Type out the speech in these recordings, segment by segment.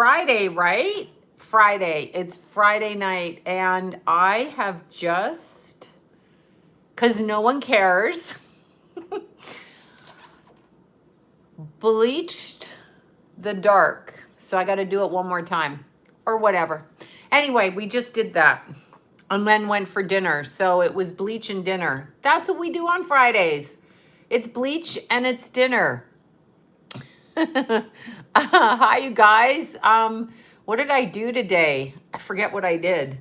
Friday, right? Friday. It's Friday night, and I have just, because no one cares, bleached the dark. So I got to do it one more time or whatever. Anyway, we just did that and then went for dinner. So it was bleach and dinner. That's what we do on Fridays. It's bleach and it's dinner. Hi, you guys. What did I do today? I forget what I did.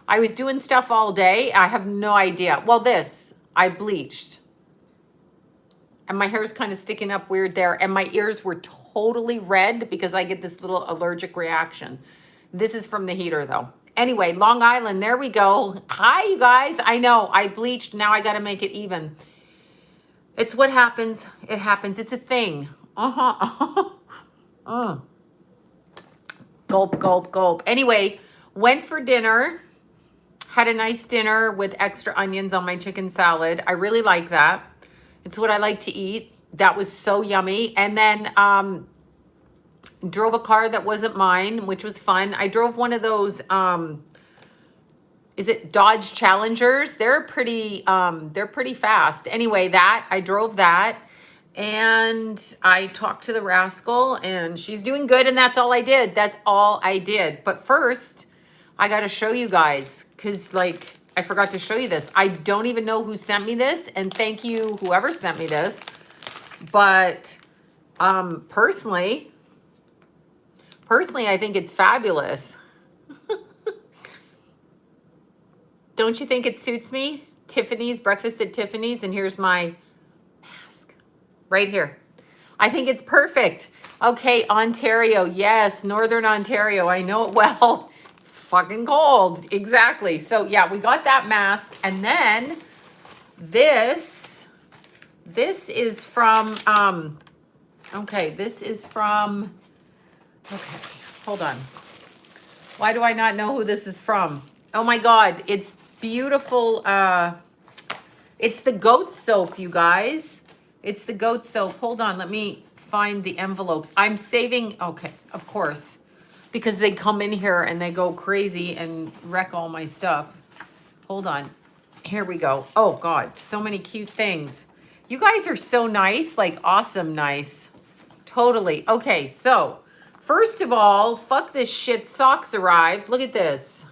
I was doing stuff all day. I have no idea. Well, I bleached. And my hair's kind of sticking up weird there. And my ears were totally red because I get this little allergic reaction. This is from the heater, though. Anyway, Long Island, there we go. Hi, you guys. I know, I bleached. Now I got to make it even. It's what happens. It happens. It's a thing. Gulp, gulp, gulp. Anyway, went for dinner. Had a nice dinner with extra onions on my chicken salad. I really like that. It's what I like to eat. That was so yummy. And then drove a car that wasn't mine, which was fun. I drove one of those, is it Dodge Challengers? They're pretty fast. Anyway, I drove that. And I talked to the rascal, and she's doing good, and that's all I did. That's all I did. But first, I got to show you guys, because, like, I forgot to show you this. I don't even know who sent me this, and thank you, whoever sent me this. But personally, I think it's fabulous. Don't you think it suits me? Tiffany's, breakfast at Tiffany's, and here's my mask right here. I think it's perfect. Okay, Ontario. Yes, Northern Ontario. I know it well. It's fucking cold. Exactly. So yeah, we got that mask. And then this is from, okay, hold on. Why do I not know who this is from? Oh my God, it's beautiful. It's the goat soap, you guys. It's the goat soap. Hold on, let me find the envelopes. I'm saving, okay, of course, because they come in here and they go crazy and wreck all my stuff. Hold on, here we go. Oh God, so many cute things. You guys are so nice, like awesome nice. Totally. Okay, so first of all, fuck this shit, socks arrived. Look at this.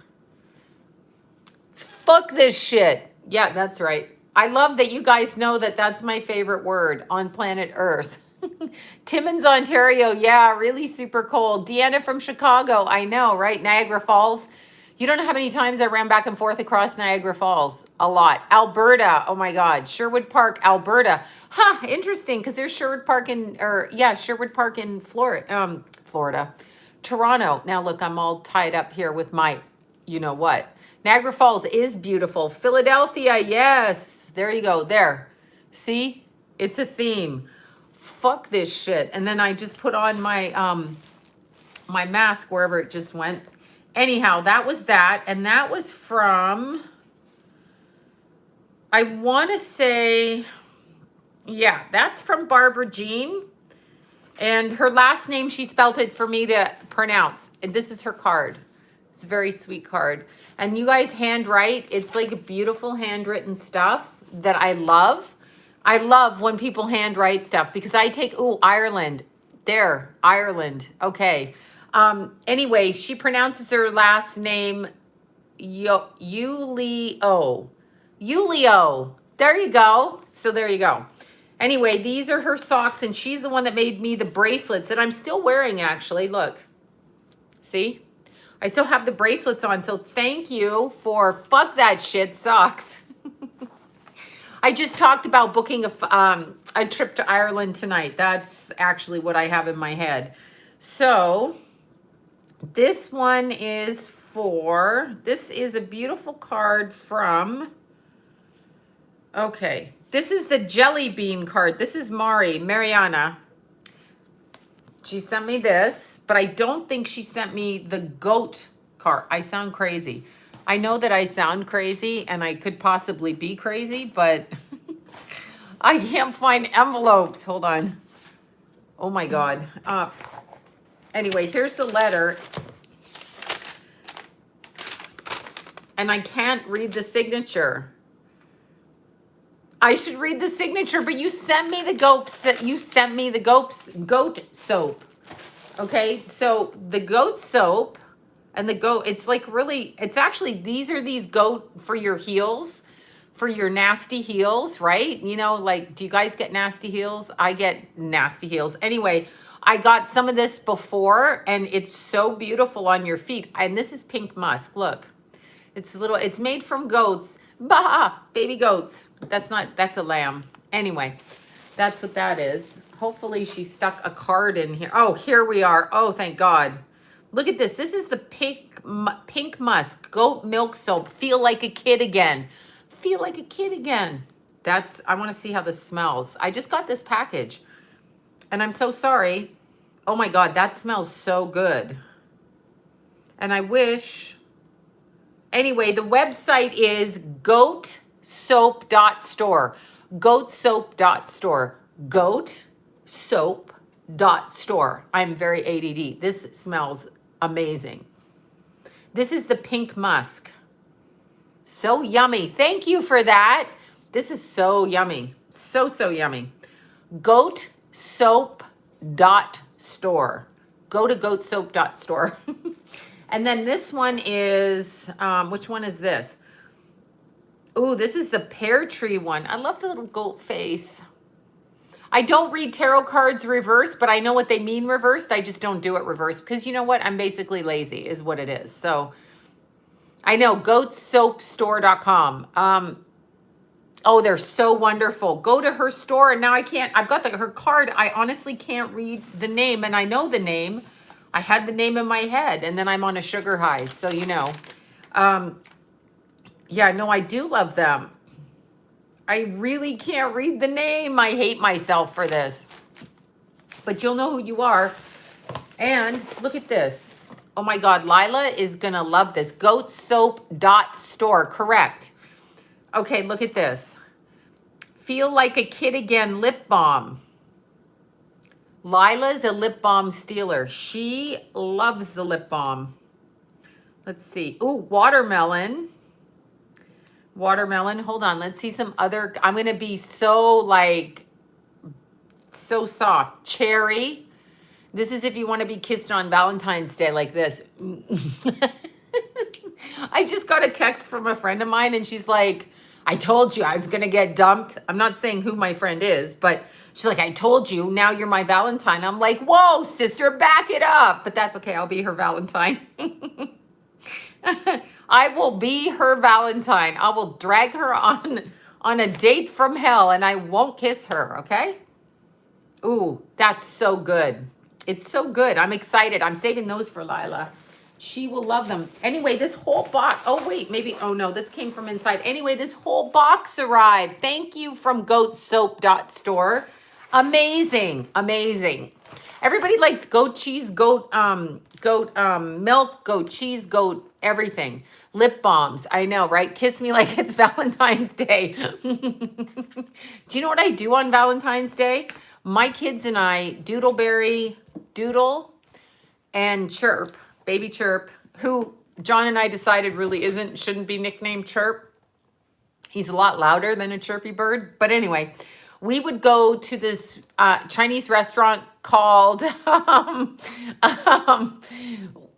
Fuck this shit. Yeah, that's right. I love that you guys know that that's my favorite word on planet Earth. Timmins, Ontario. Yeah, really super cold. Deanna from Chicago. I know, right? Niagara Falls. You don't know how many times I ran back and forth across Niagara Falls. A lot. Alberta. Oh my God. Sherwood Park, Alberta. Huh, interesting, because there's Sherwood Park in Florida. Toronto. Now look, I'm all tied up here with my, you know what. Niagara Falls is beautiful. Philadelphia, yes. There you go. There. See? It's a theme. Fuck this shit. And then I just put on my my mask wherever it just went. Anyhow, that was that. And that was from, I want to say, yeah, that's from Barbara Jean. And her last name, she spelled it for me to pronounce. And this is her card. It's a very sweet card. And you guys handwrite. It's like a beautiful handwritten stuff that I love. I love when people handwrite stuff because I take, Ireland. There, Ireland. Okay. Anyway, she pronounces her last name Yulio. Yulio. There you go. So there you go. Anyway, these are her socks, and she's the one that made me the bracelets that I'm still wearing, actually. Look. See? I still have the bracelets on, so thank you for fuck that shit socks. I just talked about booking a trip to Ireland tonight. That's actually what I have in my head. So this one is this is a beautiful card from, okay, this is the jelly bean card. This is Mariana. She sent me this, but I don't think she sent me the goat card. I sound crazy. I know that I sound crazy and I could possibly be crazy, but I can't find envelopes. Hold on. Oh my God. Anyway, here's the letter. And I can't read the signature. I should read the signature, but you sent me the goat soap. Okay, so the goat soap and the goat, it's like really, it's actually, these are these goat for your heels, for your nasty heels, right? You know, like, do you guys get nasty heels? I get nasty heels. Anyway, I got some of this before and it's so beautiful on your feet. And this is pink musk, look. It's made from goats. Bah, baby goats. That's a lamb. Anyway, that's what that is. Hopefully she stuck a card in here. Oh, here we are. Oh, thank God. Look at this. This is the pink musk goat milk soap. Feel like a kid again. Feel like a kid again. I want to see how this smells. I just got this package and I'm so sorry. Oh my God, that smells so good. And I wish, anyway, the website is goatsoap.store. Goatsoap.store. Goatsoap.store. I'm very ADD. This smells amazing. This is the pink musk. So yummy. Thank you for that. This is so yummy. So yummy. Goatsoap.store. Go to goatsoap.store. And then this one is, which one is this? Ooh, this is the pear tree one. I love the little goat face. I don't read tarot cards reverse, but I know what they mean reversed. I just don't do it reverse because you know what? I'm basically lazy is what it is. So I know, goatsoapstore.com. Oh, they're so wonderful. Go to her store and now I can't, I've got her card. I honestly can't read the name and I know the name. I had the name in my head and then I'm on a sugar high. So, you know, yeah, no, I do love them. I really can't read the name. I hate myself for this, but you'll know who you are. And look at this. Oh my God, Lila is going to love this. Goatsoap.store, correct. Okay, look at this. Feel like a kid again lip balm. Lila's a lip balm stealer. She loves the lip balm. Let's see. Ooh, watermelon. Watermelon. Hold on. Let's see some other. I'm going to be so soft. Cherry. This is if you want to be kissed on Valentine's Day like this. I just got a text from a friend of mine and she's like, I told you I was going to get dumped. I'm not saying who my friend is, but she's like, I told you, now you're my Valentine. I'm like, whoa, sister, back it up. But that's okay. I'll be her Valentine. I will be her Valentine. I will drag her on a date from hell and I won't kiss her, okay? Ooh, that's so good. It's so good. I'm excited. I'm saving those for Lila. She will love them. Anyway, this whole box. Oh, wait, maybe. Oh, no, this came from inside. Anyway, this whole box arrived. Thank you from goatsoap.store. Amazing. Amazing. Everybody likes goat cheese, goat milk, goat cheese, goat everything. Lip balms. I know, right? Kiss me like it's Valentine's Day. Do you know what I do on Valentine's Day? My kids and I, Doodle, and Chirp, baby Chirp, who John and I decided really shouldn't be nicknamed Chirp. He's a lot louder than a chirpy bird. But anyway, we would go to this Chinese restaurant called,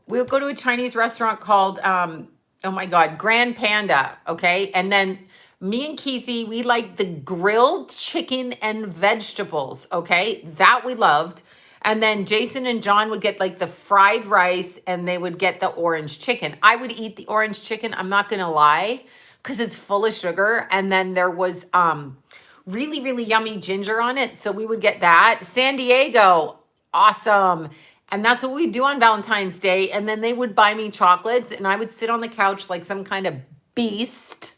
we'll go to a Chinese restaurant called, oh my God, Grand Panda, okay? And then me and Keithy, we like the grilled chicken and vegetables, okay? That we loved. And then Jason and John would get like the fried rice and they would get the orange chicken. I would eat the orange chicken, I'm not gonna lie, because it's full of sugar. And then there was really, really yummy ginger on it. So we would get that. San Diego, awesome. And that's what we do on Valentine's Day. And then they would buy me chocolates and I would sit on the couch like some kind of beast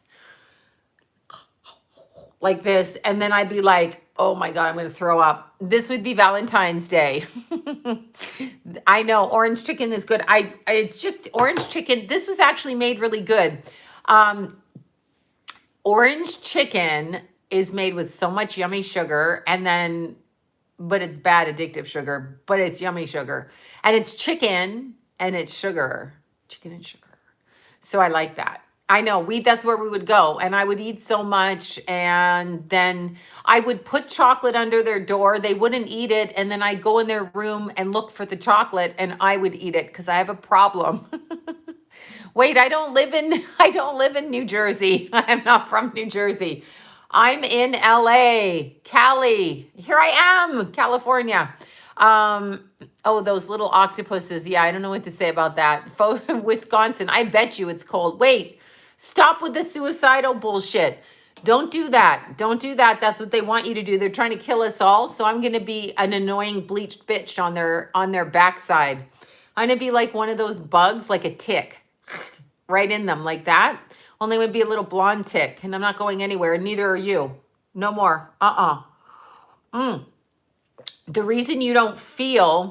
like this. And then I'd be like, oh my God, I'm going to throw up. This would be Valentine's Day. I know orange chicken is good. It's just orange chicken. This was actually made really good. Orange chicken is made with so much yummy sugar and then but it's bad addictive sugar, but it's yummy sugar. And it's chicken and it's sugar. Chicken and sugar. So I like that. I know that's where we would go, and I would eat so much, and then I would put chocolate under their door. They wouldn't eat it, and then I'd go in their room and look for the chocolate, and I would eat it because I have a problem. Wait, I don't live in New Jersey. I'm not from New Jersey. I'm in LA, Cali. Here I am, California. Oh, those little octopuses. Yeah, I don't know what to say about that. Wisconsin, I bet you it's cold. Wait, stop with the suicidal bullshit. Don't do that. Don't do that. That's what they want you to do. They're trying to kill us all. So I'm going to be an annoying bleached bitch on their backside. I'm going to be like one of those bugs, like a tick, right in them like that. Only would be a little blonde tick, and I'm not going anywhere, and neither are you. No more. The reason you don't feel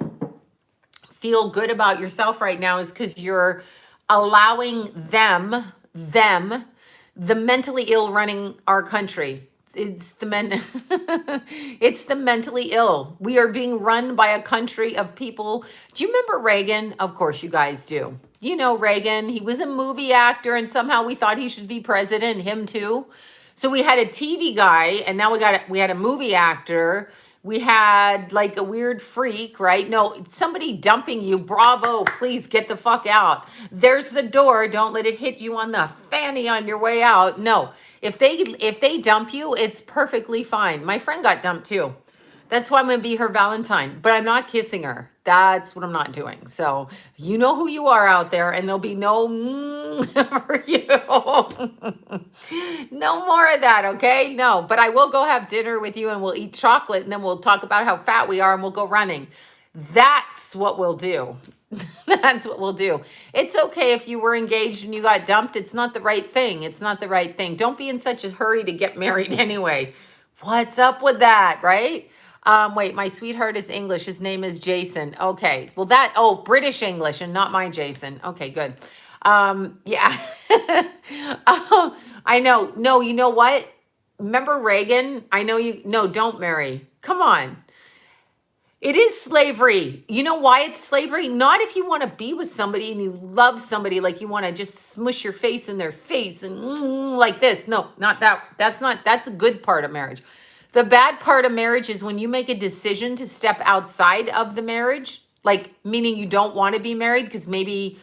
good about yourself right now is because you're allowing them, the mentally ill running our country. It's it's the mentally ill. We are being run by a country of people. Do you remember Reagan? Of course you guys do. You know Reagan. He was a movie actor, and somehow we thought he should be president, him too. So we had a TV guy, and now we had a movie actor. We had like a weird freak, right? No, somebody dumping you. Bravo, please get the fuck out. There's the door. Don't let it hit you on the fanny on your way out. No, if they dump you, it's perfectly fine. My friend got dumped too. That's why I'm going to be her Valentine, but I'm not kissing her. That's what I'm not doing. So you know who you are out there, and there'll be no for you. No more of that, okay? No, but I will go have dinner with you, and we'll eat chocolate, and then we'll talk about how fat we are, and we'll go running. That's what we'll do. That's what we'll do. It's okay if you were engaged and you got dumped. It's not the right thing. It's not the right thing. Don't be in such a hurry to get married anyway. What's up with that, right? Wait, my sweetheart is English. His name is Jason. Okay. Well, British English and not my Jason. Okay, good. Yeah. I know. No, you know what? Remember Reagan? No, don't marry. Come on. It is slavery. You know why it's slavery? Not if you want to be with somebody and you love somebody, like you want to just smush your face in their face and like this. No, not that. That's a good part of marriage. The bad part of marriage is when you make a decision to step outside of the marriage, like meaning you don't want to be married because maybe,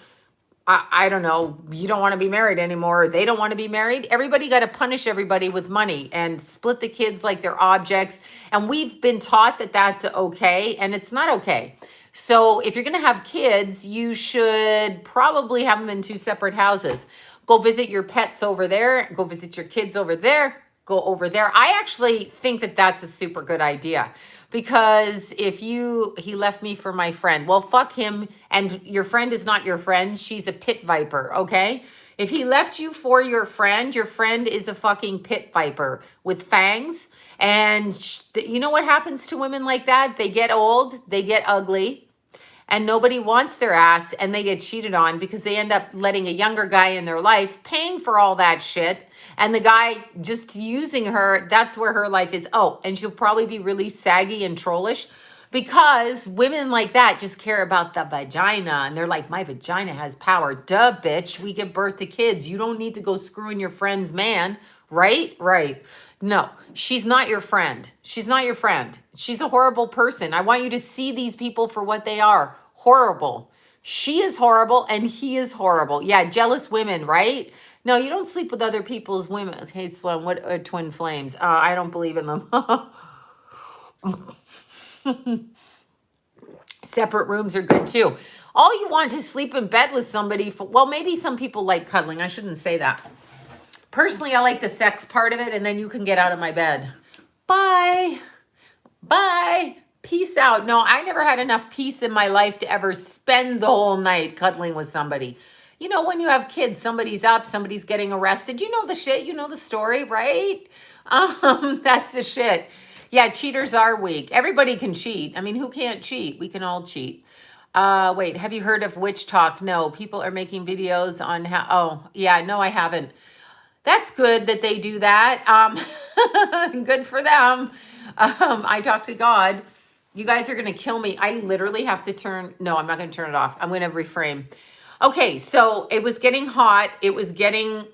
I don't know, you don't want to be married anymore, or they don't want to be married. Everybody got to punish everybody with money and split the kids like they're objects. And we've been taught that that's okay, and it's not okay. So if you're going to have kids, you should probably have them in two separate houses. Go visit your pets over there. Go visit your kids over there. Go over there. I actually think that that's a super good idea, because he left me for my friend. Well, fuck him. And your friend is not your friend. She's a pit viper. Okay. If he left you for your friend is a fucking pit viper with fangs. And you know what happens to women like that? They get old, they get ugly, and nobody wants their ass, and they get cheated on because they end up letting a younger guy in their life, paying for all that shit. And the guy just using her, that's where her life is. Oh, and she'll probably be really saggy and trollish because women like that just care about the vagina. And they're like, my vagina has power. Duh, bitch. We give birth to kids. You don't need to go screwing your friend's man. Right? Right. No, she's not your friend. She's not your friend. She's a horrible person. I want you to see these people for what they are. Horrible. She is horrible and he is horrible. Yeah, jealous women, right? No, you don't sleep with other people's women. Hey, Sloan, what are twin flames? I don't believe in them. Separate rooms are good too. All you want to sleep in bed with somebody. Well, maybe some people like cuddling. I shouldn't say that. Personally, I like the sex part of it, and then you can get out of my bed. Bye. Bye. Peace out. No, I never had enough peace in my life to ever spend the whole night cuddling with somebody. You know, when you have kids, somebody's up, somebody's getting arrested. You know the shit. You know the story, right? That's the shit. Yeah, cheaters are weak. Everybody can cheat. I mean, who can't cheat? We can all cheat. Wait, have you heard of witch talk? No, people are making videos on how, oh, yeah, no, I haven't. That's good that they do that. Good for them. I talk to God. You guys are going to kill me. I literally have to turn. No, I'm not going to turn it off. I'm going to reframe. Okay, so it was getting hot. It was getting.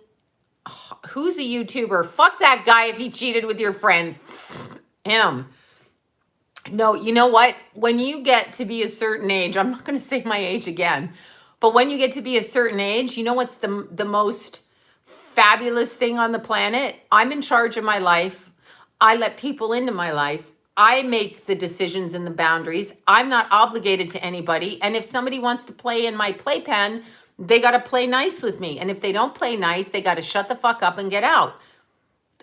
Who's a YouTuber? Fuck that guy if he cheated with your friend. Him. No, you know what? When you get to be a certain age, I'm not going to say my age again, but when you get to be a certain age, you know what's the most fabulous thing on the planet? I'm in charge of my life. I let people into my life. I make the decisions and the boundaries. I'm not obligated to anybody. And if somebody wants to play in my playpen, they got to play nice with me. And if they don't play nice, they got to shut the fuck up and get out.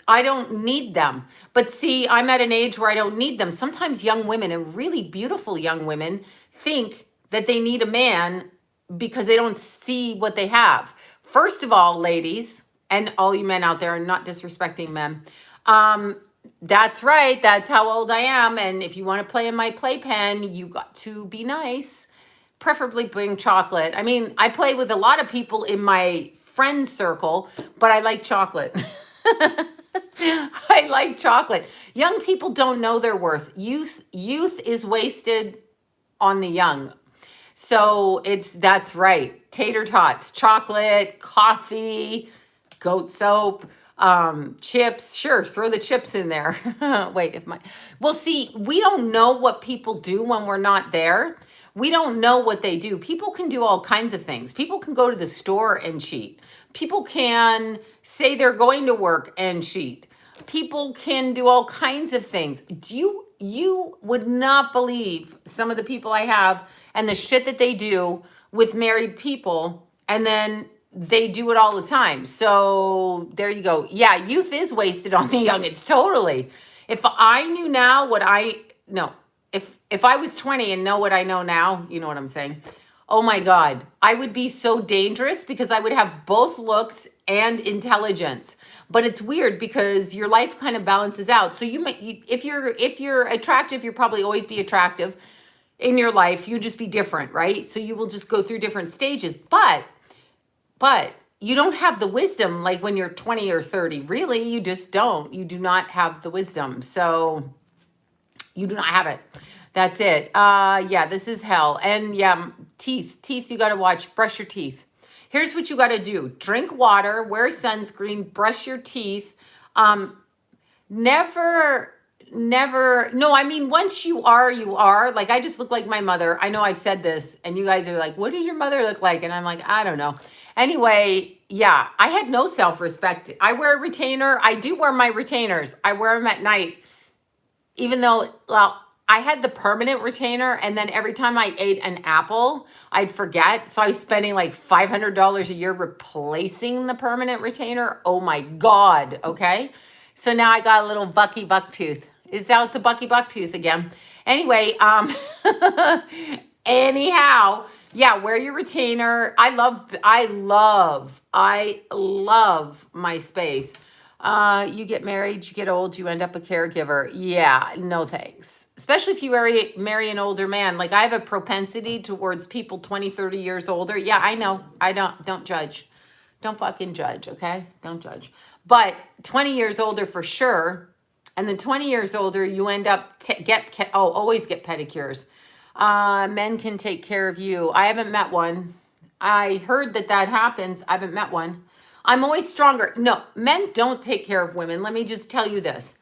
I don't need them. But see, I'm at an age where I don't need them. Sometimes young women, and really beautiful young women, think that they need a man because they don't see what they have. First of all, ladies, and all you men out there, and not disrespecting men, that's right. That's how old I am. And if you want to play in my playpen, you got to be nice. Preferably bring chocolate. I mean, I play with a lot of people in my friend circle, but I like chocolate. I like chocolate. Young people don't know their worth. Youth is wasted on the young. So that's right. Tater tots, chocolate, coffee, goat soap, chips. Sure, throw the chips in there. Wait, well, see, we don't know what people do when we're not there. We don't know what they do. People can do all kinds of things. People can go to the store and cheat. People can say they're going to work and cheat. People can do all kinds of things. You would not believe some of the people I have and the shit that they do with married people, and then they do it all the time. So there you go. Yeah, youth is wasted on the young. It's totally. If I knew now what I no, if I was 20 and know what I know now, you know what I'm saying? Oh my God, I would be so dangerous because I would have both looks and intelligence. But it's weird because your life kind of balances out. So if you're attractive, you'll probably always be attractive in your life. You just be different, right? So you will just go through different stages. But you don't have the wisdom like when you're 20 or 30. Really, you just don't. You do not have the wisdom. So you do not have it. That's it. Yeah, this is hell. And yeah, teeth, you got to watch, brush your teeth. Here's what you got to do. Drink water, wear sunscreen, brush your teeth. Never, no, I mean, once you are, like, I just look like my mother. I know I've said this and you guys are like, what does your mother look like? And I'm like, I don't know. Anyway, yeah, I had no self-respect. I wear a retainer. I do wear my retainers. I wear them at night, even though, well, I had the permanent retainer, and then every time I ate an apple, I'd forget. So I was spending like $500 a year replacing the permanent retainer. Oh my God. Okay. So now I got a little Bucky Buck tooth. It's out the Bucky Buck tooth again. Anyway, anyhow, yeah, wear your retainer. I love my space. You get married, you get old, you end up a caregiver. Yeah, no thanks. Especially if you marry an older man. Like, I have a propensity towards people 20, 30 years older. Yeah, I know. Don't judge. Don't fucking judge, okay? Don't judge. But 20 years older for sure. And then 20 years older, you end up, always get pedicures. Men can take care of you. I haven't met one. I heard that happens. I haven't met one. I'm always stronger. No, men don't take care of women. Let me just tell you this.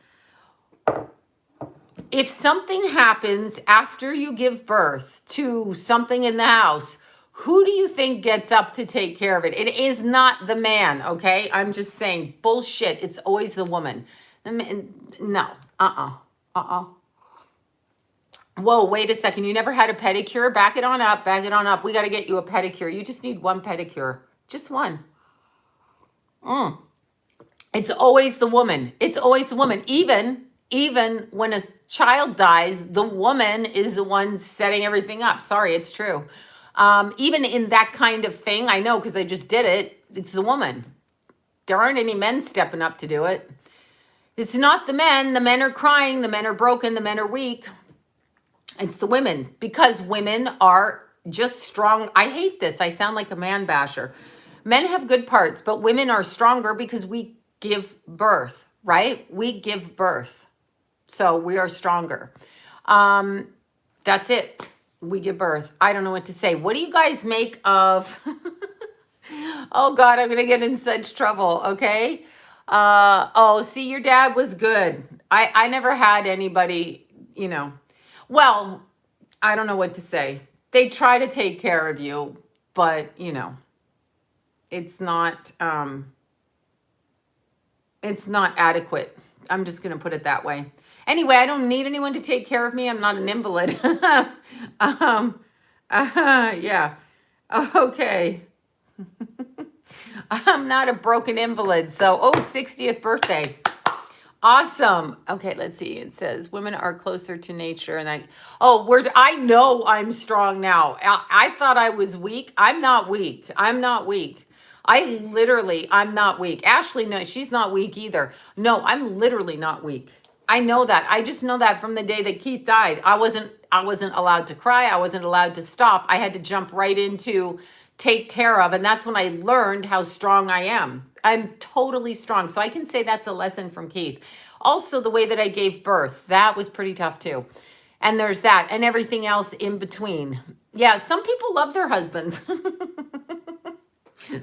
If something happens after you give birth to something in the house, who do you think gets up to take care of it? It is not the man, okay? I'm just saying, bullshit. It's always the woman. The man, no, Whoa, wait a second. You never had a pedicure? Back it on up. We got to get you a pedicure. You just need one pedicure. Just one. It's always the woman. Even when a child dies, the woman is the one setting everything up. Sorry, it's true. Even in that kind of thing, I know because I just did it, it's the woman. There aren't any men stepping up to do it. It's not the men. The men are crying. The men are broken. The men are weak. It's the women, because women are just strong. I hate this. I sound like a man basher. Men have good parts, but women are stronger because we give birth, right? We give birth. So we are stronger. That's it. We give birth. I don't know what to say. What do you guys make of? Oh God, I'm gonna get in such trouble. Okay. Oh, see, your dad was good. I never had anybody, you know. Well, I don't know what to say. They try to take care of you, but you know, it's not it's not adequate. I'm just gonna put it that way. Anyway, I don't need anyone to take care of me. I'm not an invalid. um, yeah. Okay. I'm not a broken invalid. So, oh, 60th birthday. Awesome. Okay, let's see. It says women are closer to nature, and I know I'm strong now. I thought I was weak. I'm not weak. I'm not weak. I'm not weak. Ashley, no, she's not weak either. No, I'm literally not weak. I know that. I just know that from the day that Keith died. I wasn't allowed to cry. I wasn't allowed to stop. I had to jump right into take care of, and that's when I learned how strong I am. I'm totally strong. So I can say that's a lesson from Keith. Also, the way that I gave birth, that was pretty tough too. And there's that and everything else in between. Yeah, some people love their husbands.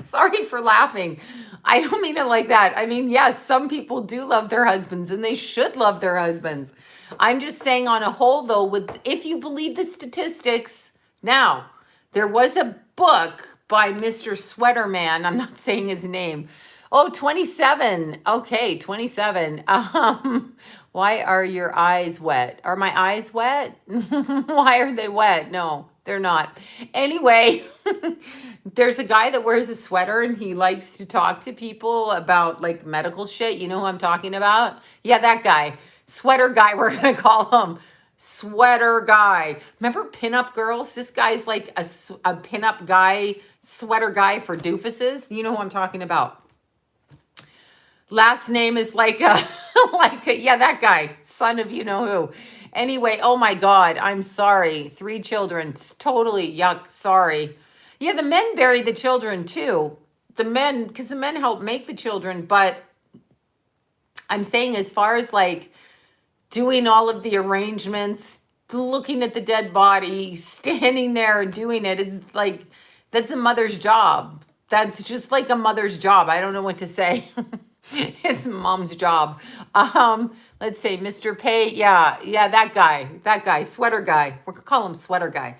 Sorry for laughing. I don't mean it like that. I mean, yes, some people do love their husbands and they should love their husbands. I'm just saying on a whole though, if you believe the statistics, now there was a book by Mr. Sweaterman. I'm not saying his name. Oh, 27. Okay, 27. Why are your eyes wet? Are my eyes wet? Why are they wet? No, they're not. Anyway, there's a guy that wears a sweater and he likes to talk to people about like medical shit. You know who I'm talking about? Yeah, that guy. Sweater guy, we're going to call him. Sweater guy. Remember pinup girls? This guy's like a pinup guy, sweater guy for doofuses. You know who I'm talking about. Last name is like yeah, that guy, son of you know who. Anyway, oh my God, I'm sorry. 3 children, totally yuck, sorry. Yeah, the men bury the children too. Because the men help make the children, but I'm saying as far as like doing all of the arrangements, looking at the dead body, standing there and doing it, it's like, that's a mother's job. That's just like a mother's job. I don't know what to say. It's mom's job. Let's say Mr. Pay. Yeah, that guy, sweater guy. We're gonna call him sweater guy.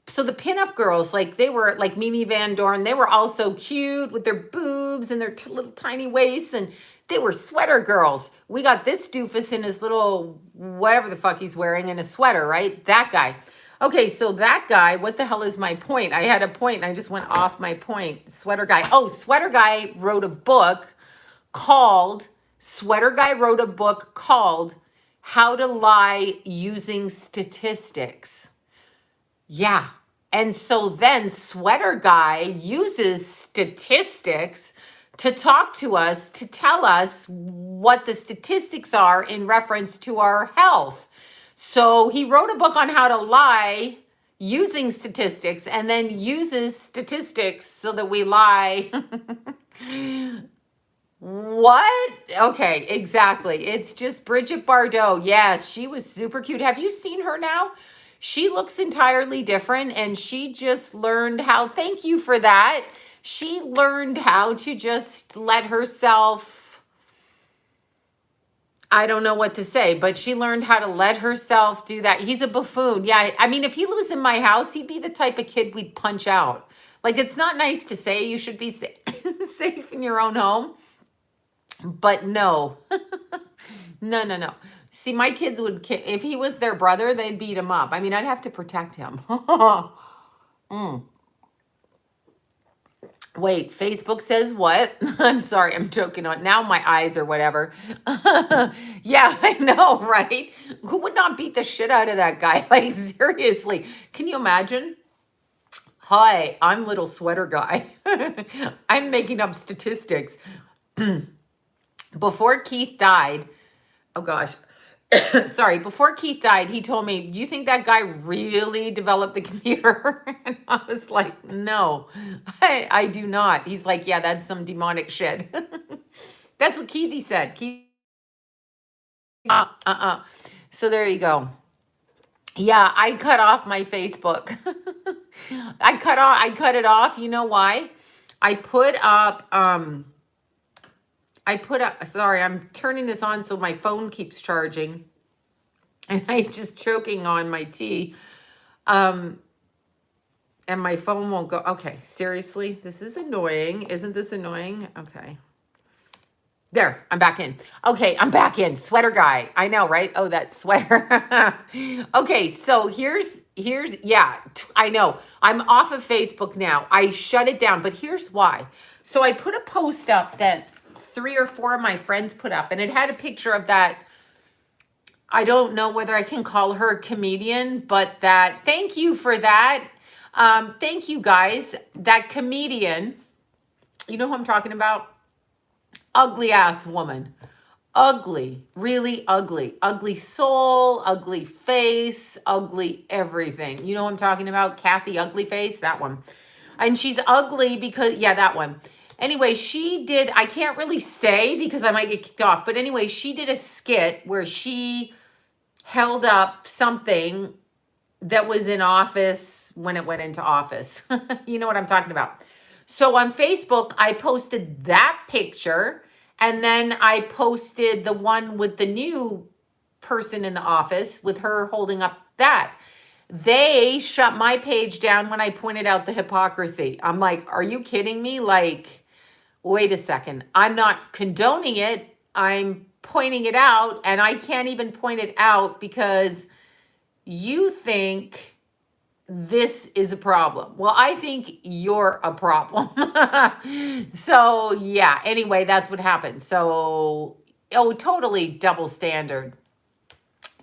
So the pinup girls, like they were like Mimi Van Dorn, they were all so cute with their boobs and their little tiny waists, and they were sweater girls. We got this doofus in his little whatever the fuck he's wearing in a sweater, right? That guy. Okay, so that guy, what the hell is my point? I had a point and I just went off my point. Sweater guy. Oh, sweater guy wrote a book called How to Lie Using Statistics. Yeah. And so then Sweater Guy uses statistics to talk to us, to tell us what the statistics are in reference to our health. So he wrote a book on how to lie using statistics and then uses statistics so that we lie. What? Okay, exactly. It's just Bridget Bardot. Yes, she was super cute. Have you seen her now? She looks entirely different and she just learned how, thank you for that. She learned how to just let herself, I don't know what to say, but she learned how to let herself do that. He's a buffoon. Yeah, I mean, if he was in my house, he'd be the type of kid we'd punch out. Like, it's not nice to say you should be safe in your own home. But no, no. See, my kids would, if he was their brother, they'd beat him up. I mean, I'd have to protect him. Wait, Facebook says what? I'm sorry, I'm joking on. Now my eyes or whatever. Yeah, I know, right? Who would not beat the shit out of that guy? Like, seriously, can you imagine? Hi, I'm little sweater guy. I'm making up statistics. Before Keith died, oh gosh, sorry, before Keith died, he told me, do you think that guy really developed the computer? And I was like, no, I do not. He's like, yeah, that's some demonic shit. That's what Keithy said. So there you go. Yeah, I cut off my Facebook. I cut it off. You know why? I put up sorry, I'm turning this on so my phone keeps charging. And I'm just choking on my tea. Um and my phone won't go. Okay, seriously? This is annoying. Isn't this annoying? Okay. There, I'm back in. Okay, I'm back in. Sweater guy. I know, right? Oh, that sweater. Okay, so yeah, I know. I'm off of Facebook now. I shut it down, but here's why. So I put a post up that 3 or 4 of my friends put up, and it had a picture of that. I don't know whether I can call her a comedian, but thank you for that. Thank you guys. That comedian, you know who I'm talking about? Ugly ass woman. Ugly, really ugly. Ugly soul, ugly face, ugly everything. You know what I'm talking about? Kathy Ugly Face, that one. And she's ugly because, yeah, that one. Anyway, she did, I can't really say because I might get kicked off, but anyway, she did a skit where she held up something that was in office when it went into office. You know what I'm talking about. So on Facebook, I posted that picture, and then I posted the one with the new person in the office with her holding up that. They shut my page down when I pointed out the hypocrisy. I'm like, are you kidding me? Like, wait a second. I'm not condoning it. I'm pointing it out, and I can't even point it out because you think this is a problem. Well, I think you're a problem. So, yeah, anyway, that's what happened. So, oh, totally double standard.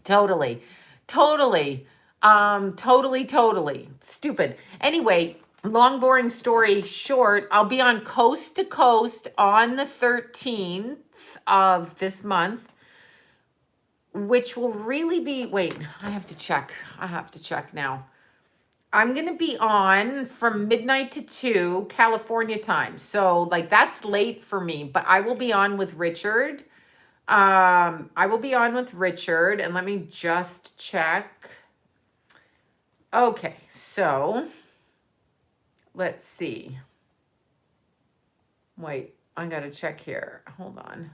Totally. Totally. Totally stupid. Anyway, long boring story short, I'll be on Coast to Coast on the 13th of this month, which will really be, wait, I have to check now. I'm going to be on from midnight to 2 California time. So like that's late for me, but I will be on with Richard. I will be on with Richard, and let me just check. Okay, so let's see. Wait, I got to check here. Hold on.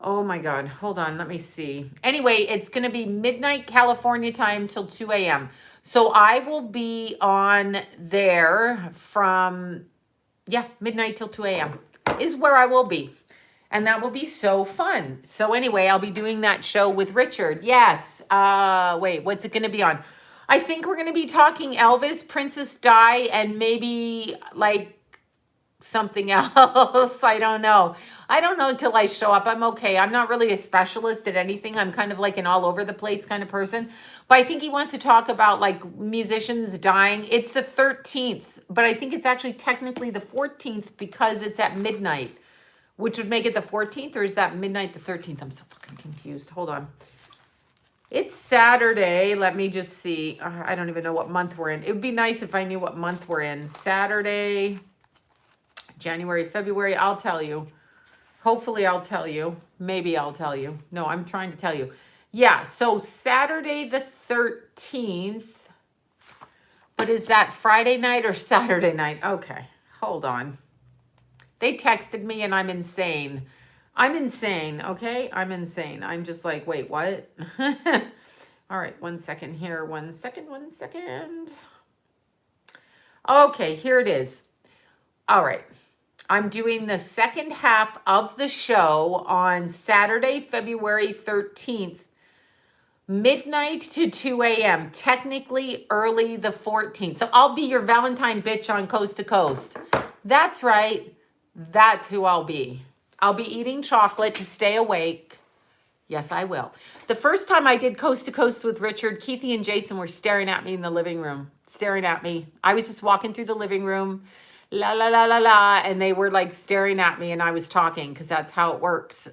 Oh my God, hold on, let me see. Anyway, it's going to be midnight California time till 2 a.m. So I will be on there from, yeah, midnight till 2 a.m. is where I will be. And that will be so fun. So anyway, I'll be doing that show with Richard. Yes. Wait, what's it going to be on? I think we're going to be talking Elvis, Princess Di, and maybe like something else. I don't know until I show up. I'm okay. I'm not really a specialist at anything. I'm kind of like an all over the place kind of person. But I think he wants to talk about like musicians dying. It's the 13th, but I think it's actually technically the 14th because it's at midnight, which would make it the 14th, or is that midnight the 13th? I'm so fucking confused. Hold on. It's Saturday. Let me just see. I don't even know what month we're in. It would be nice if I knew what month we're in. Saturday, January, February. I'll tell you. Hopefully I'll tell you. Maybe I'll tell you. No, I'm trying to tell you. Yeah, so Saturday the 13th. But is that Friday night or Saturday night? Okay, hold on. They texted me and I'm insane. I'm insane, okay? I'm insane. I'm just like, wait, what? All right, 1 second here. 1 second. Okay, here it is. All right. I'm doing the second half of the show on Saturday, February 13th, midnight to 2 a.m., technically early the 14th. So I'll be your Valentine bitch on Coast to Coast. That's right. That's who I'll be. I'll be eating chocolate to stay awake. Yes, I will. The first time I did Coast to Coast with Richard, Keithy and Jason were staring at me in the living room. Staring at me. I was just walking through the living room. La, la, la, la, la. And they were like staring at me and I was talking because that's how it works.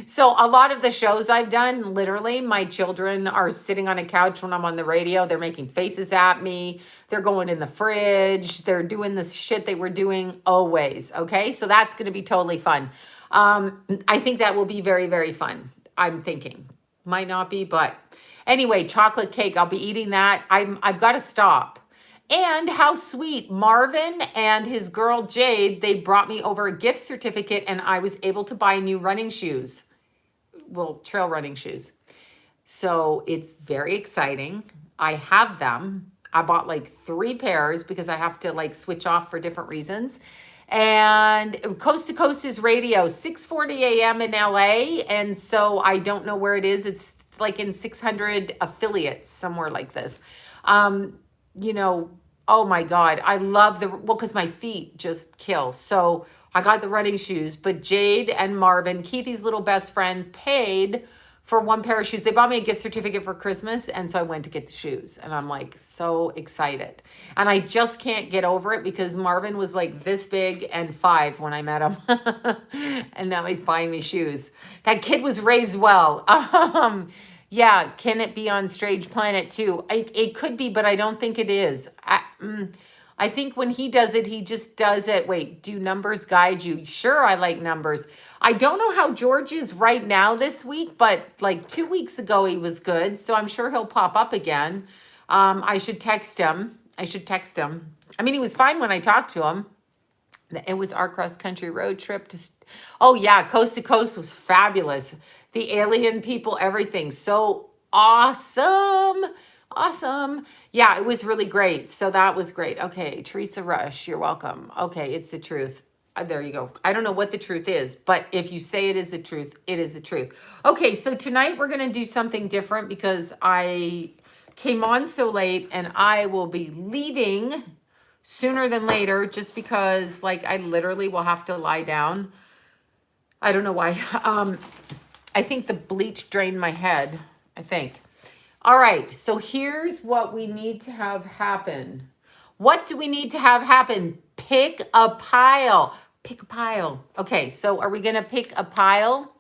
So a lot of the shows I've done, literally, my children are sitting on a couch when I'm on the radio. They're making faces at me. They're going in the fridge. They're doing the shit they were doing always. Okay, so that's going to be totally fun. I think that will be very, very fun. I'm thinking. Might not be, but Anyway, chocolate cake. I'll be eating that. I've got to stop. And how sweet. Marvin and his girl Jade, they brought me over a gift certificate and I was able to buy new running shoes. Well, trail running shoes. So it's very exciting. I have them. I bought like 3 pairs because I have to like switch off for different reasons. And Coast to Coast is radio, 6:40 a.m. in LA. And so I don't know where it is. It's like in 600 affiliates, somewhere like this. You know, oh my God, I love well, because my feet just kill. So I got the running shoes, but Jade and Marvin, Keithy's little best friend, paid for 1 pair of shoes. They bought me a gift certificate for Christmas, and so I went to get the shoes, and I'm like so excited. And I just can't get over it because Marvin was like this big and 5 when I met him, and now he's buying me shoes. That kid was raised well. Yeah, can it be on Strange Planet too? It could be, but I don't think it is. I think when he does it, he just does it. Wait, do numbers guide you? Sure, I like numbers. I don't know how George is right now this week, but like 2 weeks ago, he was good. So I'm sure he'll pop up again. I should text him. I mean, he was fine when I talked to him. It was our cross-country road trip to... Oh, yeah, Coast to Coast was fabulous. The alien people, everything. So awesome. Awesome. Yeah, it was really great. So that was great. Okay, Teresa Rush, you're welcome. Okay, it's the truth. There you go. I don't know what the truth is, but if you say it is the truth, it is the truth. Okay, so tonight we're going to do something different because I came on so late and I will be leaving sooner than later just because like I literally will have to lie down. I don't know why. I think the bleach drained my head, I think. All right, so here's what we need to have happen. What do we need to have happen? Pick a pile. Pick a pile. Okay, so are we going to pick a pile?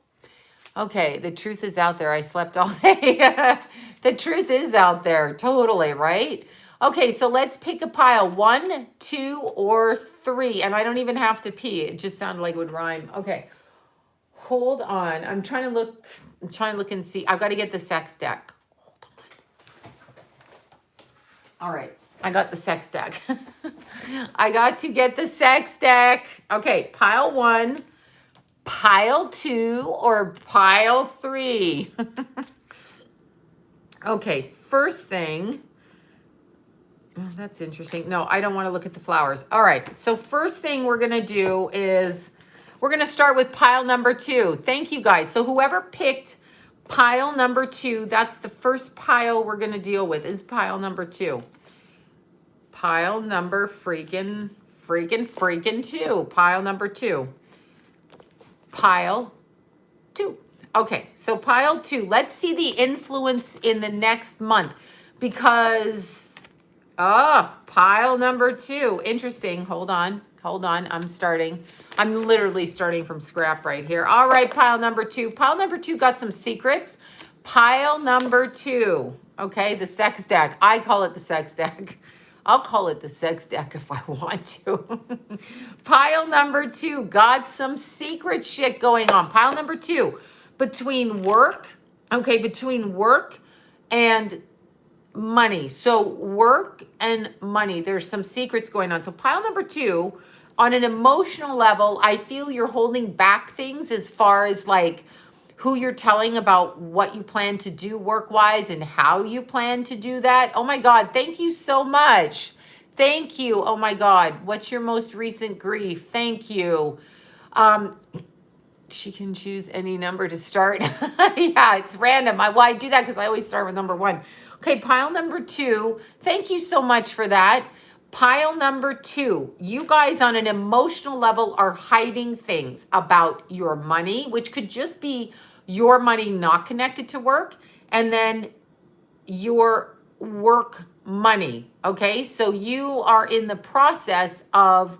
Okay, the truth is out there. I slept all day. The truth is out there. Totally, right? Okay, so let's pick a pile. 1, 2, or 3. And I don't even have to pee. It just sounded like it would rhyme. Okay, hold on. I'm trying to look and see. I've got to get the sex deck. All right, I got the sex deck. I got to get the sex deck. Okay, pile 1, pile 2, or pile 3. Okay, first thing. Oh, that's interesting. No, I don't want to look at the flowers. All right, so first thing we're going to do is we're going to start with pile number 2. Thank you, guys. So whoever picked pile number 2, that's the first pile we're going to deal with is pile number 2. Pile number freaking 2. Pile number 2. Pile 2. Okay, so pile 2. Let's see the influence in the next month because, pile number 2. Interesting. Hold on. I'm literally starting from scrap right here. All right, pile number 2. Pile number 2 got some secrets. Pile number 2. Okay, the sex deck. I call it the sex deck. I'll call it the sex deck if I want to. Pile number 2 got some secret shit going on. Pile number 2, between work and money. So work and money, there's some secrets going on. So pile number 2, on an emotional level, I feel you're holding back things as far as like who you're telling about what you plan to do work-wise and how you plan to do that. Oh my God, thank you so much. Thank you. Oh my God, what's your most recent grief? Thank you. She can choose any number to start. Yeah, it's random. Why I do that because I always start with number 1. Okay, pile number 2. Thank you so much for that. Pile number 2, you guys on an emotional level are hiding things about your money, which could just be your money not connected to work, and then your work money, okay? So you are in the process of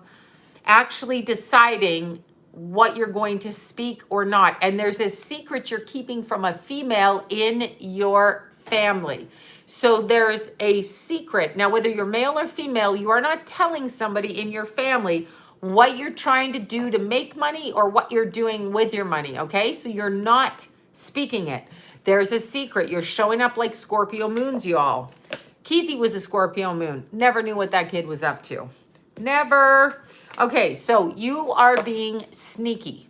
actually deciding what you're going to speak or not. And there's a secret you're keeping from a female in your family. So there's a secret. Now, whether you're male or female, you are not telling somebody in your family what you're trying to do to make money or what you're doing with your money, okay? So you're not speaking it. There's a secret. You're showing up like Scorpio moons, y'all. Keithy was a Scorpio moon. Never knew what that kid was up to. Never. Okay, so you are being sneaky.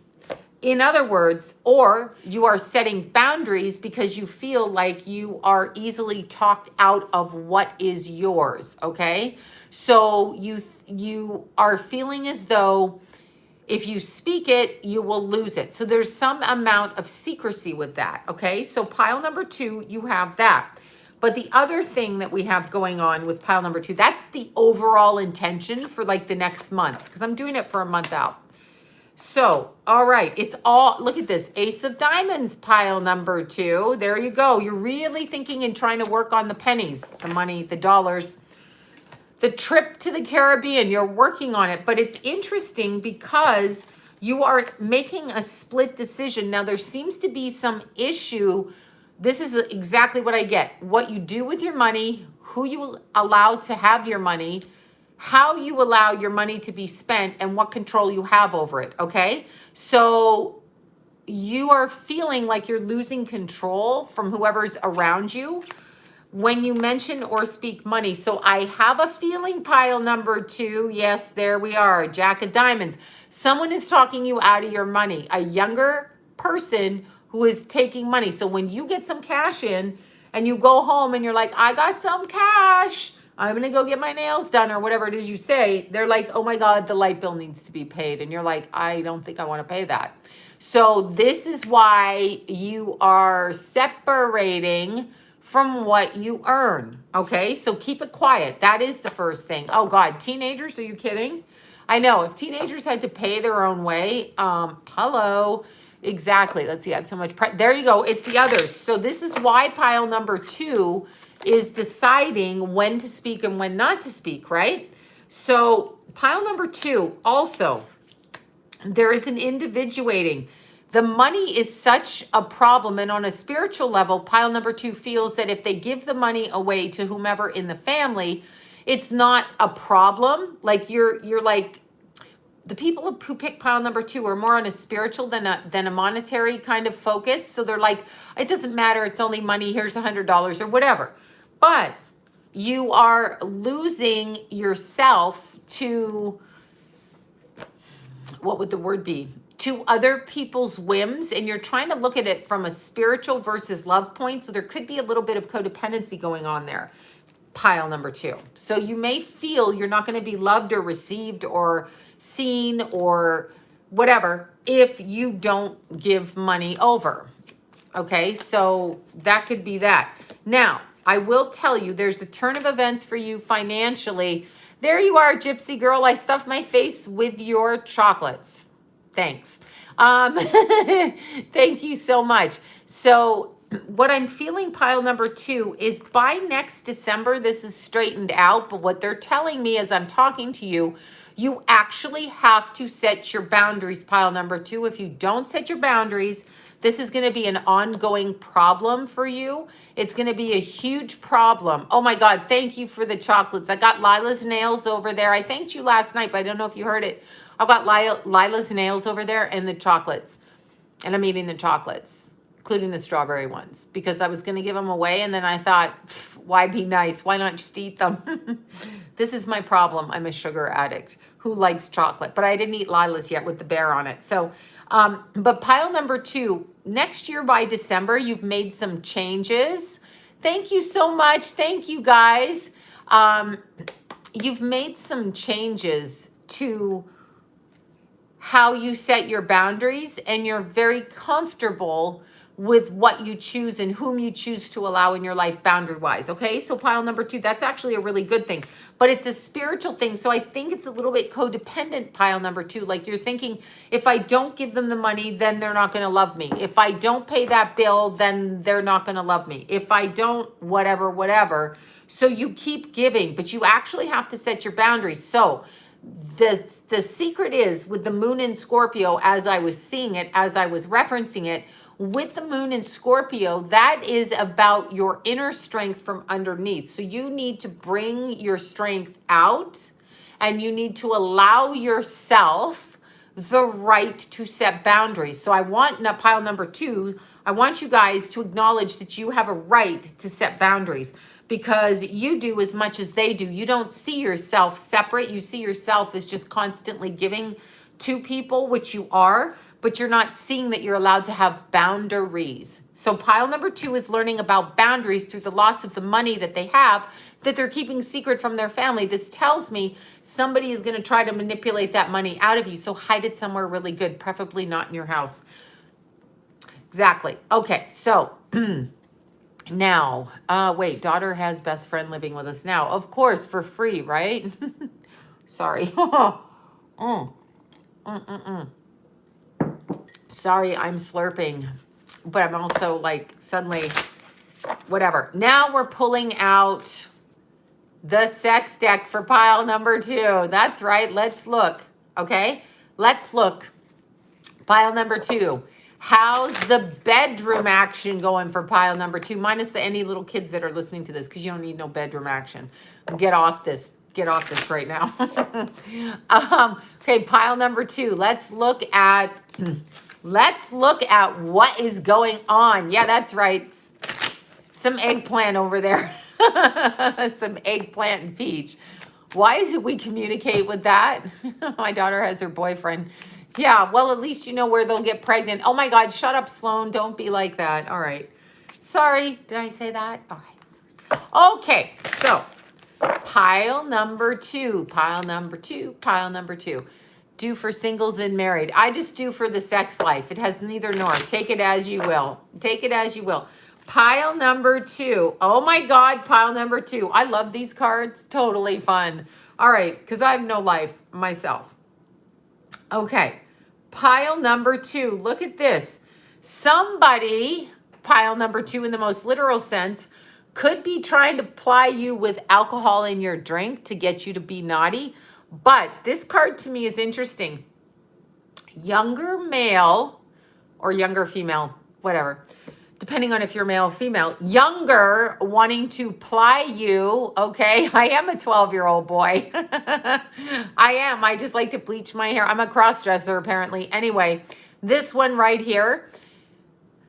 In other words, or you are setting boundaries because you feel like you are easily talked out of what is yours, okay? So you are feeling as though if you speak it, you will lose it. So there's some amount of secrecy with that, okay? So pile number 2, you have that. But the other thing that we have going on with pile number 2, that's the overall intention for like the next month, because I'm doing it for a month out. So, all right, it's all, look at this, Ace of Diamonds, pile number 2. There you go. You're really thinking and trying to work on the pennies, the money, the dollars. The trip to the Caribbean, you're working on it, but it's interesting because you are making a split decision. Now, there seems to be some issue. This is exactly what I get. What you do with your money, who you allow to have your money, how you allow your money to be spent, and what control you have over it, okay? So you are feeling like you're losing control from whoever's around you when you mention or speak money. So I have a feeling, pile number 2, yes, there we are, Jack of Diamonds. Someone is talking you out of your money, a younger person who is taking money. So when you get some cash in and you go home and you're like, I got some cash, I'm gonna go get my nails done, or whatever it is you say, they're like, oh my God, the light bill needs to be paid. And you're like, I don't think I wanna pay that. So this is why you are separating from what you earn, okay? So keep it quiet. That is the first thing. Oh God, teenagers, are you kidding? I know, if teenagers had to pay their own way, hello, exactly. Let's see, I have so much, there you go, it's the others. So this is why pile number 2 is deciding when to speak and when not to speak, right? So pile number 2, also, there is an individuating. The money is such a problem, and on a spiritual level, pile number 2 feels that if they give the money away to whomever in the family, it's not a problem. Like you're like, the people who pick pile number 2 are more on a spiritual than a monetary kind of focus. So they're like, it doesn't matter, it's only money, here's $100 or whatever. But you are losing yourself to, what would the word be? To other people's whims, and you're trying to look at it from a spiritual versus love point. So there could be a little bit of codependency going on there, pile number 2. So you may feel you're not going to be loved or received or seen or whatever if you don't give money over. Okay, so that could be that. Now, I will tell you, there's a turn of events for you financially. There you are, Gypsy girl. I stuffed my face with your chocolates. Thanks. Thank you so much. So what I'm feeling, pile number 2, is by next December, this is straightened out. But what they're telling me as I'm talking to you, you actually have to set your boundaries, pile number 2. If you don't set your boundaries, this is going to be an ongoing problem for you. It's going to be a huge problem. Oh my God, thank you for the chocolates. I got Lila's nails over there. I thanked you last night, but I don't know if you heard it. I've got Lila's nails over there and the chocolates. And I'm eating the chocolates, including the strawberry ones, because I was going to give them away. And then I thought, why be nice? Why not just eat them? This is my problem. I'm a sugar addict who likes chocolate, but I didn't eat Lila's yet with the bear on it. So, but pile number 2, next year by December, you've made some changes. Thank you so much. Thank you guys. You've made some changes to how you set your boundaries, and you're very comfortable with what you choose and whom you choose to allow in your life boundary-wise, okay? So pile number 2, that's actually a really good thing, but it's a spiritual thing. So I think it's a little bit codependent, pile number 2. Like you're thinking, if I don't give them the money, then they're not going to love me. If I don't pay that bill, then they're not going to love me. If I don't, whatever. So you keep giving, but you actually have to set your boundaries. So the secret is with the moon in Scorpio, as I was seeing it, as I was referencing it, with the moon in Scorpio, that is about your inner strength from underneath. So you need to bring your strength out, and you need to allow yourself the right to set boundaries. So I want pile number 2, I want you guys to acknowledge that you have a right to set boundaries because you do as much as they do. You don't see yourself separate. You see yourself as just constantly giving to people, which you are, but you're not seeing that you're allowed to have boundaries. So pile number 2 is learning about boundaries through the loss of the money that they have that they're keeping secret from their family. This tells me somebody is going to try to manipulate that money out of you. So hide it somewhere really good, preferably not in your house. Exactly. Okay. So now, wait, daughter has best friend living with us now. Of course, for free, right? Sorry. Sorry, I'm slurping, but I'm also like suddenly, whatever. Now we're pulling out the sex deck for pile number 2. That's right. Let's look. Okay. Let's look. Pile number 2. How's the bedroom action going for pile number 2? Minus any little kids that are listening to this, because you don't need no bedroom action. Get off this. Get off this right now. Okay, pile number 2. Let's look at what is going on. Yeah, that's right. Some eggplant over there. Some eggplant and peach. Why did we communicate with that? My daughter has her boyfriend. Yeah, well, at least you know where they'll get pregnant. Oh my God, shut up, Sloan. Don't be like that. All right. Sorry, did I say that? All right. Okay, so pile number 2, pile number 2, pile number 2. Do for singles and married. I just do for the sex life. It has neither nor. Take it as you will. Take it as you will. Pile number 2. Oh my God, pile number 2. I love these cards. Totally fun. All right, because I have no life myself. Okay, pile number 2. Look at this. Somebody, pile number 2 in the most literal sense, could be trying to ply you with alcohol in your drink to get you to be naughty. But this card to me is interesting. Younger male or younger female, whatever, depending on if you're male or female, younger wanting to ply you, okay? I am a 12-year-old boy. I am. I just like to bleach my hair. I'm a cross-dresser, apparently. Anyway, this one right here,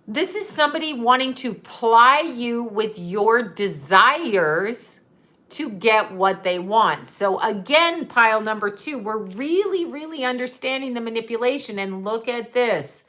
this is somebody wanting to ply you with your desires to get what they want. So again, pile number 2, we're really, really understanding the manipulation. And look at this.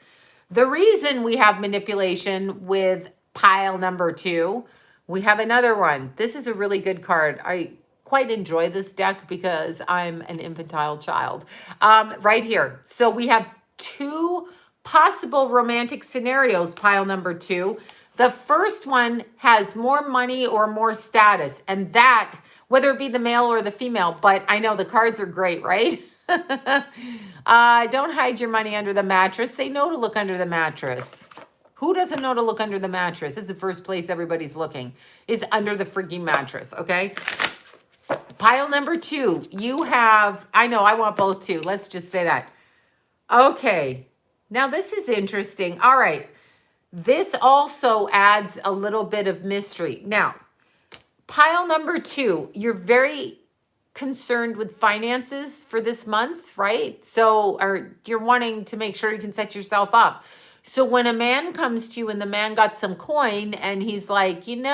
The reason we have manipulation with pile number 2, we have another one. This is a really good card. I quite enjoy this deck because I'm an infantile child. Right here. So we have 2 possible romantic scenarios, pile number 2. The first one has more money or more status, and that, whether it be the male or the female, but I know the cards are great, right? Don't hide your money under the mattress. They know to look under the mattress. Who doesn't know to look under the mattress? It's the first place everybody's looking, is under the freaking mattress, okay? Pile number 2, you have, I know, I want both too. Let's just say that. Okay, now this is interesting. All right. This also adds a little bit of mystery. Now, pile number 2, you're very concerned with finances for this month, right? So, or you're wanting to make sure you can set yourself up. So when a man comes to you and the man got some coin and he's like, wait,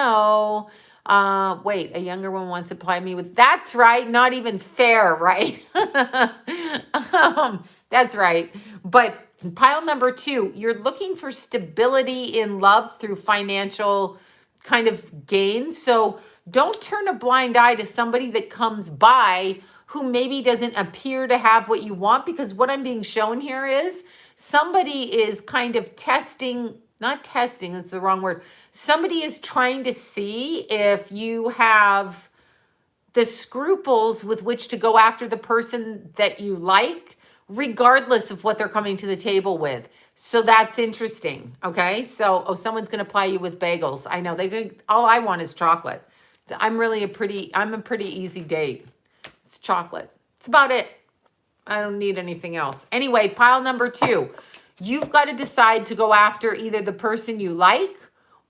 a younger one wants to ply me with, that's right, not even fair, right? That's right. But pile number 2, you're looking for stability in love through financial kind of gain. So don't turn a blind eye to somebody that comes by who maybe doesn't appear to have what you want, because what I'm being shown here is somebody is kind of testing, not testing, that's the wrong word. Somebody is trying to see if you have the scruples with which to go after the person that you like, regardless of what they're coming to the table with. So that's interesting, okay? So, someone's going to ply you with bagels. I know, all I want is chocolate. I'm a pretty easy date. It's chocolate. It's about it. I don't need anything else. Anyway, pile number 2, you've got to decide to go after either the person you like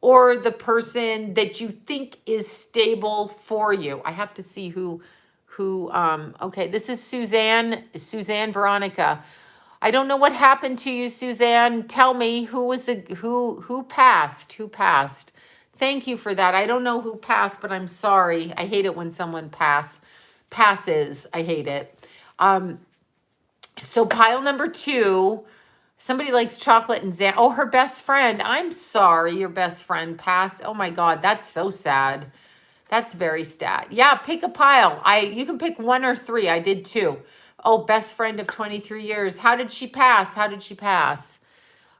or the person that you think is stable for you. I have to see who, okay, this is Suzanne Veronica. I don't know what happened to you, Suzanne. Tell me who passed? Who passed? Thank you for that. I don't know who passed, but I'm sorry. I hate it when someone passes. I hate it. So pile number 2, somebody likes chocolate and oh, her best friend. I'm sorry, your best friend passed. Oh my God, that's so sad. That's very sad. Yeah, pick a pile. You can pick 1 or 3. I did 2. Oh, best friend of 23 years. How did she pass? How did she pass?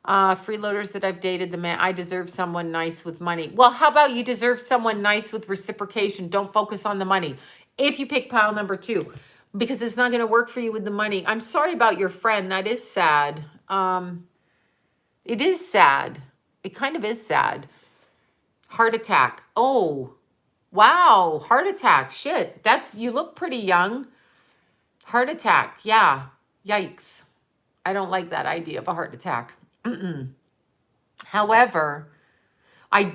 Freeloaders that I've dated, the man, I deserve someone nice with money. Well, how about you deserve someone nice with reciprocation? Don't focus on the money. If you pick pile number 2, because it's not going to work for you with the money. I'm sorry about your friend. That is sad. It is sad. It kind of is sad. Heart attack. Oh, wow. Heart attack. Shit. You look pretty young. Heart attack. Yeah. Yikes. I don't like that idea of a heart attack. However,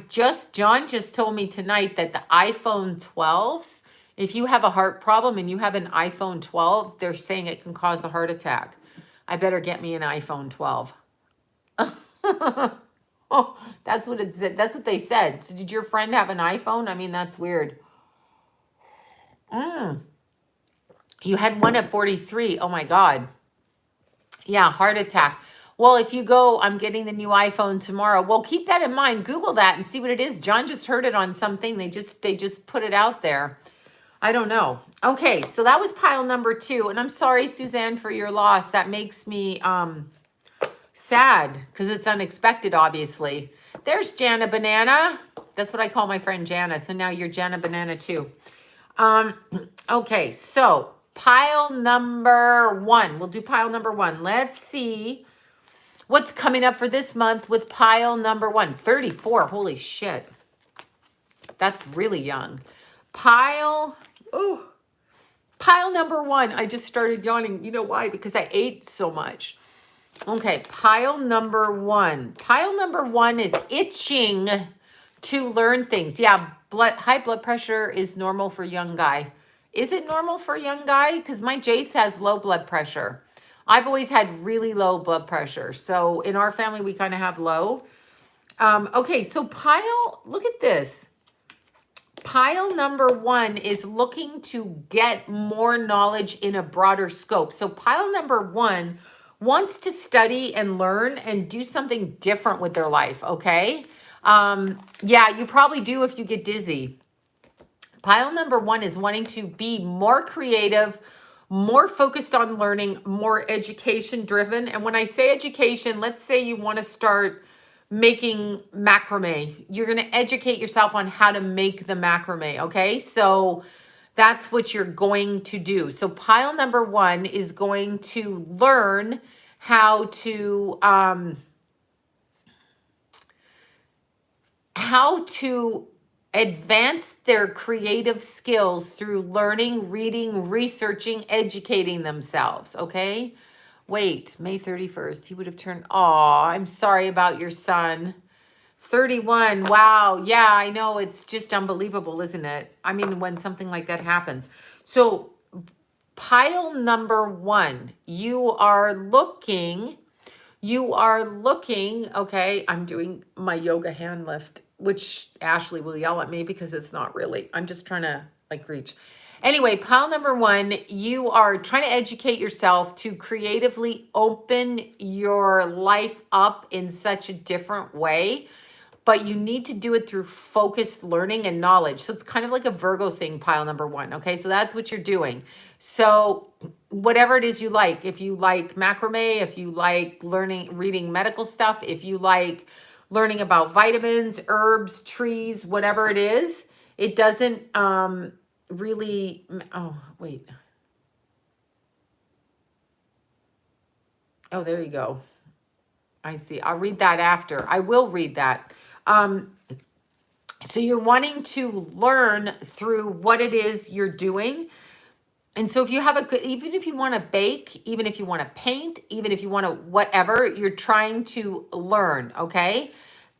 John just told me tonight that the iPhone 12s, if you have a heart problem and you have an iPhone 12, they're saying it can cause a heart attack. I better get me an iPhone 12. Oh, that's what it said. That's what they said. So did your friend have an iPhone? I mean, that's weird. You had one at 43. Oh my God. Yeah, heart attack. Well, if you go, I'm getting the new iPhone tomorrow. Well, keep that in mind. Google that and see what it is. John just heard it on something. They just put it out there. I don't know. Okay, so that was pile number 2. And I'm sorry, Suzanne, for your loss. That makes me sad because it's unexpected, obviously. There's Jana Banana. That's what I call my friend Jana. So now you're Jana Banana too. Okay, so pile number 1. We'll do pile number 1. Let's see what's coming up for this month with pile number 1. 34. Holy shit. That's really young. Pile number 1. I just started yawning. You know why? Because I ate so much. Okay, pile number 1. Pile number 1 is itching to learn things. Yeah, high blood pressure is normal for a young guy. Is it normal for a young guy? Because my Jace has low blood pressure. I've always had really low blood pressure. So in our family, we kind of have low. Okay, so look at this. Pile number 1 is looking to get more knowledge in a broader scope. So pile number 1 wants to study and learn and do something different with their life, okay? Yeah, you probably do if you get dizzy. Pile number 1 is wanting to be more creative, more focused on learning, more education driven. And when I say education, let's say you want to start making macrame. You're going to educate yourself on how to make the macrame, okay? So that's what you're going to do. So pile number 1 is going to learn how to advance their creative skills through learning, reading, researching, educating themselves, okay? Wait, May 31st, he would have turned, I'm sorry about your son. 31, wow, yeah, I know, it's just unbelievable, isn't it? I mean, when something like that happens. So pile number 1, you are looking, okay, I'm doing my yoga hand lift, which Ashley will yell at me because it's not really, I'm just trying to like reach. Anyway, pile number 1, you are trying to educate yourself to creatively open your life up in such a different way, but you need to do it through focused learning and knowledge. So it's kind of like a Virgo thing, pile number 1. Okay, so that's what you're doing. So whatever it is you like, if you like macrame, if you like reading medical stuff, if you like learning about vitamins, herbs, trees, whatever it is, it doesn't really, oh, wait. Oh, there you go. I see. I'll read that after. I will read that. So you're wanting to learn through what it is you're doing. And so if you have even if you want to bake, even if you want to paint, even if you want to whatever, you're trying to learn, okay?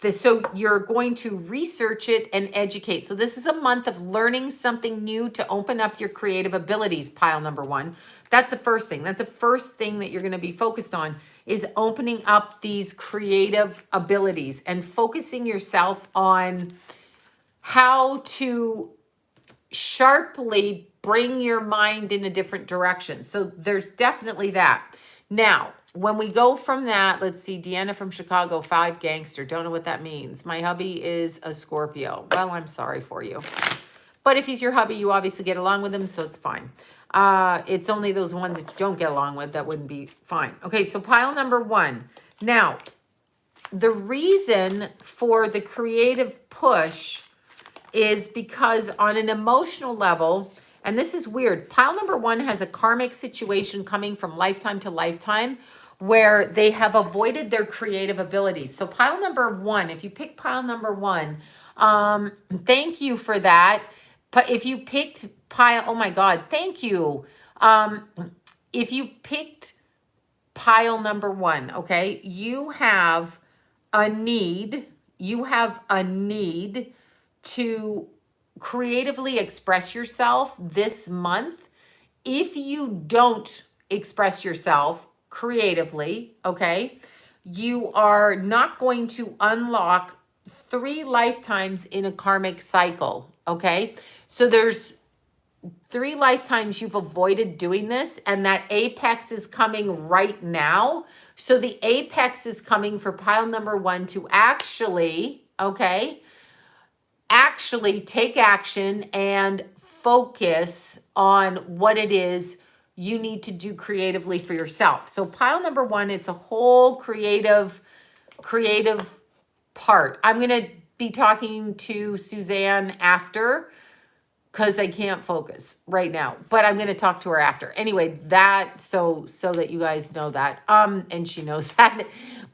So you're going to research it and educate. So this is a month of learning something new to open up your creative abilities, pile number one. That's the first thing. That's the first thing that you're going to be focused on, is opening up these creative abilities and focusing yourself on how to sharply bring your mind in a different direction. So there's definitely that. Now, when we go from that, let's see, Deanna from Chicago, 5 gangster. Don't know what that means. My hubby is a Scorpio. Well, I'm sorry for you. But if he's your hubby, you obviously get along with him, so it's fine. It's only those ones that you don't get along with that wouldn't be fine. Okay, so pile number one. Now, the reason for the creative push is because on an emotional level, and this is weird, pile number one has a karmic situation coming from lifetime to lifetime where they have avoided their creative abilities. So pile number one, if you pick pile number one, thank you for that. But if you picked pile, oh my God, thank you. If you picked pile number one, okay, you have a need to creatively express yourself this month. If you don't express yourself creatively, okay, you are not going to unlock 3 lifetimes in a karmic cycle, okay? So there's 3 lifetimes you've avoided doing this, and that apex is coming right now. So the apex is coming for pile number one to actually, okay, actually take action and focus on what it is you need to do creatively for yourself. So pile number one, it's a whole creative part. I'm going to be talking to Suzanne after because I can't focus right now, but I'm going to talk to her after. Anyway, that, so that you guys know that, and she knows that.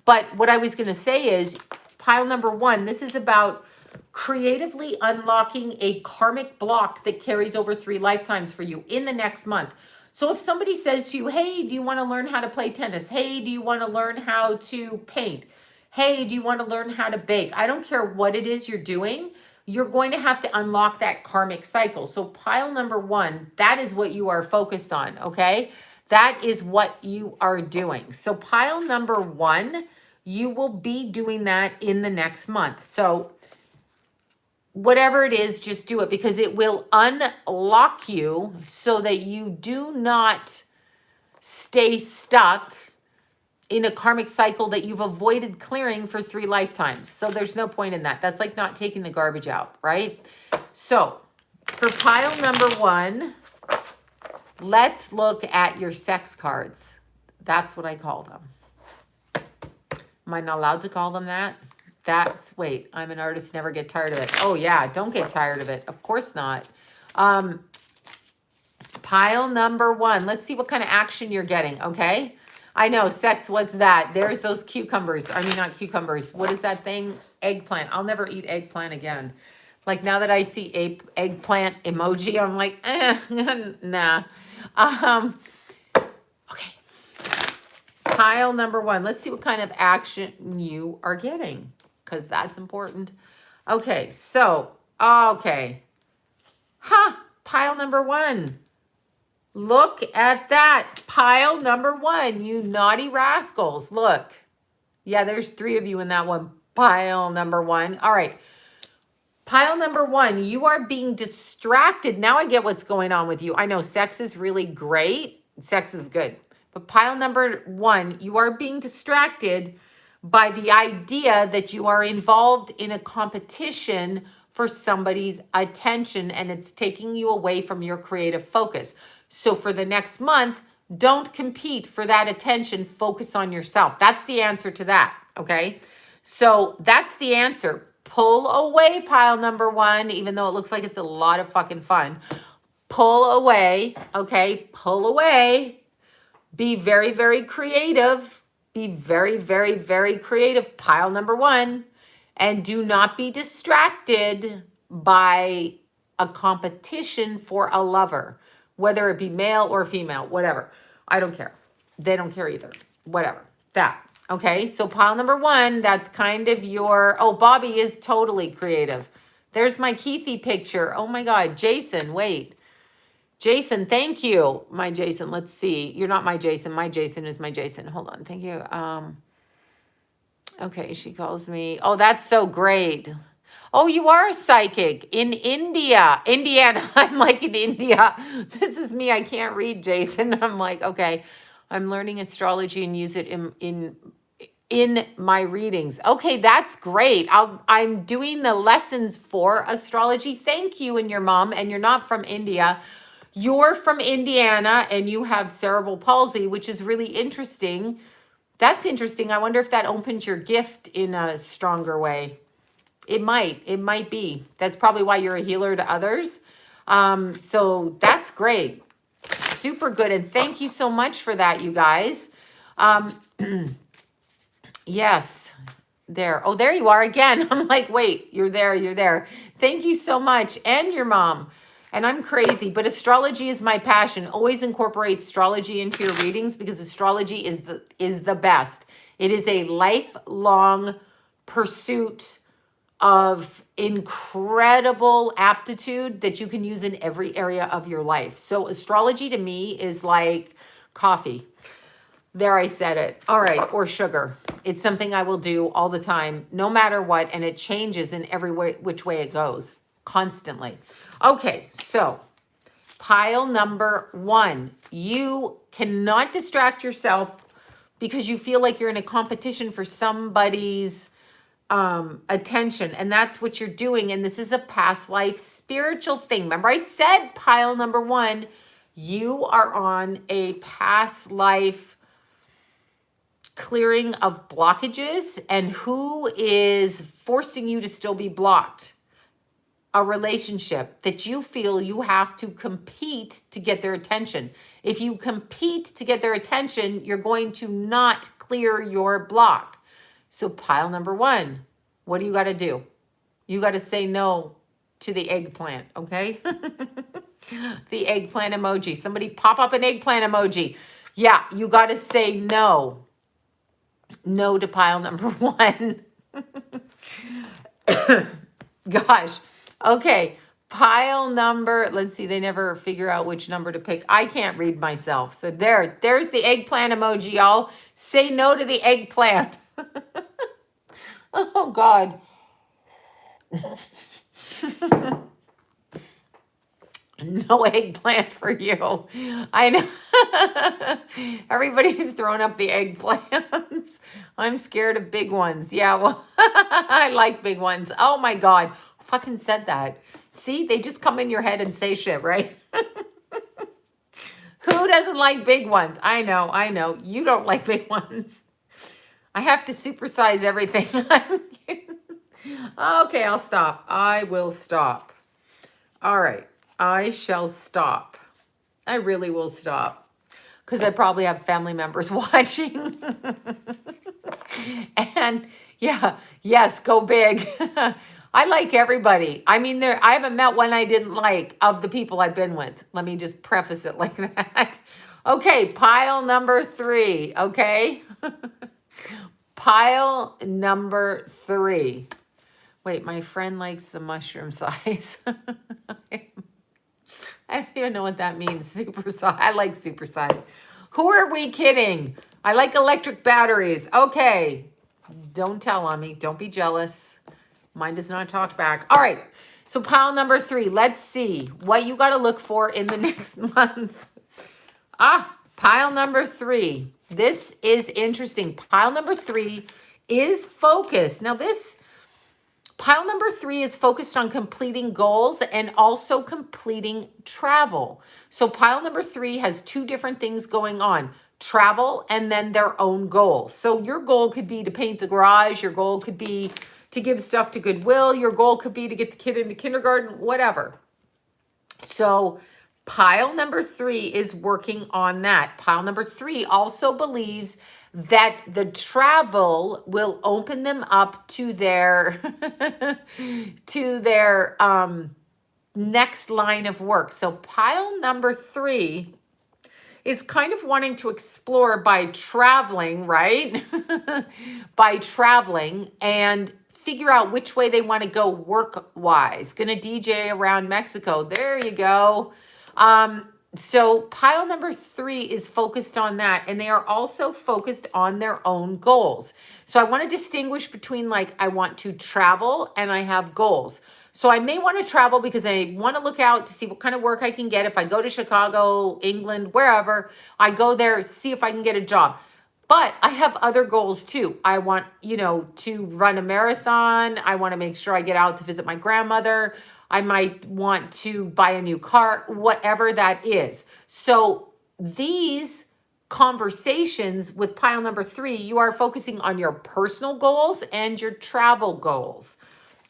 But what I was going to say is pile number one, this is about creatively unlocking a karmic block that carries over 3 lifetimes for you in the next month. So if somebody says to you, hey, do you want to learn how to play tennis? Hey, do you want to learn how to paint? Hey, do you want to learn how to bake? I don't care what it is you're doing. You're going to have to unlock that karmic cycle. So pile number one, that is what you are focused on, okay? That is what you are doing. So pile number one, you will be doing that in the next month. So whatever it is, just do it because it will unlock you so that you do not stay stuck in a karmic cycle that you've avoided clearing for 3 lifetimes. So there's no point in that. That's like not taking the garbage out, right? So for pile number one, let's look at your sex cards. That's what I call them. Am I not allowed to call them that? Wait, I'm an artist, never get tired of it. Oh yeah, don't get tired of it. Of course not. Pile number one, let's see what kind of action you're getting, okay? I know, sex, what's that? There's those cucumbers. I mean, not cucumbers. What is that thing? Eggplant. I'll never eat eggplant again. Like now that I see eggplant emoji, I'm like, nah. Okay. Pile number one, let's see what kind of action you are getting, because that's important. Okay, so, okay. Pile number one. Look at that. Pile number one, you naughty rascals. Look. Yeah, there's 3 of you in that one. Pile number one. All right. Pile number one, you are being distracted. Now I get what's going on with you. I know sex is really great. Sex is good. But pile number one, you are being distracted by the idea that you are involved in a competition for somebody's attention, and it's taking you away from your creative focus. So for the next month, don't compete for that attention. Focus on yourself. That's the answer to that, okay? So that's the answer. Pull away, pile number one, even though it looks like it's a lot of fucking fun. Pull away, okay? Pull away. Be very, very creative. Be very, very, very creative. Pile number one. And do not be distracted by a competition for a lover, whether it be male or female, whatever. I don't care. They don't care either. Whatever. That. Okay, so pile number 1, that's kind of your, oh, Bobby is totally creative. There's my Keithy picture. Oh my God, Jason, wait. Jason, thank you. My Jason, let's see. You're not my Jason. My Jason is my Jason. Hold on, thank you. Okay, she calls me. Oh, that's so great. Oh, you are a psychic in India, Indiana. I'm like in India. This is me. I can't read, Jason. I'm like, okay, I'm learning astrology and use it in my readings. Okay, that's great. I'm doing the lessons for astrology. Thank you and your mom. And you're not from India. You're from Indiana and you have cerebral palsy, which is really interesting. That's interesting. I wonder if that opens your gift in a stronger way. It might be. That's probably why you're a healer to others. So that's great. Super good. And thank you so much for that, you guys. Yes, there. Oh, there you are again. I'm like, wait, you're there, you're there. Thank you so much. And your mom. And I'm crazy, but astrology is my passion. Always incorporate astrology into your readings because astrology is the best. It is a lifelong pursuit of incredible aptitude that you can use in every area of your life. So astrology to me is like coffee. There, I said it. All right, or sugar. It's something I will do all the time, no matter what, and it changes in every way, which way it goes, constantly. Okay, so pile number 1. You cannot distract yourself because you feel like you're in a competition for somebody's attention, and that's what you're doing. And this is a past life spiritual thing. Remember, I said pile number 1, you are on a past life clearing of blockages, and who is forcing you to still be blocked? A relationship that you feel you have to compete to get their attention. If you compete to get their attention, you're going to not clear your block. So pile number 1, what do you got to do? You got to say no to the eggplant, okay? The eggplant emoji. Somebody pop up an eggplant emoji. Yeah, you got to say no. No to pile number 1. Gosh. Okay. Pile number, let's see, they never figure out which number to pick. I can't read myself. So there's the eggplant emoji, y'all. Say no to the eggplant. Oh, God. No eggplant for you. I know. Everybody's throwing up the eggplants. I'm scared of big ones. Yeah, well, I like big ones. Oh my God. Fucking said that. See, they just come in your head and say shit, right? Who doesn't like big ones? I know. You don't like big ones. I have to supersize everything. Okay, I'll stop. I will stop. All right. I shall stop. I really will stop. Because I probably have family members watching. And yeah, yes, go big. I like everybody. I mean, I haven't met one I didn't like of the people I've been with. Let me just preface it like that. Okay, pile number 3, okay? Pile number 3. Wait, my friend likes the mushroom size. I don't even know what that means. Super size. I like super size. Who are we kidding? I like electric batteries. Okay. Don't tell on me. Don't be jealous. Mine does not talk back. All right. So pile number 3. Let's see what you got to look for in the next month. Pile number 3. This is interesting. Pile number 3 is focused. Now pile number 3 is focused on completing goals and also completing travel. So pile number 3 has 2 different things going on. Travel and then their own goals. So your goal could be to paint the garage. Your goal could be to give stuff to Goodwill. Your goal could be to get the kid into kindergarten, whatever. So pile number 3 is working on that. Pile number 3 also believes that the travel will open them up to their next line of work. So pile number 3 is kind of wanting to explore by traveling, right? By traveling and figure out which way they want to go work-wise. Gonna DJ around Mexico. There you go. So pile number 3 is focused on that, and they are also focused on their own goals. So I want to distinguish between like I want to travel and I have goals. So I may want to travel because I want to look out to see what kind of work I can get. If I go to Chicago, England, wherever, I go there, see if I can get a job. But I have other goals too. I want, to run a marathon. I want to make sure I get out to visit my grandmother. I might want to buy a new car, whatever that is. So these conversations with pile number 3, you are focusing on your personal goals and your travel goals.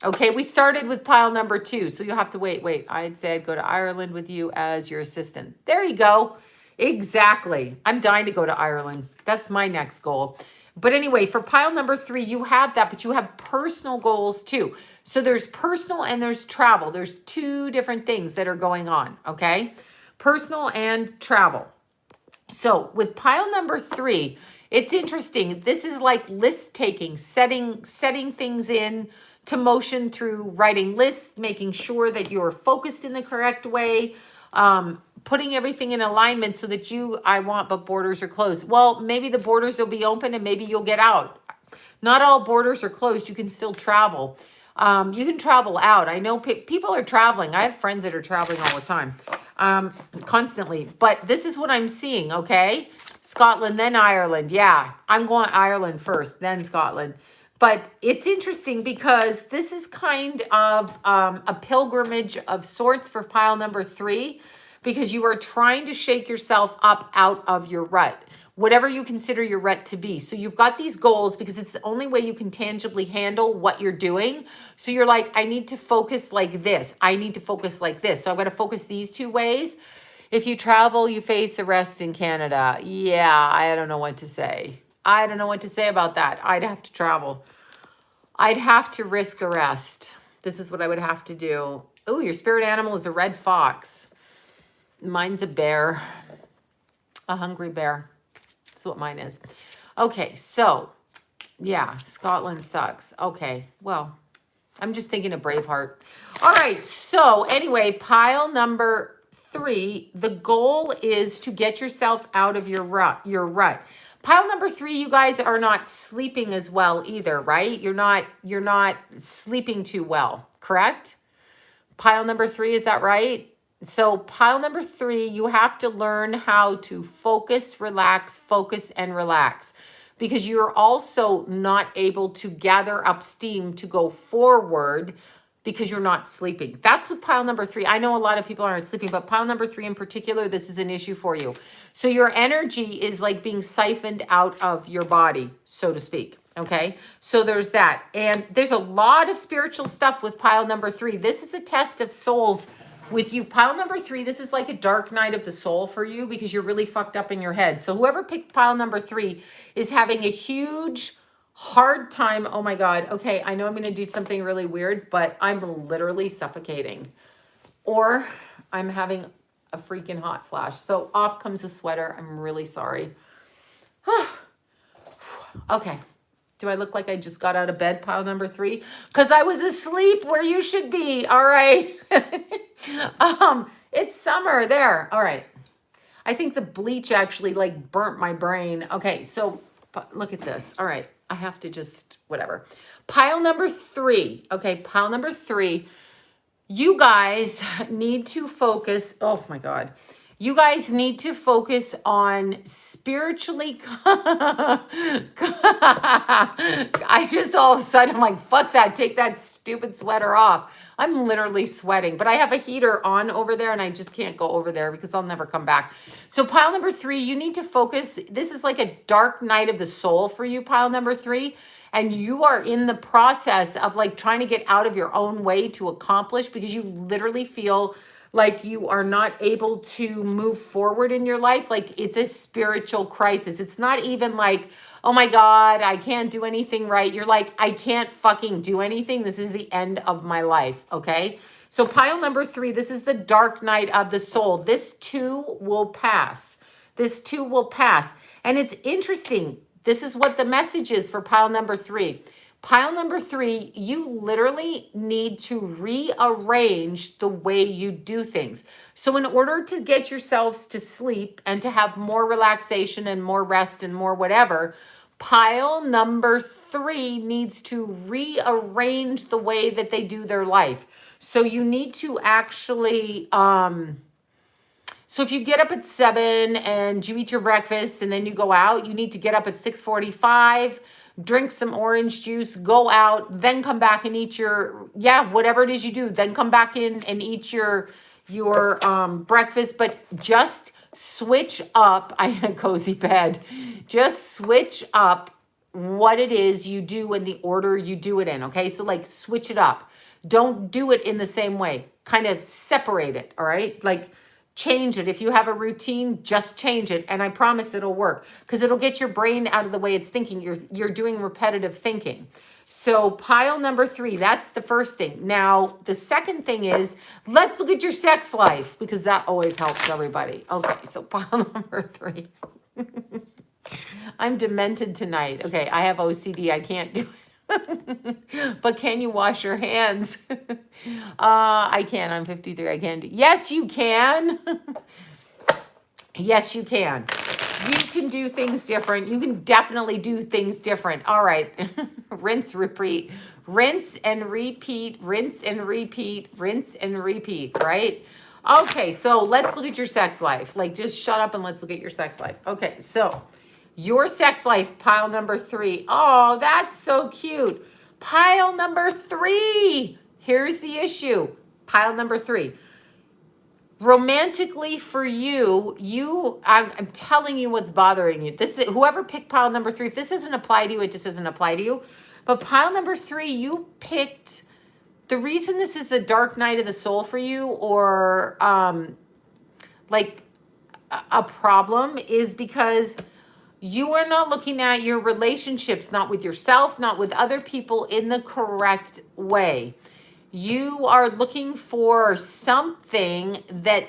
Okay, we started with pile number 2, so you'll have to wait. I'd said go to Ireland with you as your assistant. There you go. Exactly. I'm dying to go to Ireland. That's my next goal. But anyway, for pile number 3, you have that, but you have personal goals too. So there's personal and there's travel. There's 2 different things that are going on, okay? Personal and travel. So with pile number 3, it's interesting. This is like list taking, setting things in to motion through writing lists, making sure that you're focused in the correct way, putting everything in alignment so that but borders are closed. Well, maybe the borders will be open and maybe you'll get out. Not all borders are closed. You can still travel. You can travel out. I know people are traveling. I have friends that are traveling all the time, constantly. But this is what I'm seeing, okay? Scotland, then Ireland. Yeah, I'm going Ireland first, then Scotland. But it's interesting because this is kind of a pilgrimage of sorts for pile number 3, because you are trying to shake yourself up out of your rut, whatever you consider your rut to be. So you've got these goals because it's the only way you can tangibly handle what you're doing. So you're like, I need to focus like this. I need to focus like this. So I've got to focus these 2 ways. If you travel, you face arrest in Canada. Yeah, I don't know what to say. I don't know what to say about that. I'd have to travel. I'd have to risk arrest. This is what I would have to do. Oh, your spirit animal is a red fox. Mine's a bear, a hungry bear. That's what mine is. Okay, so yeah, Scotland sucks. Okay, well, I'm just thinking of Braveheart. All right, so anyway, pile number 3, the goal is to get yourself out of your rut. Pile number 3, you guys are not sleeping as well either, right? You're not sleeping too well, correct? Pile number 3, is that right? So pile number 3, you have to learn how to focus, and relax, because you're also not able to gather up steam to go forward because you're not sleeping. That's with pile number 3. I know a lot of people aren't sleeping, but pile number 3 in particular, this is an issue for you. So your energy is like being siphoned out of your body, so to speak. Okay, so there's that. And there's a lot of spiritual stuff with pile number 3. This is a test of souls with you. Pile number 3, this is like a dark night of the soul for you because you're really fucked up in your head. So whoever picked pile number 3 is having a huge hard time. Oh my God. Okay, I know I'm going to do something really weird, but I'm literally suffocating. Or I'm having a freaking hot flash. So off comes the sweater. I'm really sorry. Okay. Do I look like I just got out of bed, pile number 3? Because I was asleep where you should be. All right. It's summer there. All right. I think the bleach actually like burnt my brain. Okay, so look at this. All right. I have to just, whatever. Pile number 3. Okay, pile number 3. You guys need to focus. Oh my God. You guys need to focus on spiritually. I just all of a sudden, I'm like, fuck that. Take that stupid sweater off. I'm literally sweating, but I have a heater on over there and I just can't go over there because I'll never come back. So pile number 3, you need to focus. This is like a dark night of the soul for you, pile number 3. And you are in the process of like trying to get out of your own way to accomplish because you literally feel like you are not able to move forward in your life. Like it's a spiritual crisis. It's not even like, oh my God, I can't do anything right. You're like, I can't fucking do anything. This is the end of my life. Okay. So pile number 3, this is the dark night of the soul. This too will pass. This too will pass. And it's interesting. This is what the message is for pile number 3. Pile number 3, you literally need to rearrange the way you do things. So in order to get yourselves to sleep and to have more relaxation and more rest and more whatever, pile number 3 needs to rearrange the way that they do their life. So you need to actually, so if you get up at 7 and you eat your breakfast and then you go out, you need to get up at 6:45, drink some orange juice, go out, then come back and eat your, whatever it is you do, then come back in and eat your breakfast, but just switch up. I had a cozy bed. Just switch up what it is you do in the order you do it in, okay? So like switch it up. Don't do it in the same way. Kind of separate it, all right? Like change it. If you have a routine, just change it. And I promise it'll work because it'll get your brain out of the way it's thinking. You're doing repetitive thinking. So pile number 3, that's the first thing. Now, the second thing is, let's look at your sex life because that always helps everybody. Okay, so pile number 3. I'm demented tonight. Okay, I have OCD. I can't do it. But can you wash your hands? I can. I'm 53. I can do. Yes, you can. Yes, you can. You can do things different. You can definitely do things different. All right. Rinse, repeat. Rinse and repeat. Rinse and repeat. Rinse and repeat. Right? Okay, so let's look at your sex life. Like, just shut up and let's look at your sex life. Okay, so your sex life, pile number 3. Oh, that's so cute. Pile number 3. Here's the issue. Pile number 3. Romantically for you, I'm telling you what's bothering you. This is, whoever picked pile number 3, if this doesn't apply to you, it just doesn't apply to you. But pile number 3, you picked, the reason this is a dark night of the soul for you, or like a problem, is because you are not looking at your relationships, not with yourself, not with other people, in the correct way. You are looking for something that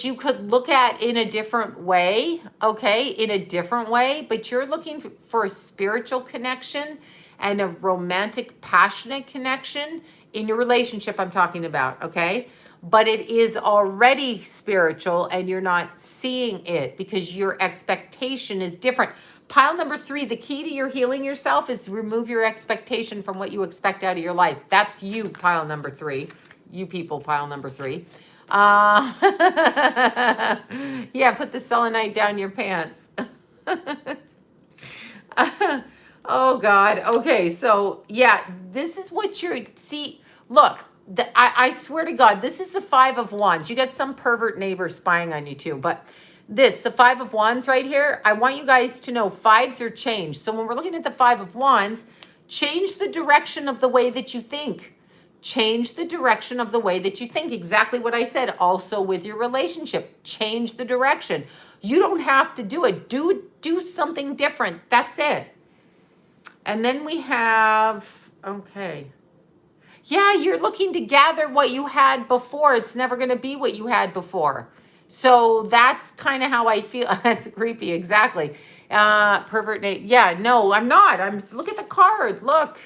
you could look at in a different way, okay? In a different way, but you're looking for a spiritual connection and a romantic, passionate connection in your relationship I'm talking about, okay? But it is already spiritual and you're not seeing it because your expectation is different. Pile number 3, the key to your healing yourself is remove your expectation from what you expect out of your life. That's you, pile number 3. You people, pile number 3. Yeah, put the selenite down your pants. Oh, God. Okay, so, yeah, this is what you're... See, look, I swear to God, this is the 5 of Wands. You got some pervert neighbor spying on you, too, but... the 5 of Wands right here, I want you guys to know 5s are changed. So when we're looking at the 5 of Wands, change the direction of the way that you think. Change the direction of the way that you think. Exactly what I said. Also with your relationship, change the direction. You don't have to do it. Do something different. That's it. And then we have, okay. Yeah, you're looking to gather what you had before. It's never going to be what you had before. So that's kind of how I feel. That's creepy. Exactly. Pervert. Yeah, no, I'm not. Look at the card. Look.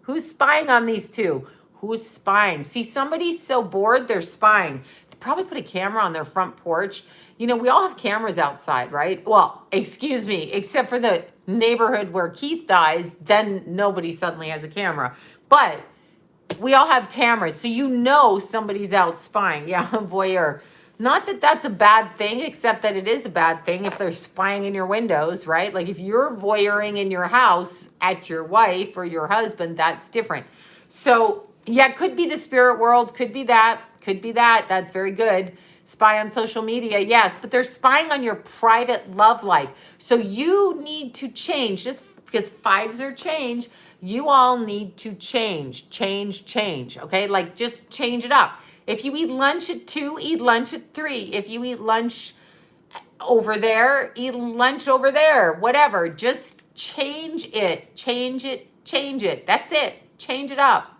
Who's spying on these two? Who's spying? See, somebody's so bored, they're spying. They probably put a camera on their front porch. You know, we all have cameras outside, right? Well, excuse me, except for the neighborhood where Keith dies, then nobody suddenly has a camera. But we all have cameras, so you know somebody's out spying. Yeah, voyeur. Not that that's a bad thing, except that it is a bad thing if they're spying in your windows, right? Like if you're voyeuring in your house at your wife or your husband, that's different. So yeah, could be the spirit world, could be that. That's very good. Spy on social media, yes, but they're spying on your private love life. So you need to change, just because 5s are change, you all need to change, okay? Like just change it up. If you eat lunch at 2, eat lunch at 3. If you eat lunch over there, eat lunch over there, whatever. Just change it. That's it. Change it up.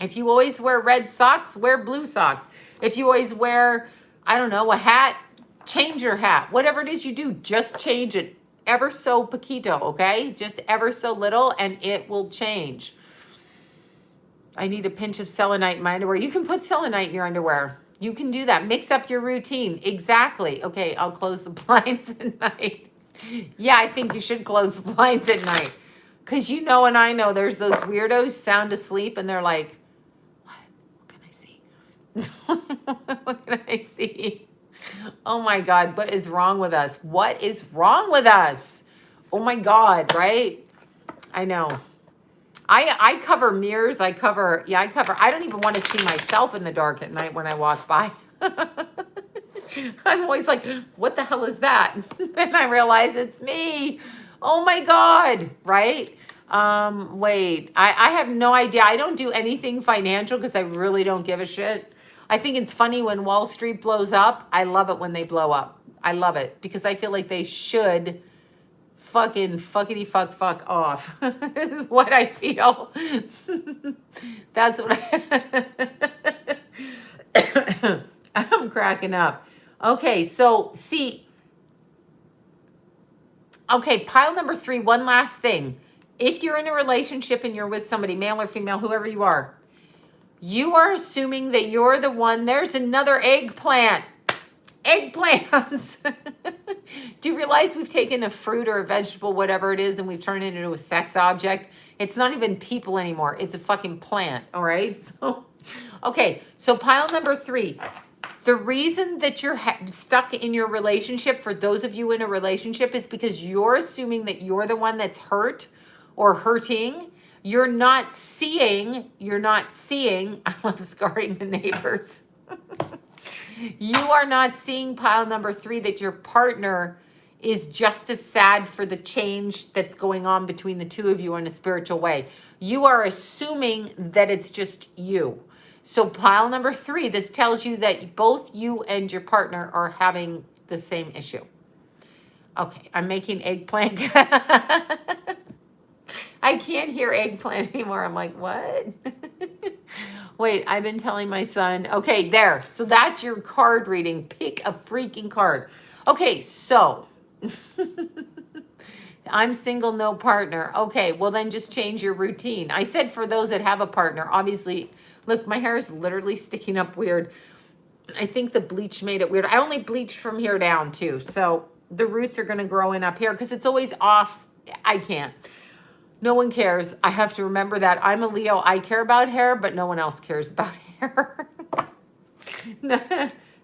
If you always wear red socks, wear blue socks. If you always wear, I don't know, a hat, change your hat. Whatever it is you do, just change it ever so poquito, okay? Just ever so little, and it will change. I need a pinch of selenite in my underwear. You can put selenite in your underwear. You can do that. Mix up your routine. Exactly. Okay, I'll close the blinds at night. Yeah, I think you should close the blinds at night. Because you know and I know there's those weirdos sound asleep and they're like, what can I see? What can I see? Oh my God, what is wrong with us? What is wrong with us? Oh my God, right? I know. I cover mirrors. I cover. I don't even want to see myself in the dark at night when I walk by. I'm always like, what the hell is that? And I realize it's me. Oh my God, right? Wait, I have no idea. I don't do anything financial because I really don't give a shit. I think it's funny when Wall Street blows up. I love it when they blow up. I love it because I feel like they should fucking fuckity fuck off. Is what I feel. That's what I'm cracking up. Okay, so see. Okay, pile number 3, one last thing. If you're in a relationship and you're with somebody, male or female, whoever you are assuming that you're the one. There's another eggplant. Eggplants. Do you realize we've taken a fruit or a vegetable, whatever it is, and we've turned it into a sex object? It's not even people anymore. It's a fucking plant, all right? So, okay, so pile number 3. The reason that you're stuck in your relationship, for those of you in a relationship, is because you're assuming that you're the one that's hurt or hurting. You're not seeing, I love scarring the neighbors. You are not seeing, pile number 3, that your partner is just as sad for the change that's going on between the two of you in a spiritual way. You are assuming that it's just you. So pile number 3, this tells you that both you and your partner are having the same issue. Okay, I'm making eggplant. I can't hear eggplant anymore. I'm like, what? Wait, I've been telling my son. Okay, there. So that's your card reading. Pick a freaking card. Okay, so I'm single, no partner. Okay, well then just change your routine. I said for those that have a partner, obviously, look, my hair is literally sticking up weird. I think the bleach made it weird. I only bleached from here down too. So the roots are going to grow in up here because it's always off. I can't. No one cares. I have to remember that. I'm a Leo. I care about hair, but no one else cares about hair.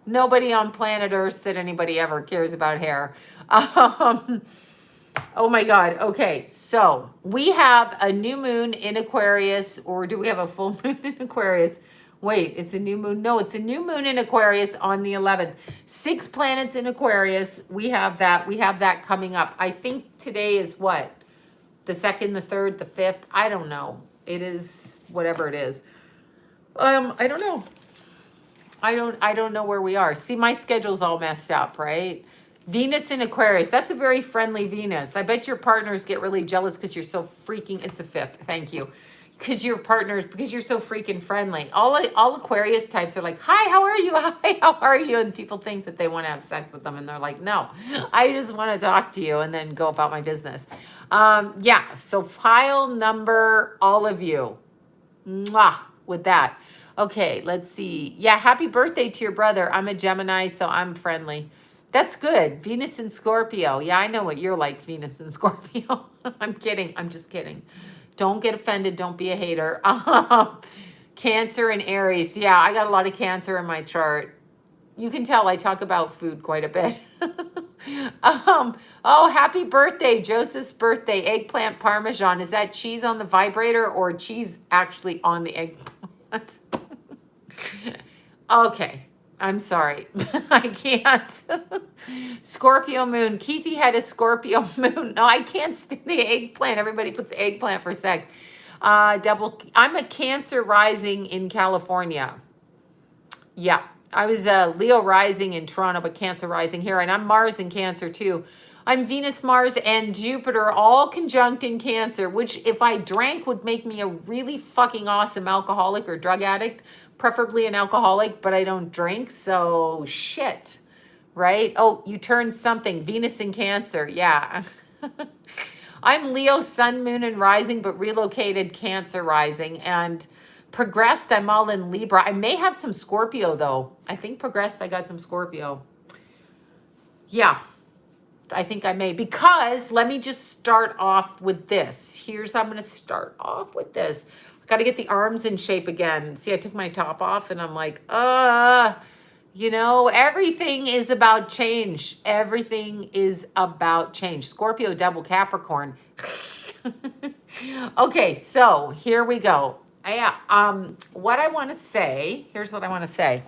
Nobody on planet Earth said anybody ever cares about hair. Oh my God. Okay, so we have a new moon in Aquarius, or do we have a full moon in Aquarius? Wait, it's a new moon. No, it's a new moon in Aquarius on the 11th. 6 planets in Aquarius. We have that. We have that coming up. I think today is what? The 2nd, the 3rd, the 5th. I don't know. It is whatever it is. I don't know. I don't know where we are. See, my schedule's all messed up, right? Venus in Aquarius. That's a very friendly Venus. I bet your partners get really jealous because you're so freaking, it's the 5th. Thank you. Because you're so freaking friendly. All Aquarius types are like, hi, how are you? Hi, how are you? And people think that they want to have sex with them. And they're like, no, I just want to talk to you and then go about my business. Yeah, so file number, all of you. Mwah, with that. Okay, let's see. Yeah, happy birthday to your brother. I'm a Gemini, so I'm friendly. That's good. Venus and Scorpio. Yeah, I know what you're like, Venus and Scorpio. I'm kidding. I'm just kidding. Don't get offended. Don't be a hater. Cancer and Aries. Yeah, I got a lot of Cancer in my chart. You can tell I talk about food quite a bit. Oh, happy birthday. Joseph's birthday. Eggplant Parmesan. Is that cheese on the vibrator or cheese actually on the eggplant? Okay. I'm sorry. I can't. Scorpio moon. Keithy had a Scorpio moon. No, I can't stand the eggplant. Everybody puts eggplant for sex. I'm a Cancer rising in California. Yeah. I was a Leo rising in Toronto, but Cancer rising here. And I'm Mars in Cancer too. I'm Venus, Mars, and Jupiter all conjunct in Cancer, which if I drank would make me a really fucking awesome alcoholic or drug addict. preferably an alcoholic, but I don't drink, so shit, right? Oh, you turned something, Venus in Cancer, yeah. I'm Leo, Sun, Moon, and Rising, but relocated Cancer Rising, and progressed, I'm all in Libra. I may have some Scorpio, though. I think progressed, I got some Scorpio. Yeah, I think I may, because let me just start off with this. Here's how I'm going to start off with this. I got to get the arms in shape again. See, I took my top off and I'm like, you know, everything is about change. Everything is about change. Scorpio, double Capricorn. Okay, so here we go. What I want to say, here's what I want to say.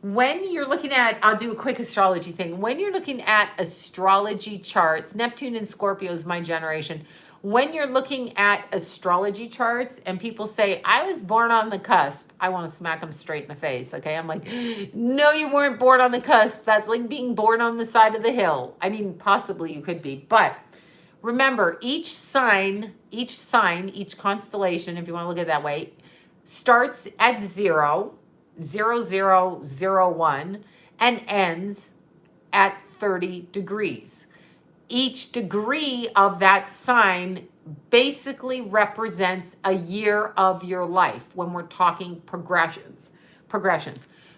When you're looking at, I'll do a quick astrology thing. When you're looking at astrology charts, Neptune and Scorpio is my generation. When you're looking at astrology charts and people say, I was born on the cusp, I want to smack them straight in the face, okay? I'm like, no, you weren't born on the cusp. That's like being born on the side of the hill. I mean, possibly you could be, but remember, each sign, each constellation, if you want to look at it that way, starts at 0, 0001, and ends at 30 degrees. Each degree of that sign basically represents a year of your life when we're talking progressions.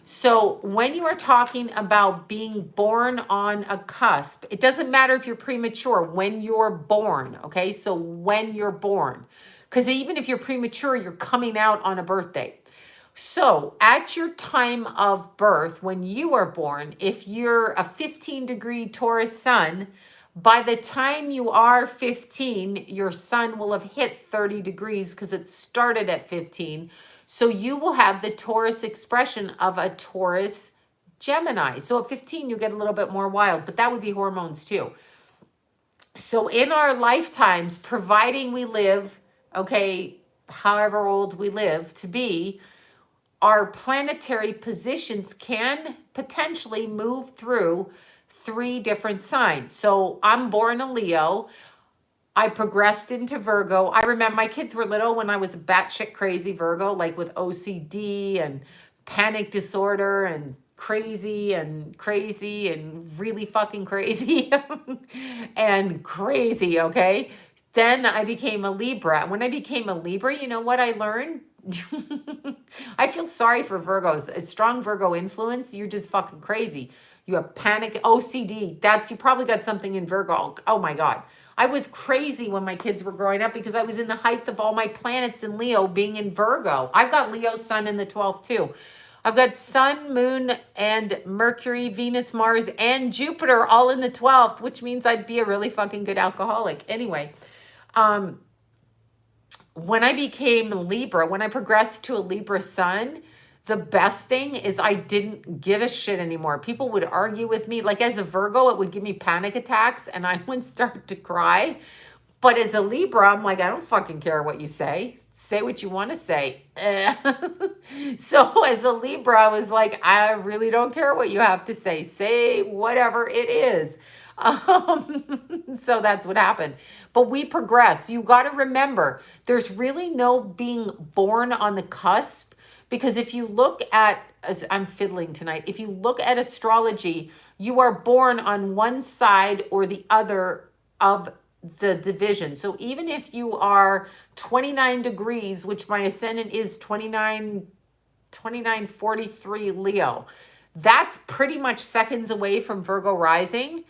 So when you are talking about being born on a cusp, it doesn't matter if you're premature, when you're born, okay? So when you're born, because even if you're premature, you're coming out on a birthday. So at your time of birth, when you are born, if you're a 15-degree Taurus sun, by the time you are 15, your sun will have hit 30 degrees because it started at 15. So you will have the Taurus expression of a Taurus Gemini. So at 15, you get a little bit more wild, but that would be hormones too. So in our lifetimes, providing we live, okay, however old we live to be, our planetary positions can potentially move through 3 different signs. So I'm born a Leo. I progressed into Virgo. I remember my kids were little when I was a batshit crazy Virgo, like with OCD and panic disorder and crazy and really fucking crazy and crazy, okay? Then I became a Libra. When I became a Libra, you know what I learned? I feel sorry for Virgos. A strong Virgo influence, you're just fucking crazy. You have panic, OCD. You probably got something in Virgo. Oh my God. I was crazy when my kids were growing up because I was in the height of all my planets in Leo being in Virgo. I've got Leo sun in the 12th too. I've got Sun, Moon, and Mercury, Venus, Mars, and Jupiter all in the 12th, which means I'd be a really fucking good alcoholic. Anyway, when I became Libra, when I progressed to a Libra sun, the best thing is I didn't give a shit anymore. People would argue with me. Like as a Virgo, it would give me panic attacks and I would start to cry. But as a Libra, I'm like, I don't fucking care what you say. Say what you want to say. So as a Libra, I was like, I really don't care what you have to say. Say whatever it is. So that's what happened. But we progress. You got to remember, there's really no being born on the cusp, because if you look at, as I'm fiddling tonight, if you look at astrology, you are born on one side or the other of the division. So even if you are 29 degrees, which my ascendant is 2943 Leo, that's pretty much seconds away from Virgo rising.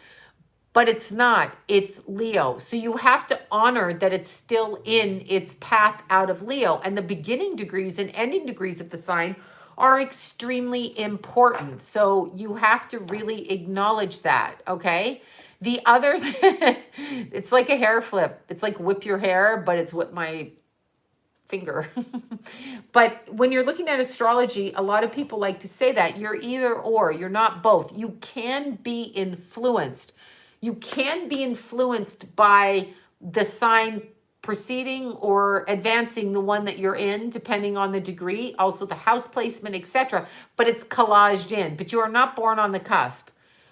But it's not, it's Leo. So you have to honor that it's still in its path out of Leo. And the beginning degrees and ending degrees of the sign are extremely important. So you have to really acknowledge that, okay? The other, it's like a hair flip. It's like whip your hair, but it's whip my finger. But when you're looking at astrology, a lot of people like to say that you're either or, you're not both. You can be influenced. You can be influenced by the sign preceding or advancing the one that you're in, depending on the degree, also the house placement, etc. But it's collaged in. But you are not born on the cusp.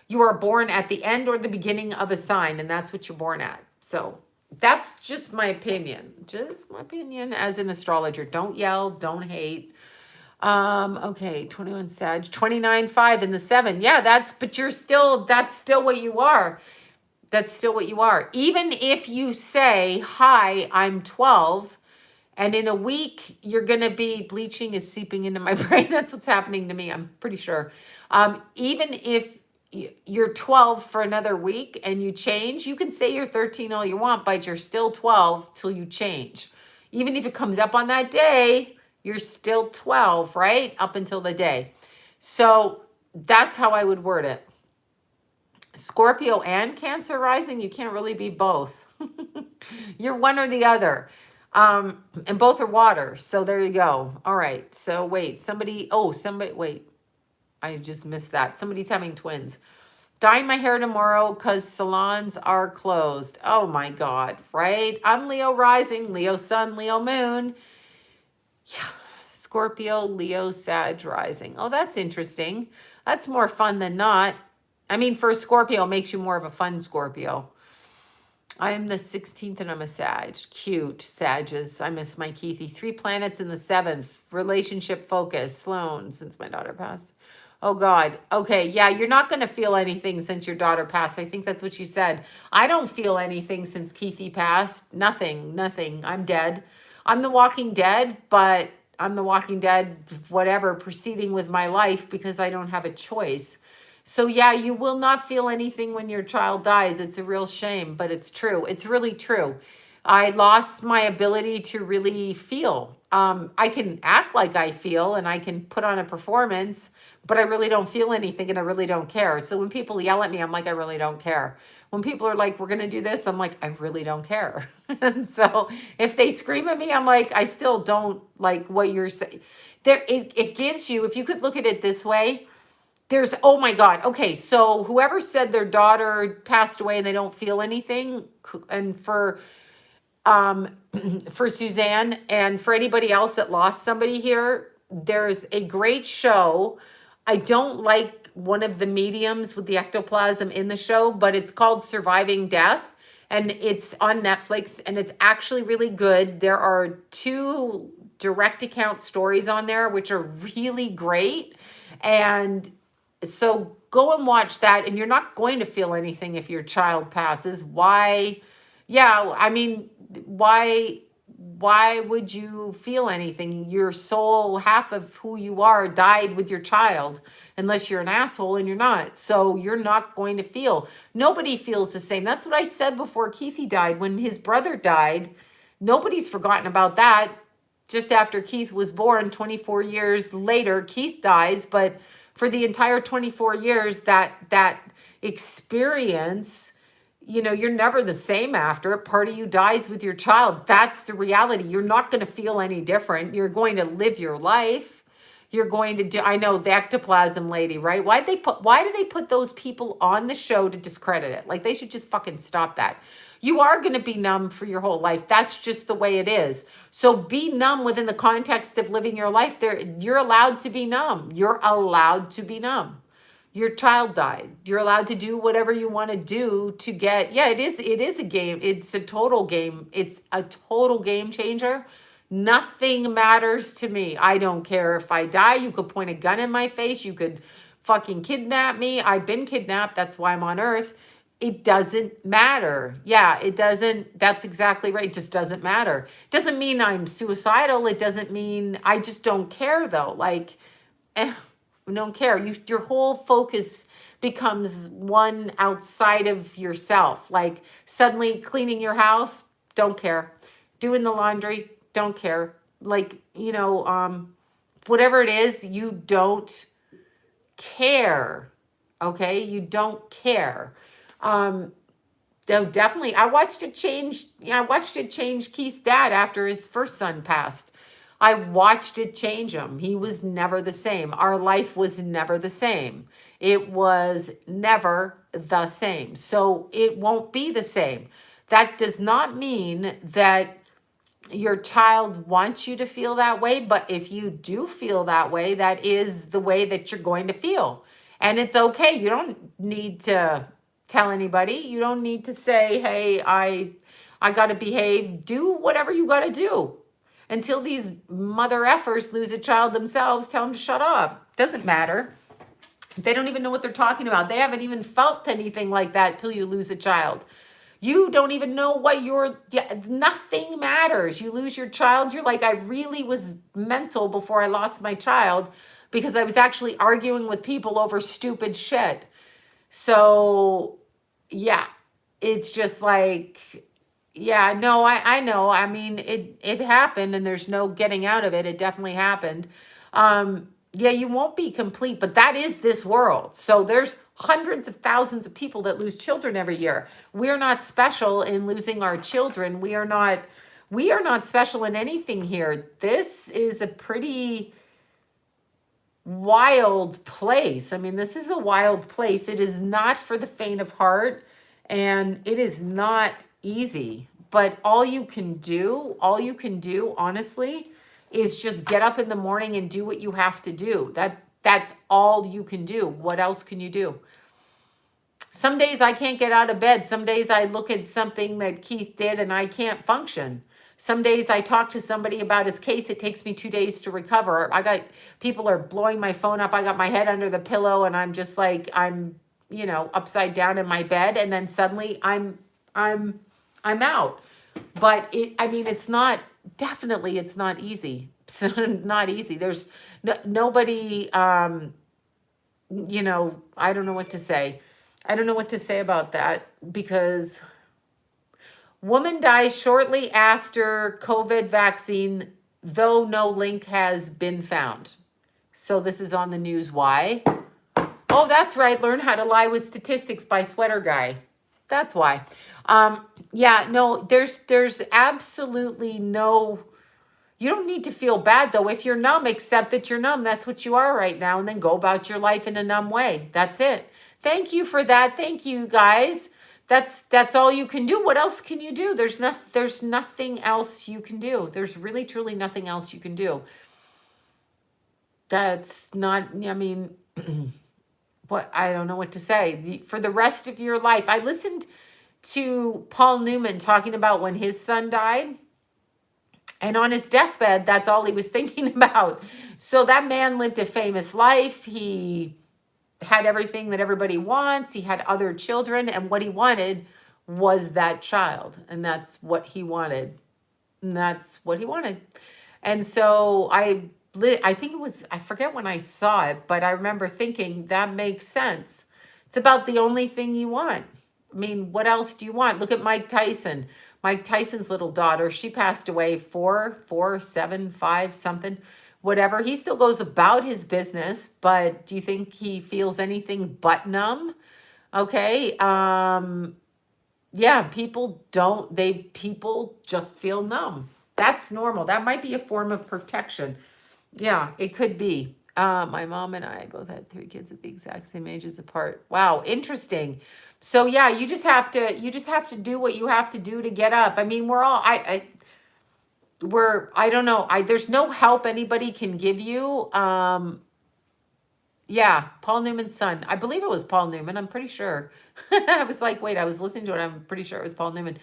You are born at the end or the beginning of a sign, and that's what you're born at. So that's just my opinion. Just my opinion as an astrologer. Don't yell, don't hate. Okay, 21 Sag, 29 5 in the 7. Yeah, but that's still what you are. That's still what you are. Even if you say, hi, I'm 12, and in a week, you're going to be, bleaching is seeping into my brain. That's what's happening to me, I'm pretty sure. Even if you're 12 for another week and you change, you can say you're 13 all you want, but you're still 12 till you change. Even if it comes up on that day, you're still 12, right? Up until the day. So that's how I would word it. Scorpio and Cancer rising, you can't really be both. You're one or the other. And both are water. So there you go. All right. So wait, wait. I just missed that. Somebody's having twins. Dyeing my hair tomorrow because salons are closed. Oh my God, right? I'm Leo rising, Leo sun, Leo moon. Yeah. Scorpio, Leo, Sag rising. Oh, that's interesting. That's more fun than not. I mean, for a Scorpio, it makes you more of a fun Scorpio. I am the 16th and I'm a Sag. Cute, Sages. I miss my Keithy. 3 planets in the 7th. Relationship focus. Sloan, since my daughter passed. Oh, God. Okay, yeah, you're not going to feel anything since your daughter passed. I think that's what you said. I don't feel anything since Keithy passed. Nothing. I'm dead. I'm the Walking Dead, but I'm the Walking Dead, whatever, proceeding with my life because I don't have a choice. So yeah, you will not feel anything when your child dies. It's a real shame, but it's true. It's really true. I lost my ability to really feel. I can act like I feel and I can put on a performance, but I really don't feel anything and I really don't care. So when people yell at me, I'm like, I really don't care. When people are like, we're going to do this, I'm like, I really don't care. And so if they scream at me, I'm like, I still don't like what you're saying. It gives you, if you could look at it this way, oh my God. Okay. So whoever said their daughter passed away and they don't feel anything, and for Suzanne and for anybody else that lost somebody here, there's a great show. I don't like one of the mediums with the ectoplasm in the show, but it's called Surviving Death and it's on Netflix and it's actually really good. There are 2 direct account stories on there, which are really great. And so go and watch that, and you're not going to feel anything if your child passes. Why? Yeah, I mean, why would you feel anything? Your soul, half of who you are, died with your child, unless you're an asshole and you're not. So you're not going to feel. Nobody feels the same. That's what I said before Keithy died. When his brother died, nobody's forgotten about that. Just after Keith was born, 24 years later, Keith dies, but for the entire 24 years, that experience, you're never the same after it. Part of you dies with your child. That's the reality. You're not going to feel any different. You're going to live your life. You're going to do, I know the ectoplasm lady, right? Why do they put those people on the show to discredit it? Like they should just fucking stop that. You are going to be numb for your whole life. That's just the way it is. So be numb within the context of living your life. You're allowed to be numb. You're allowed to be numb. Your child died. You're allowed to do whatever you want to do to get, yeah, it is a game. It's a total game. It's a total game changer. Nothing matters to me. I don't care if I die. You could point a gun in my face. You could fucking kidnap me. I've been kidnapped. That's why I'm on Earth. It doesn't matter. Yeah, it doesn't. That's exactly right. It just doesn't matter. It doesn't mean I'm suicidal. It doesn't mean I just don't care though. Like, I don't care. Your whole focus becomes one outside of yourself. Like suddenly cleaning your house, don't care. Doing the laundry, don't care. Like, whatever it is, you don't care. Okay? You don't care. Though definitely, I watched it change. Yeah, I watched it change Keith's dad after his first son passed. I watched it change him. He was never the same. Our life was never the same. It was never the same. So it won't be the same. That does not mean that your child wants you to feel that way, but if you do feel that way, that is the way that you're going to feel. And it's okay. You don't need to tell anybody. You don't need to say, hey, I got to behave. Do whatever you got to do. Until these mother effers lose a child themselves, tell them to shut up. Doesn't matter. They don't even know what they're talking about. They haven't even felt anything like that till you lose a child. You don't even know what nothing matters. You lose your child, you're like, I really was mental before I lost my child because I was actually arguing with people over stupid shit. So, yeah, it's just like, yeah, no, I know. I mean, it happened and there's no getting out of it. It definitely happened. Yeah, you won't be complete, but that is this world. So there's hundreds of thousands of people that lose children every year. We're not special in losing our children. We are not special in anything here. This is a pretty wild place. I mean, this is a wild place. It is not for the faint of heart, and it is not easy. But all you can do, honestly, is just get up in the morning and do what you have to do. That's all you can do. What else can you do? Some days I can't get out of bed. Some days I look at something that Keith did and I can't function. Some days I talk to somebody about his case. It takes me 2 days to recover. People are blowing my phone up. I got my head under the pillow and I'm just like, I'm upside down in my bed. And then suddenly I'm out. But it's not, definitely it's not easy. It's not easy. There's nobody, I don't know what to say. I don't know what to say about that because woman dies shortly after COVID vaccine, though no link has been found. So this is on the news. Why? Oh, that's right. Learn How to Lie with Statistics by Sweater Guy. That's why. Yeah, no, there's absolutely no, you don't need to feel bad though. If you're numb, accept that you're numb. That's what you are right now. And then go about your life in a numb way. That's it. Thank you for that. Thank you guys. That's all you can do. What else can you do? There's nothing else you can do. There's really, truly nothing else you can do. That's not, what, I don't know what to say. For the rest of your life, I listened to Paul Newman talking about when his son died. And on his deathbed, that's all he was thinking about. So that man lived a famous life. He had everything that everybody wants. He had other children. And what he wanted was that child. And that's what he wanted. And that's what he wanted. And so I think it was, I forget when I saw it, but I remember thinking that makes sense. It's about the only thing you want. I mean, what else do you want? Look at Mike Tyson. Mike Tyson's little daughter, she passed away 4, 7, 5, something, whatever. He still goes about his business, but do you think he feels anything but numb? Okay. Yeah, people just feel numb. That's normal. That might be a form of protection. Yeah, it could be. My mom and I both had 3 kids at the exact same ages apart. Wow, interesting. So yeah, you just have to do what you have to do to get up. I mean, I don't know. There's no help anybody can give you. Yeah, Paul Newman's son. I believe it was Paul Newman. I'm pretty sure. I was like, wait, I was listening to it. I'm pretty sure it was Paul Newman.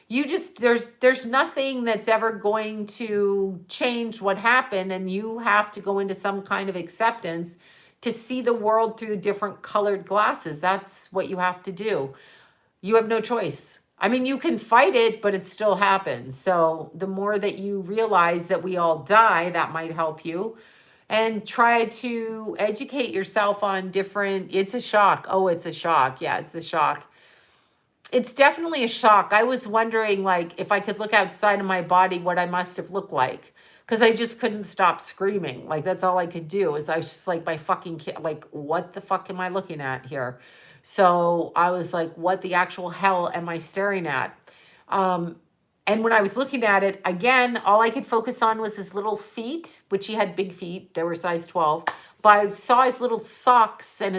There's nothing that's ever going to change what happened, and you have to go into some kind of acceptance to see the world through different colored glasses. That's what you have to do. You have no choice. I mean, you can fight it, but it still happens. So the more that you realize that we all die, that might help you. And try to educate yourself on it's a shock. Oh, it's a shock. Yeah, it's a shock. It's definitely a shock. I was wondering, like, if I could look outside of my body, what I must have looked like. Because I just couldn't stop screaming. Like, that's all I could do. Is I was just like, my fucking kid, like, what the fuck am I looking at here? So I was like, what the actual hell am I staring at? And when I was looking at it, again, all I could focus on was his little feet, which he had big feet. They were size 12. But I saw his little socks and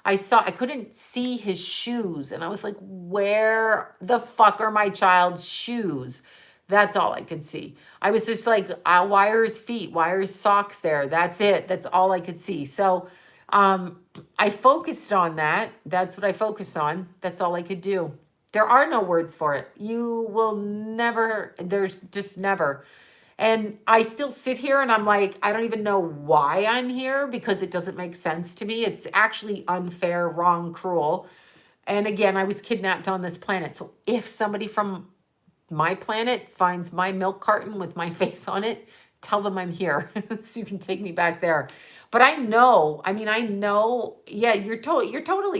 I couldn't see his shoes. And I was like, where the fuck are my child's shoes? That's all I could see. I was just like, why are his feet? Why are his socks there? That's it. That's all I could see. So I focused on that. That's what I focused on. That's all I could do. There are no words for it. You will never, there's just never. And I still sit here and I'm like, I don't even know why I'm here because it doesn't make sense to me. It's actually unfair, wrong, cruel. And again, I was kidnapped on this planet. So if somebody from my planet finds my milk carton with my face on it, tell them I'm here so you can take me back there. But I know, yeah, you're totally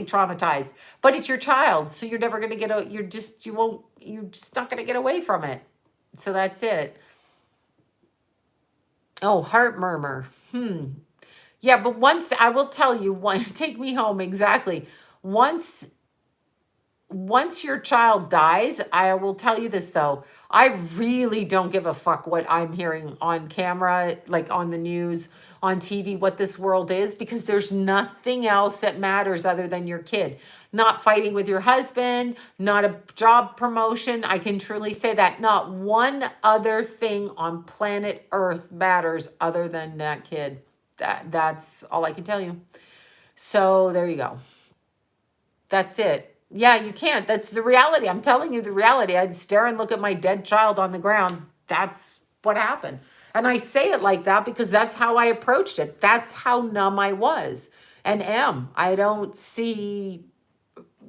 traumatized, but it's your child. So you're never going to you're just not going to get away from it. So that's it. Oh, heart murmur. Yeah, but once I will tell you, take me home exactly. Once your child dies, I will tell you this though, I really don't give a fuck what I'm hearing on camera, like on the news, on TV, what this world is, because there's nothing else that matters other than your kid. Not fighting with your husband, not a job promotion. I can truly say that. Not one other thing on planet Earth matters other than that kid. That's all I can tell you. So there you go. That's it. Yeah, you can't. That's the reality. I'm telling you the reality. I'd stare and look at my dead child on the ground. That's what happened. And I say it like that because that's how I approached it. That's how numb I was and am. I don't see,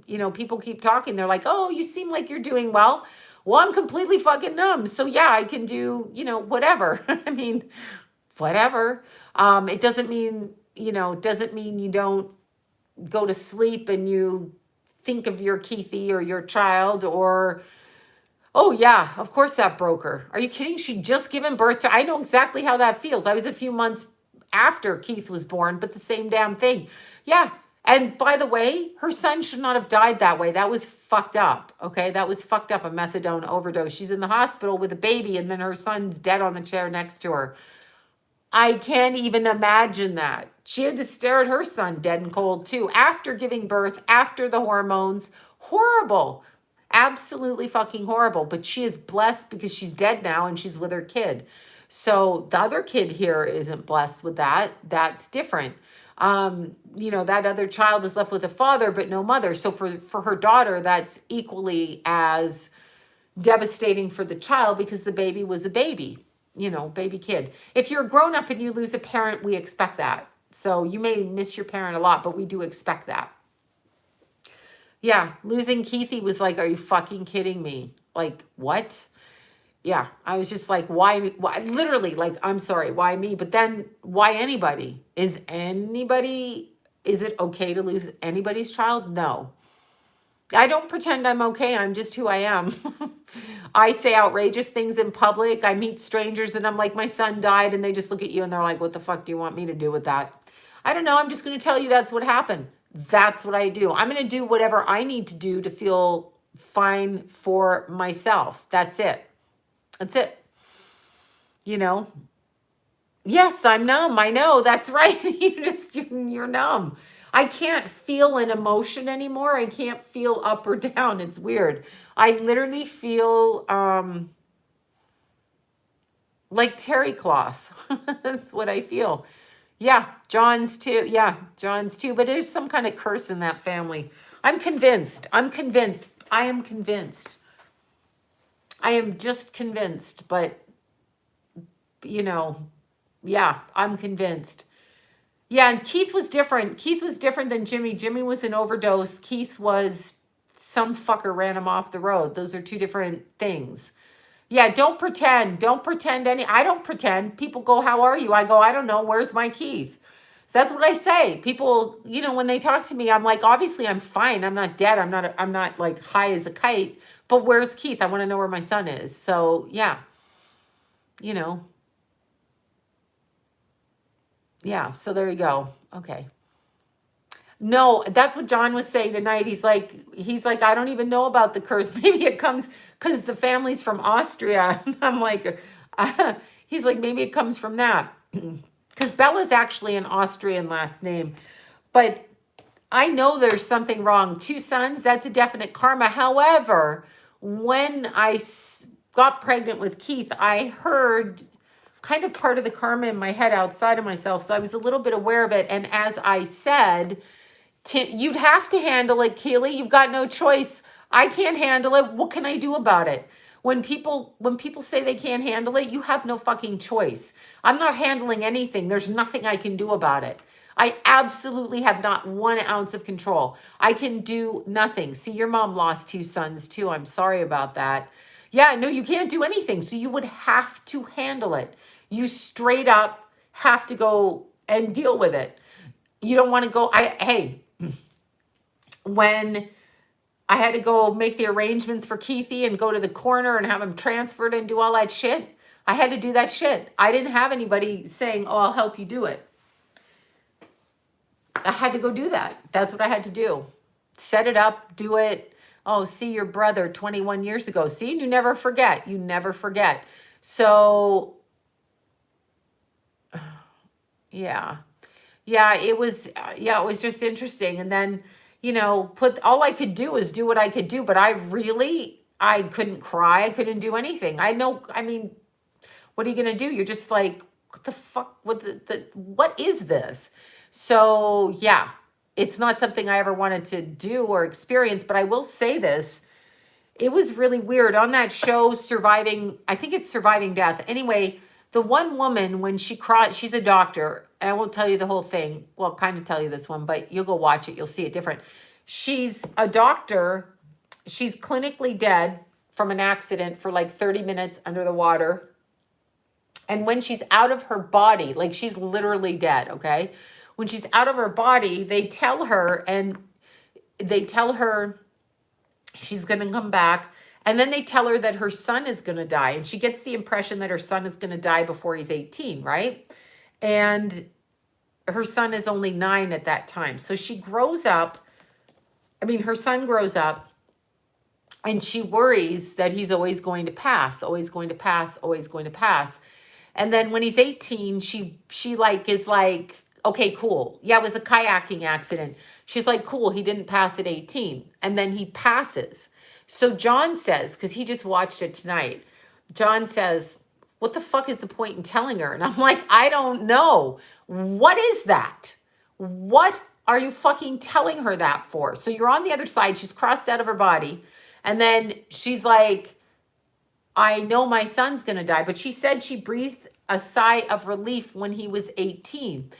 people keep talking. They're like, oh, you seem like you're doing well. Well, I'm completely fucking numb. So yeah, I can do, whatever. I mean, whatever. It doesn't mean, you don't go to sleep and you think of your Keithy or your child or, oh yeah, of course that broke her. Are you kidding? She just given birth to, I know exactly how that feels. I was a few months after Keith was born, but the same damn thing. Yeah. And by the way, her son should not have died that way. That was fucked up. Okay. That was fucked up, a methadone overdose. She's in the hospital with a baby and then her son's dead on the chair next to her. I can't even imagine that. She had to stare at her son dead and cold too, after giving birth, after the hormones. Horrible. Absolutely fucking horrible. But she is blessed because she's dead now and she's with her kid. So the other kid here isn't blessed with that. That's different. That other child is left with a father but no mother. So for her daughter, that's equally as devastating for the child because the baby was a baby. Baby kid. If you're a grown up and you lose a parent, we expect that. So you may miss your parent a lot, but we do expect that. Yeah, losing Keithy was like, are you fucking kidding me? Like, what? Yeah, I was just like, why? Literally, like, I'm sorry, why me? But then why anybody? Is it okay to lose anybody's child? No. I don't pretend I'm okay. I'm just who I am. I say outrageous things in public. I meet strangers and I'm like, my son died. And they just look at you and they're like, what the fuck do you want me to do with that? I don't know. I'm just going to tell you that's what happened. That's what I do. I'm going to do whatever I need to do to feel fine for myself. That's it. That's it. Yes, I'm numb. I know. That's right. You're numb. I can't feel an emotion anymore. I can't feel up or down. It's weird. I literally feel like terry cloth. That's what I feel. Yeah, John's too. Yeah, John's too. But there's some kind of curse in that family. I'm convinced. I am convinced. I am just convinced. But, yeah, I'm convinced. Yeah, and Keith was different. Keith was different than Jimmy. Jimmy was an overdose. Keith was some fucker ran him off the road. Those are two different things. Yeah, don't pretend. I don't pretend. People go, how are you? I go, I don't know. Where's my Keith? So that's what I say. People, when they talk to me, I'm like, obviously I'm fine. I'm not dead. I'm not like high as a kite. But where's Keith? I want to know where my son is. So yeah, Yeah, so there you go. Okay. No, that's what John was saying tonight. He's like, I don't even know about the curse. Maybe it comes because the family's from Austria. I'm like, he's like, maybe it comes from that. Because Bella's actually an Austrian last name. But I know there's something wrong. 2 sons, that's a definite karma. However, when I got pregnant with Keith, I heard kind of part of the karma in my head outside of myself. So I was a little bit aware of it. And as I said, you'd have to handle it, Keely. You've got no choice. I can't handle it. What can I do about it? When people say they can't handle it, you have no fucking choice. I'm not handling anything. There's nothing I can do about it. I absolutely have not 1 ounce of control. I can do nothing. See, your mom lost 2 sons too. I'm sorry about that. Yeah, no, you can't do anything. So you would have to handle it. You straight up have to go and deal with it. You don't want to go. Hey, when I had to go make the arrangements for Keithy and go to the corner and have him transferred and do all that shit, I had to do that shit. I didn't have anybody saying, oh, I'll help you do it. I had to go do that. That's what I had to do. Set it up, do it. Oh, see your brother 21 years ago. See, you never forget. You never forget. So, yeah. It was just interesting. And then, all I could do is do what I could do. But I couldn't cry. I couldn't do anything. What are you going to do? You're just like, what the fuck? What is this? So, yeah, it's not something I ever wanted to do or experience, but I will say this. It was really weird on that show, I think it's Surviving Death. Anyway, the one woman, when she cried, she's a doctor, and I won't tell you the whole thing. Well, kind of tell you this one, but you'll go watch it. You'll see it different. She's a doctor. She's clinically dead from an accident for like 30 minutes under the water. And when she's out of her body, like she's literally dead, okay? When she's out of her body, they tell her she's going to come back. And then they tell her that her son is going to die. And she gets the impression that her son is going to die before he's 18, right? And her son is only 9 at that time. So she grows up. Her son grows up. And she worries that he's always going to pass, always going to pass, always going to pass. And then when he's 18, she is like, okay, cool. Yeah, it was a kayaking accident. She's like, cool, he didn't pass at 18. And then he passes. So John says, because he just watched it tonight, John says, what the fuck is the point in telling her? And I'm like, I don't know. What is that? What are you fucking telling her that for? So you're on the other side. She's crossed out of her body. And then she's like, I know my son's going to die. But she said she breathed a sigh of relief when he was 18.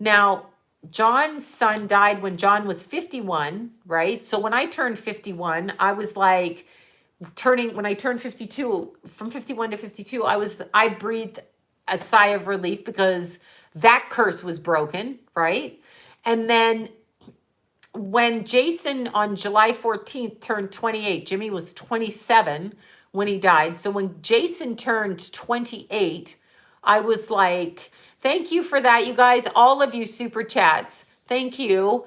Now, John's son died when John was 51, right? So when I turned 51, I was like when I turned 52, from 51 to 52, I breathed a sigh of relief because that curse was broken, right? And then when Jason on July 14th turned 28, Jimmy was 27 when he died. So when Jason turned 28, I was like, thank you for that, you guys. All of you super chats. Thank you.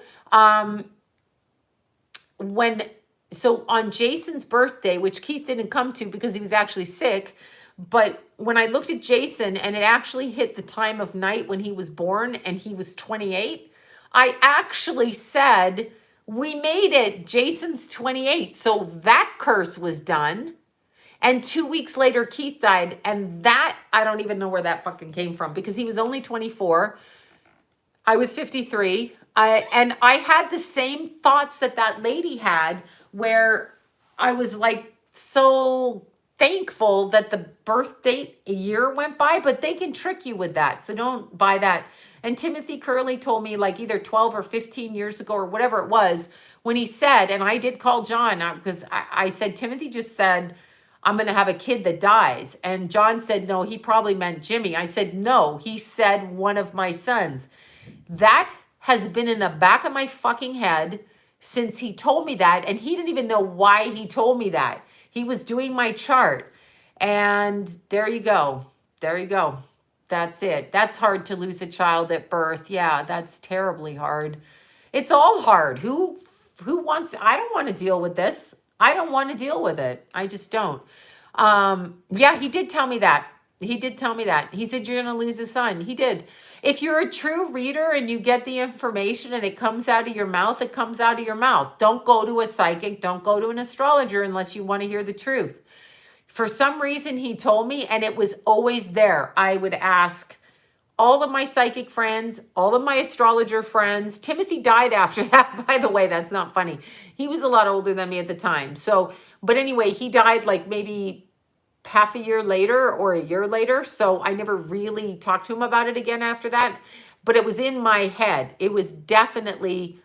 So on Jason's birthday, which Keith didn't come to because he was actually sick, but when I looked at Jason and it actually hit the time of night when he was born and he was 28, I actually said, we made it. Jason's 28. So that curse was done. And 2 weeks later, Keith died. And that, I don't even know where that fucking came from because he was only 24. I was 53. And I had the same thoughts that lady had, where I was like so thankful that the birth date a year went by, but they can trick you with that. So don't buy that. And Timothy Curley told me like either 12 or 15 years ago or whatever it was, when he said, and I did call John because I said, Timothy just said, I'm going to have a kid that dies. And John said, no, he probably meant Jimmy. I said, no, he said one of my sons. That has been in the back of my fucking head since he told me that. And he didn't even know why he told me that. He was doing my chart. And there you go. There you go. That's it. That's hard to lose a child at birth. Yeah, that's terribly hard. It's all hard. Who wants, I don't want to deal with this. I don't want to deal with it. I just don't. Yeah, he did tell me that. He did tell me that. He said, you're going to lose a son. He did. If you're a true reader and you get the information and it comes out of your mouth, it comes out of your mouth. Don't go to a psychic. Don't go to an astrologer unless you want to hear the truth. For some reason, he told me, and it was always there. I would ask all of my psychic friends, all of my astrologer friends. Timothy died after that, by the way. That's not funny. He was a lot older than me at the time. So, but anyway, he died like maybe half a year later or a year later. So I never really talked to him about it again after that. But it was in my head. It was definitely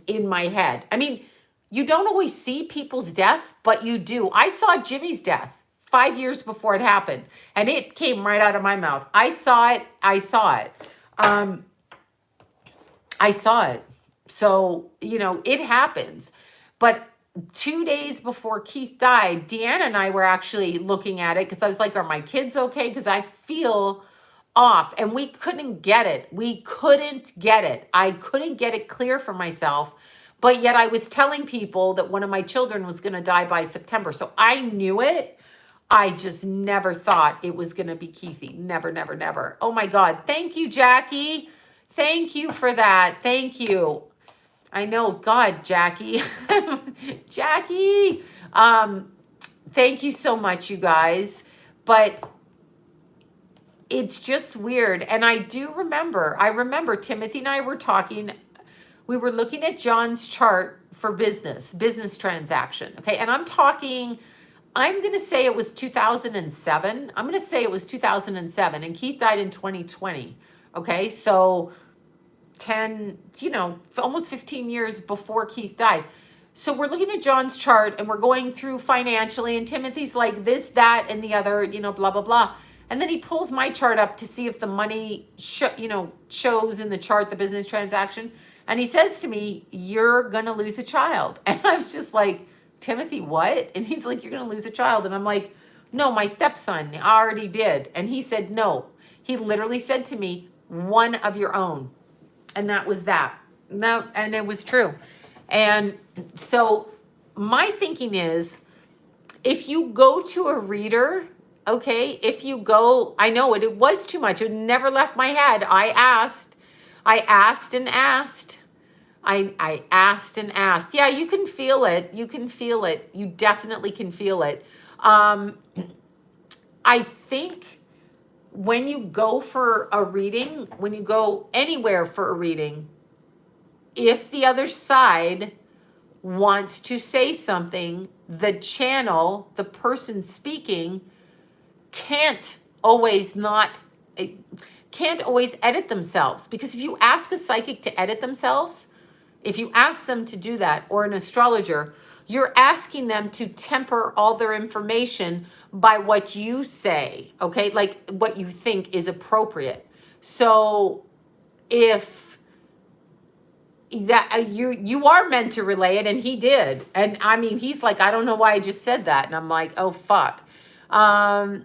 in my head. I mean, you don't always see people's death, but you do. I saw Jimmy's death 5 years before it happened, and it came right out of my mouth. I saw it. I saw it. I saw it. So, you know, it happens. But 2 days before Keith died, Deanna and I were actually looking at it because I was like, are my kids okay? Because I feel off, and we couldn't get it. We couldn't get it. I couldn't get it clear for myself. But yet I was telling people that one of my children was going to die by September. So I knew it. I just never thought it was going to be Keithy. Never, never, never. Oh my God. Thank you, Jackie. Thank you for that. Thank you. I know, God, Jackie. Jackie. Thank you so much, you guys. But it's just weird. And I remember Timothy and I were talking. We were looking at John's chart for business transaction. Okay. And I'm going to say it was 2007. I'm going to say it was 2007. And Keith died in 2020. Okay. So 10, almost 15 years before Keith died. So we're looking at John's chart and we're going through financially, and Timothy's like this, that, and the other, blah, blah, blah. And then he pulls my chart up to see if the money, shows in the chart, the business transaction. And he says to me, you're going to lose a child. And I was just like, Timothy, what? And he's like, you're going to lose a child. And I'm like, no, my stepson already did. And he said, no. He literally said to me, one of your own. And that was that. No, and it was true. And so my thinking is, if you go to a reader, okay, I know it was too much. It never left my head. I asked and asked. I asked and asked. Yeah, you can feel it. You can feel it. You definitely can feel it. I think when you go for a reading, when you go anywhere for a reading, if the other side wants to say something, the channel, the person speaking, can't always edit themselves. Because if you ask a psychic to edit themselves, if you ask them to do that, or an astrologer, you're asking them to temper all their information by what you say, okay? Like what you think is appropriate. So if that you are meant to relay it, and he did. And I mean, he's like, I don't know why I just said that. And I'm like, oh, fuck. Oh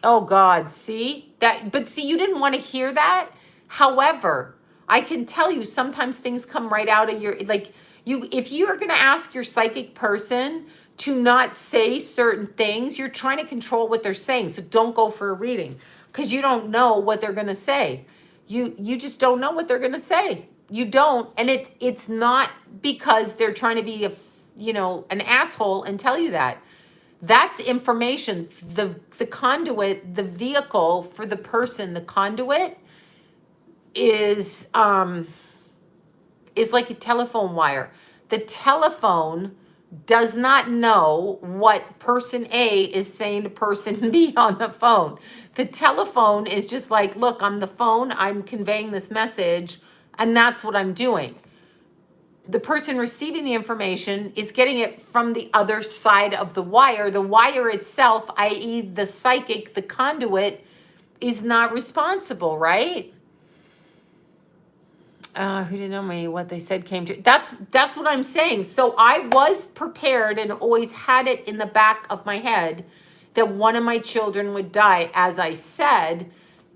God, see that, but see, you didn't want to hear that. However, I can tell you sometimes things come right out of your, if you're going to ask your psychic person to not say certain things, you're trying to control what they're saying. So don't go for a reading because you don't know what they're going to say. You just don't know what they're going to say. You don't. And it's not because they're trying to be an asshole and tell you that. That's information. The conduit, the vehicle for the person, the conduit is like a telephone wire. The telephone does not know what person A is saying to person B on the phone. The telephone is just like, look, I'm the phone, I'm conveying this message, and that's what I'm doing. The person receiving the information is getting it from the other side of the wire. The wire itself, i.e. the psychic, the conduit, is not responsible, right? Who didn't know me, what they said came to. That's what I'm saying. So I was prepared and always had it in the back of my head that one of my children would die. As I said,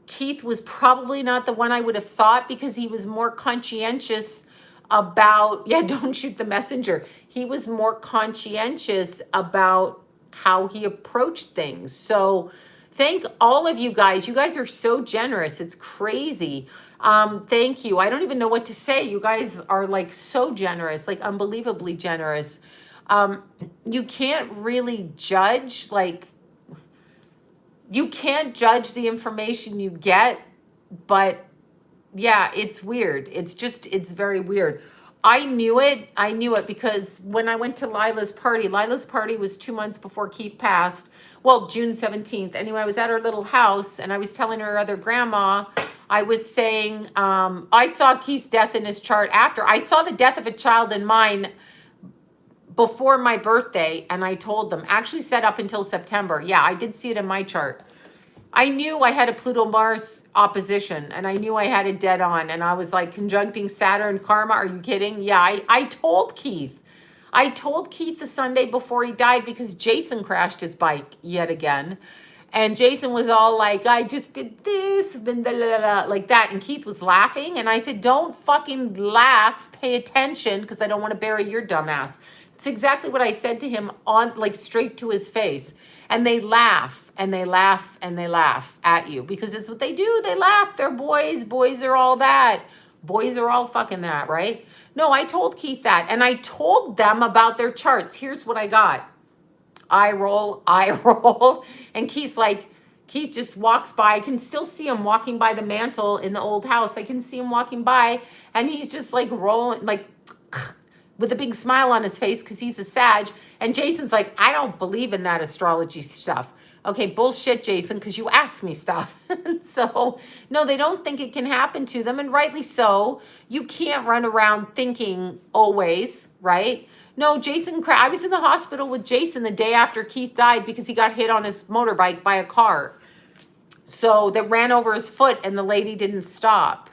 Keith was probably not the one I would have thought because he was more conscientious about, don't shoot the messenger. He was more conscientious about how he approached things. So thank all of you guys. You guys are so generous. It's crazy. Thank you. I don't even know what to say. You guys are like so generous, like unbelievably generous. You can't really judge, you can't judge the information you get, but yeah, it's weird. It's very weird. I knew it. I knew it because when I went to Lila's party was 2 months before Keith passed. Well, June 17th. Anyway, I was at her little house and I was telling her other grandma, I was saying, I saw Keith's death in his chart after. I saw the death of a child in mine before my birthday, and I told them, actually set up until September. Yeah, I did see it in my chart. I knew I had a Pluto-Mars opposition, and I knew I had it dead on, and I was like, conjuncting Saturn karma, are you kidding? Yeah, I told Keith. I told Keith the Sunday before he died because Jason crashed his bike yet again. And Jason was all like, I just did this, like that. And Keith was laughing. And I said, don't fucking laugh. Pay attention because I don't want to bury your dumbass. It's exactly what I said to him on like straight to his face. And they laugh and they laugh and they laugh at you because it's what they do. They laugh. They're boys. Boys are all that. Boys are all fucking that, right? No, I told Keith that. And I told them about their charts. Here's what I got. Eye roll, eye roll. And Keith just walks by. I can still see him walking by the mantle in the old house. I can see him walking by and he's just like rolling, like with a big smile on his face because he's a Sag. And Jason's like, I don't believe in that astrology stuff. Okay, bullshit, Jason, because you asked me stuff. So, no, they don't think it can happen to them, and rightly so. You can't run around thinking always, right? No, Jason, I was in the hospital with Jason the day after Keith died because he got hit on his motorbike by a car. So that ran over his foot and the lady didn't stop.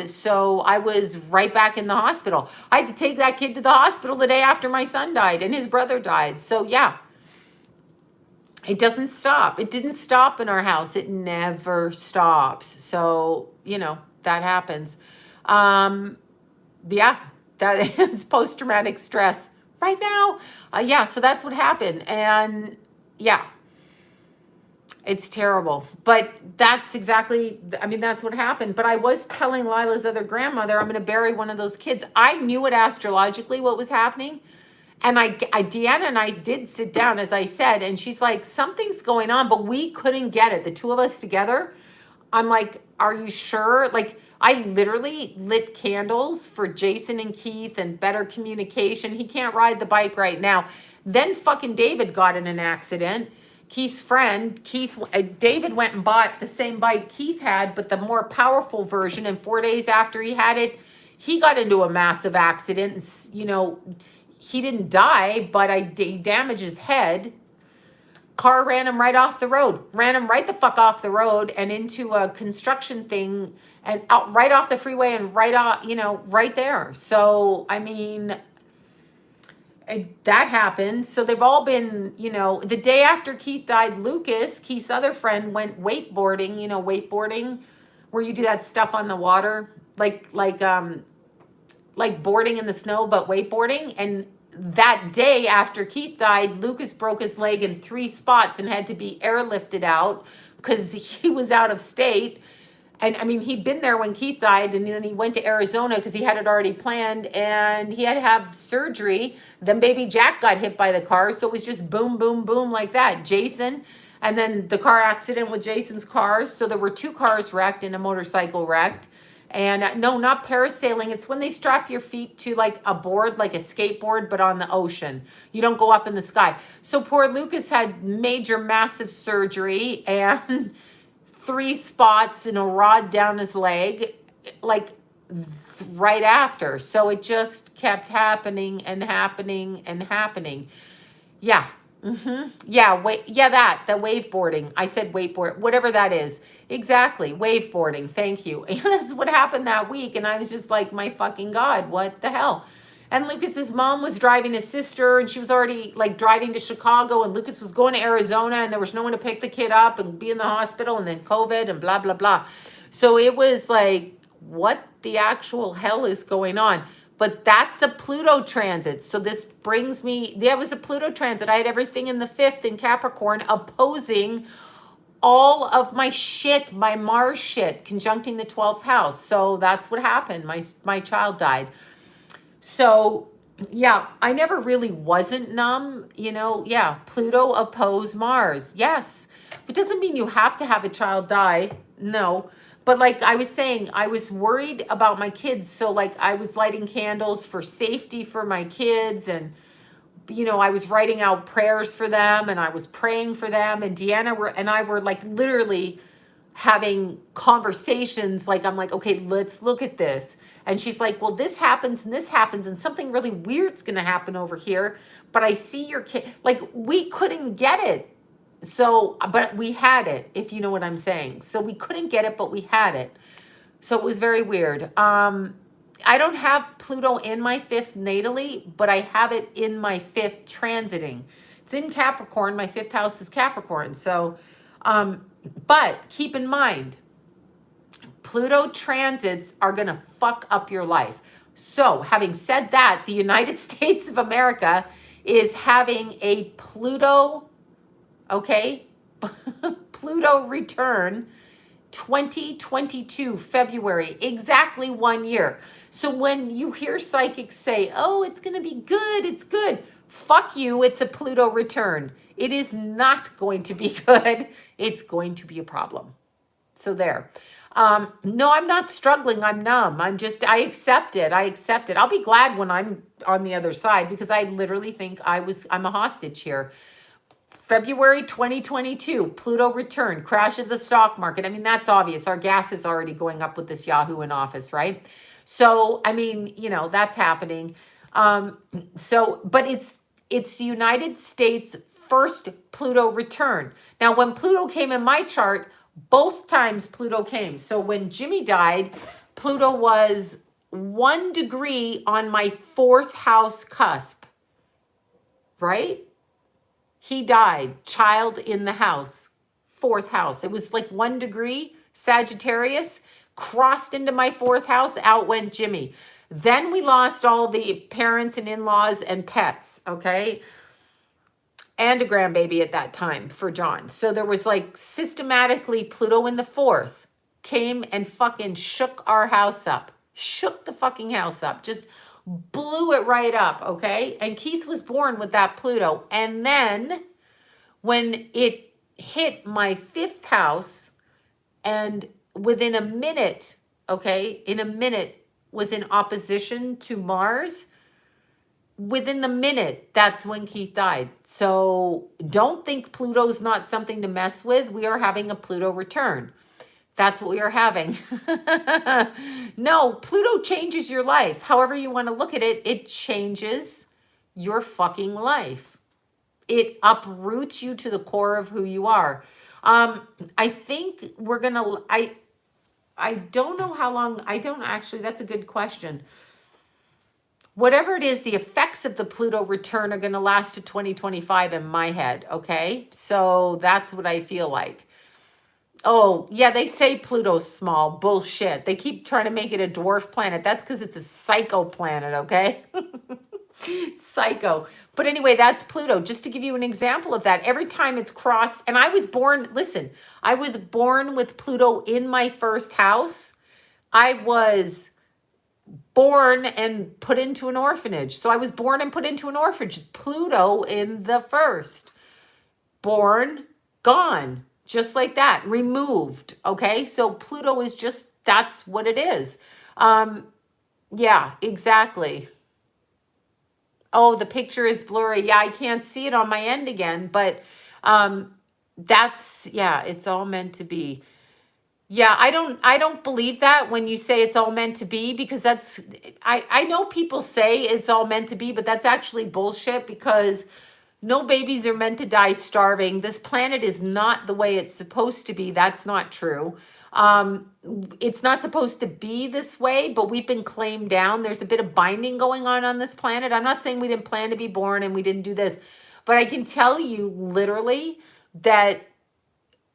So I was right back in the hospital. I had to take that kid to the hospital the day after my son died and his brother died. So yeah, it doesn't stop. It didn't stop in our house. It never stops. So, you know, that happens. Yeah, that is post-traumatic stress right now. Yeah, so that's what happened. And yeah, it's terrible. But that's exactly, I mean, that's what happened. But I was telling Lila's other grandmother, I'm going to bury one of those kids. I knew it astrologically, what was happening. And Deanna and I did sit down, as I said, and she's like, something's going on, but we couldn't get it. The two of us together. I'm like, are you sure? Like, I literally lit candles for Jason and Keith and better communication. He can't ride the bike right now. Then fucking David got in an accident. Keith's friend, David went and bought the same bike Keith had, but the more powerful version. And 4 days after he had it, he got into a massive accident. And, you know, he didn't die, but he damaged his head. Car ran him right off the road. Ran him right the fuck off the road and into a construction thing and out right off the freeway and right off, you know, right there. So, I mean, that happened. So they've all been, you know, the day after Keith died, Lucas, Keith's other friend, went wakeboarding, you know, wakeboarding, where you do that stuff on the water, like boarding in the snow, but wakeboarding. And that day after Keith died, Lucas broke his leg in 3 spots and had to be airlifted out because he was out of state. And I mean, he'd been there when Keith died, and then he went to Arizona because he had it already planned, and he had to have surgery. Then baby Jack got hit by the car, so it was just boom, boom, boom like that. Jason, and then the car accident with Jason's car. So there were 2 cars wrecked and a motorcycle wrecked. And no, not parasailing. It's when they strap your feet to like a board, like a skateboard, but on the ocean. You don't go up in the sky. So poor Lucas had major, massive surgery and 3 spots and a rod down his leg, like right after. So it just kept happening and happening and happening. Yeah. Yeah, the waveboarding. I said wakeboard, whatever that is. Exactly, waveboarding. Thank you. And that's what happened that week. And I was just like, my fucking God, what the hell? And Lucas's mom was driving his sister, and she was already like driving to Chicago, and Lucas was going to Arizona, and there was no one to pick the kid up and be in the hospital, and then COVID and blah, blah, blah. So it was like, what the actual hell is going on? But that's a Pluto transit. So this brings me, yeah, it was a Pluto transit. I had everything in the 5th in Capricorn opposing all of my shit, my Mars shit, conjuncting the 12th house. So that's what happened. My child died. So yeah, I never really wasn't numb, you know. Yeah, Pluto opposed Mars. Yes. It doesn't mean you have to have a child die. No. but like I was saying, I was worried about my kids. So like I was lighting candles for safety for my kids, and I was writing out prayers for them, and I was praying for them, and Deanna and I were like literally having conversations. Like, I'm like, okay, let's look at this. And she's like, well, this happens and this happens, and something really weird's going to happen over here. But I see your kid. Like, we couldn't get it. So, but we had it, if you know what I'm saying. So we couldn't get it, but we had it. So it was very weird. I don't have Pluto in my 5th natally, but I have it in my 5th transiting. It's in Capricorn. My 5th house is Capricorn. So, but keep in mind, Pluto transits are going to fuck up your life. So having said that, the United States of America is having a Pluto, okay, Pluto return 2022, February, exactly 1 year. So when you hear psychics say, oh, it's going to be good, it's good, fuck you, it's a Pluto return. It is not going to be good. It's going to be a problem. So there. No, I'm not struggling. I'm numb. I accept it. I'll be glad when I'm on the other side, because I literally think I'm a hostage here. February 2022, Pluto return, crash of the stock market. I mean, that's obvious. Our gas is already going up with this Yahoo in office, right? So, I mean, that's happening. But it's the United States' first Pluto return. Now, when Pluto came in my chart, both times Pluto came. So when Jimmy died, Pluto was 1 degree on my 4th house cusp, right? He died, child in the house, 4th house. It was like 1 degree, Sagittarius, crossed into my 4th house, out went Jimmy. Then we lost all the parents and in-laws and pets, okay? And a grandbaby at that time for John. So there was like systematically Pluto in the 4th came and fucking shook our house up. Shook the fucking house up. Just blew it right up, okay? And Keith was born with that Pluto. And then when it hit my 5th house, and within a minute, okay, in a minute was in opposition to Mars, within the minute, that's when Keith died. So don't think Pluto's not something to mess with. We are having a Pluto return. That's what we are having. No, Pluto changes your life. However you want to look at it, it changes your fucking life. It uproots you to the core of who you are. I think we're going to, I don't know how long, that's a good question. Whatever it is, the effects of the Pluto return are going to last to 2025 in my head, okay? So that's what I feel like. Oh, yeah, they say Pluto's small. Bullshit. They keep trying to make it a dwarf planet. That's because it's a psycho planet, okay? Psycho. But anyway, that's Pluto. Just to give you an example of that, every time it's crossed, and I was born with Pluto in my 1st house. I was born and put into an orphanage. So I was born and put into an orphanage. Pluto in the 1st. Born, gone. Just like that. Removed. Okay? So Pluto is just, that's what it is. Yeah, exactly. Oh, the picture is blurry. Yeah, I can't see it on my end again, but it's all meant to be. Yeah, I don't believe that when you say it's all meant to be, because I know people say it's all meant to be, but that's actually bullshit, because no babies are meant to die starving. This planet is not the way it's supposed to be. That's not true. It's not supposed to be this way, but we've been claimed down. There's a bit of binding going on this planet. I'm not saying we didn't plan to be born and we didn't do this, but I can tell you literally that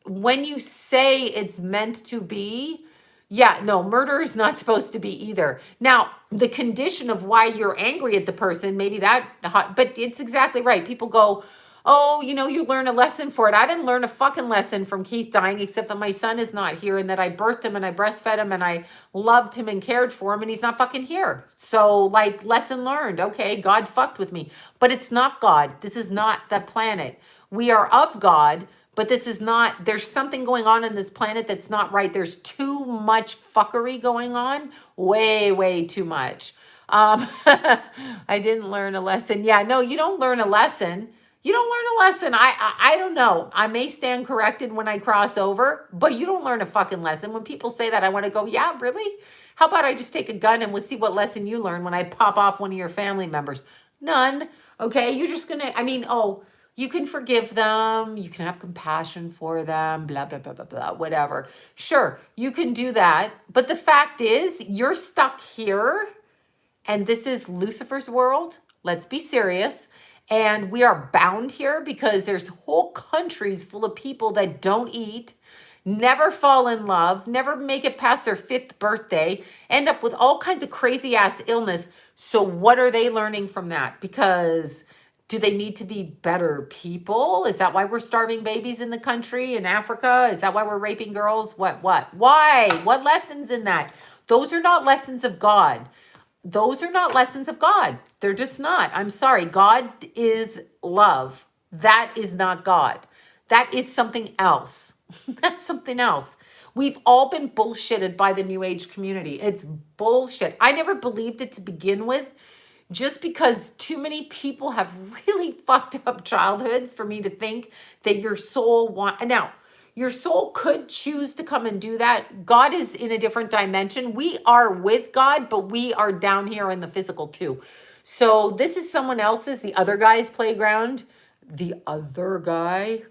when you say it's meant to be, yeah, no, murder is not supposed to be either. Now, the condition of why you're angry at the person, maybe that, but it's exactly right. People go, oh, you learn a lesson for it. I didn't learn a fucking lesson from Keith dying, except that my son is not here, and that I birthed him and I breastfed him and I loved him and cared for him, and he's not fucking here. So like, lesson learned. Okay, God fucked with me, but it's not God. This is not the planet. We are of God, But this is not, there's something going on in this planet that's not right. There's too much fuckery going on. Way, way too much. I didn't learn a lesson. Yeah, no, you don't learn a lesson. You don't learn a lesson. I don't know. I may stand corrected when I cross over, but you don't learn a fucking lesson. When people say that, I want to go, yeah, really? How about I just take a gun and we'll see what lesson you learn when I pop off one of your family members? None. Okay, you're just gonna, I mean, oh, you can forgive them, you can have compassion for them, blah, blah, blah, blah, blah, whatever. Sure, you can do that. But the fact is, you're stuck here, and this is Lucifer's world. Let's be serious. And we are bound here because there's whole countries full of people that don't eat, never fall in love, never make it past their 5th birthday, end up with all kinds of crazy ass illness. So what are they learning from that? Because do they need to be better people? Is that why we're starving babies in the country in Africa? Is that why we're raping girls? What? Why? What lessons in that? Those are not lessons of God. Those are not lessons of God. They're just not. I'm sorry. God is love. That is not God. That is something else. That's something else. We've all been bullshitted by the New Age community. It's bullshit. I never believed it to begin with, just because too many people have really fucked up childhoods for me to think that your soul now, your soul could choose to come and do that. God is in a different dimension. We are with God, but we are down here in the physical too. So this is someone else's, the other guy's playground. The other guy.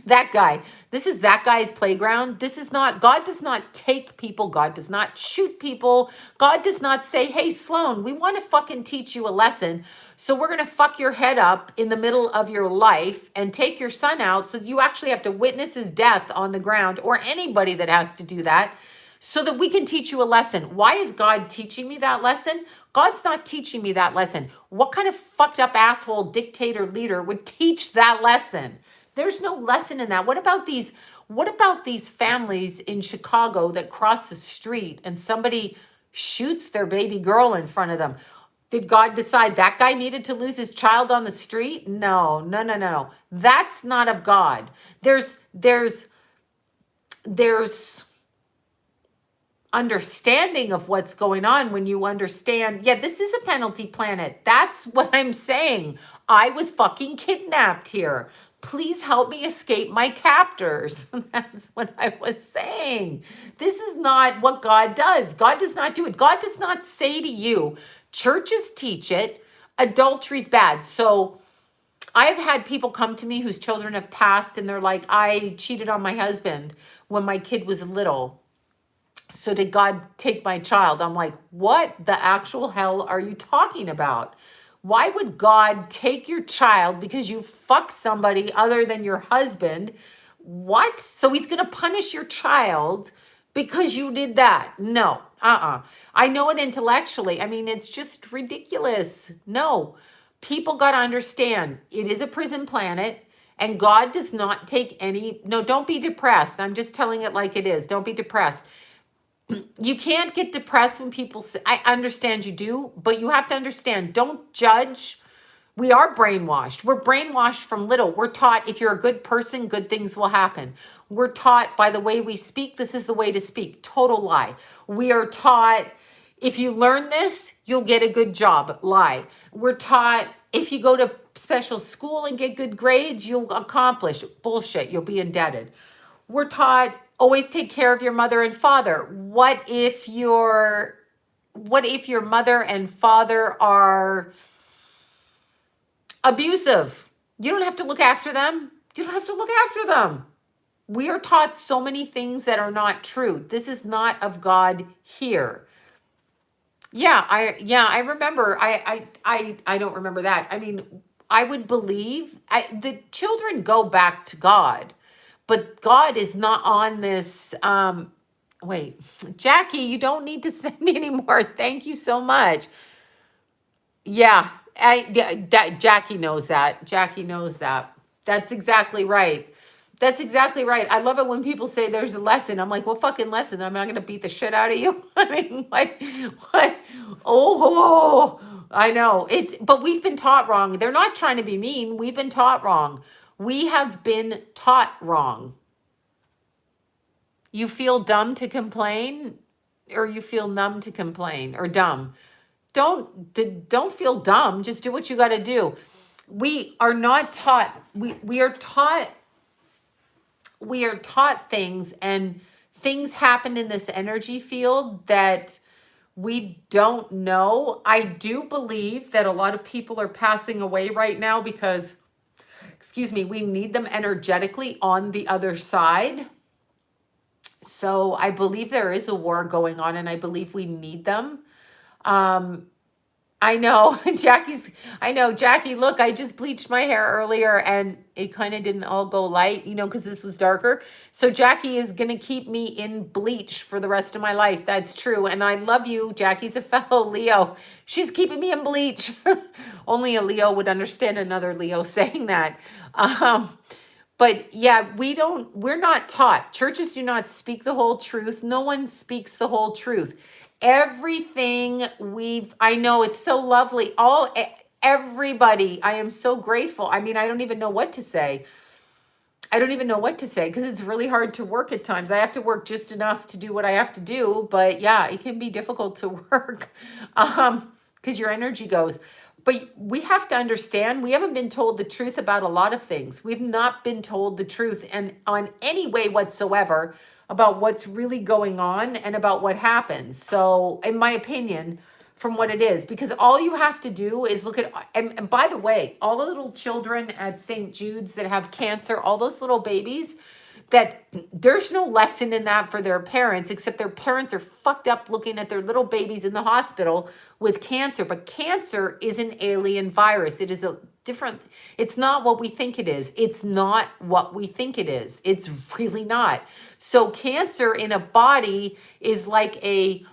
That guy. This is that guy's playground. This is not, God does not take people. God does not shoot people. God does not say, hey, Sloan, we want to fucking teach you a lesson. So we're going to fuck your head up in the middle of your life and take your son out. So you actually have to witness his death on the ground, or anybody that has to do that, so that we can teach you a lesson. Why is God teaching me that lesson? God's not teaching me that lesson. What kind of fucked up asshole dictator leader would teach that lesson? There's no lesson in that. What about these families in Chicago that cross the street and somebody shoots their baby girl in front of them? Did God decide that guy needed to lose his child on the street? No. That's not of God. There's understanding of what's going on when you understand, yeah, this is a penalty planet. That's what I'm saying. I was fucking kidnapped here. Please help me escape my captors. That's what I was saying. This is not what God does. God does not do it. God does not say to you, churches teach it, adultery's bad. So I've had people come to me whose children have passed and they're like, I cheated on my husband when my kid was little. So did God take my child? I'm like, what the actual hell are you talking about? Why would God take your child because you fucked somebody other than your husband? What? So he's going to punish your child because you did that? No. I know it intellectually. I mean, it's just ridiculous. No. People got to understand it is a prison planet, and God does not take any. No, don't be depressed. I'm just telling it like it is. Don't be depressed. You can't get depressed when people say, I understand you do, but you have to understand, don't judge. We are brainwashed. We're brainwashed from little. We're taught if you're a good person, good things will happen. We're taught by the way we speak, this is the way to speak. Total lie. We are taught if you learn this, you'll get a good job. Lie. We're taught if you go to special school and get good grades, you'll accomplish. Bullshit. You'll be indebted. We're taught always take care of your mother and father. What if your mother and father are abusive? You don't have to look after them. You don't have to look after them. We are taught so many things that are not true. This is not of God here. I remember. I don't remember that. I mean, I would believe the children go back to God. But God is not on this. Wait, Jackie, you don't need to send me anymore. Thank you so much. Yeah, Jackie knows that. Jackie knows that. That's exactly right. That's exactly right. I love it when people say there's a lesson. I'm like, what fucking lesson? I'm not going to beat the shit out of you. I mean, what? Oh, I know it's, but we've been taught wrong. They're not trying to be mean. We've been taught wrong. We have been taught wrong. You feel dumb to complain, or you feel numb to complain, or dumb. Don't feel dumb. Just do what you got to do. We are not taught. We are taught things, and things happen in this energy field that we don't know. I do believe that a lot of people are passing away right now because, excuse me, we need them energetically on the other side. So I believe there is a war going on, and I believe we need them. Um, I know, Jackie, look, I just bleached my hair earlier and it kind of didn't all go light, because this was darker. So Jackie is going to keep me in bleach for the rest of my life. That's true. And I love you. Jackie's a fellow Leo. She's keeping me in bleach. Only a Leo would understand another Leo saying that. But yeah, we're not taught. Churches do not speak the whole truth. No one speaks the whole truth. Everything I know, it's so lovely. Everybody, I am so grateful. I mean, I don't even know what to say. Because it's really hard to work at times. I have to work just enough to do what I have to do. But yeah, it can be difficult to work because your energy goes. But we have to understand, we haven't been told the truth about a lot of things. We've not been told the truth and on any way whatsoever about what's really going on and about what happens. So in my opinion, from what it is, because all you have to do is look at, and by the way, all the little children at St. Jude's that have cancer, all those little babies, that there's no lesson in that for their parents, except their parents are fucked up looking at their little babies in the hospital with cancer. But cancer is an alien virus. It is it's not what we think it is. It's not what we think it is. It's really not. So cancer in a body is like a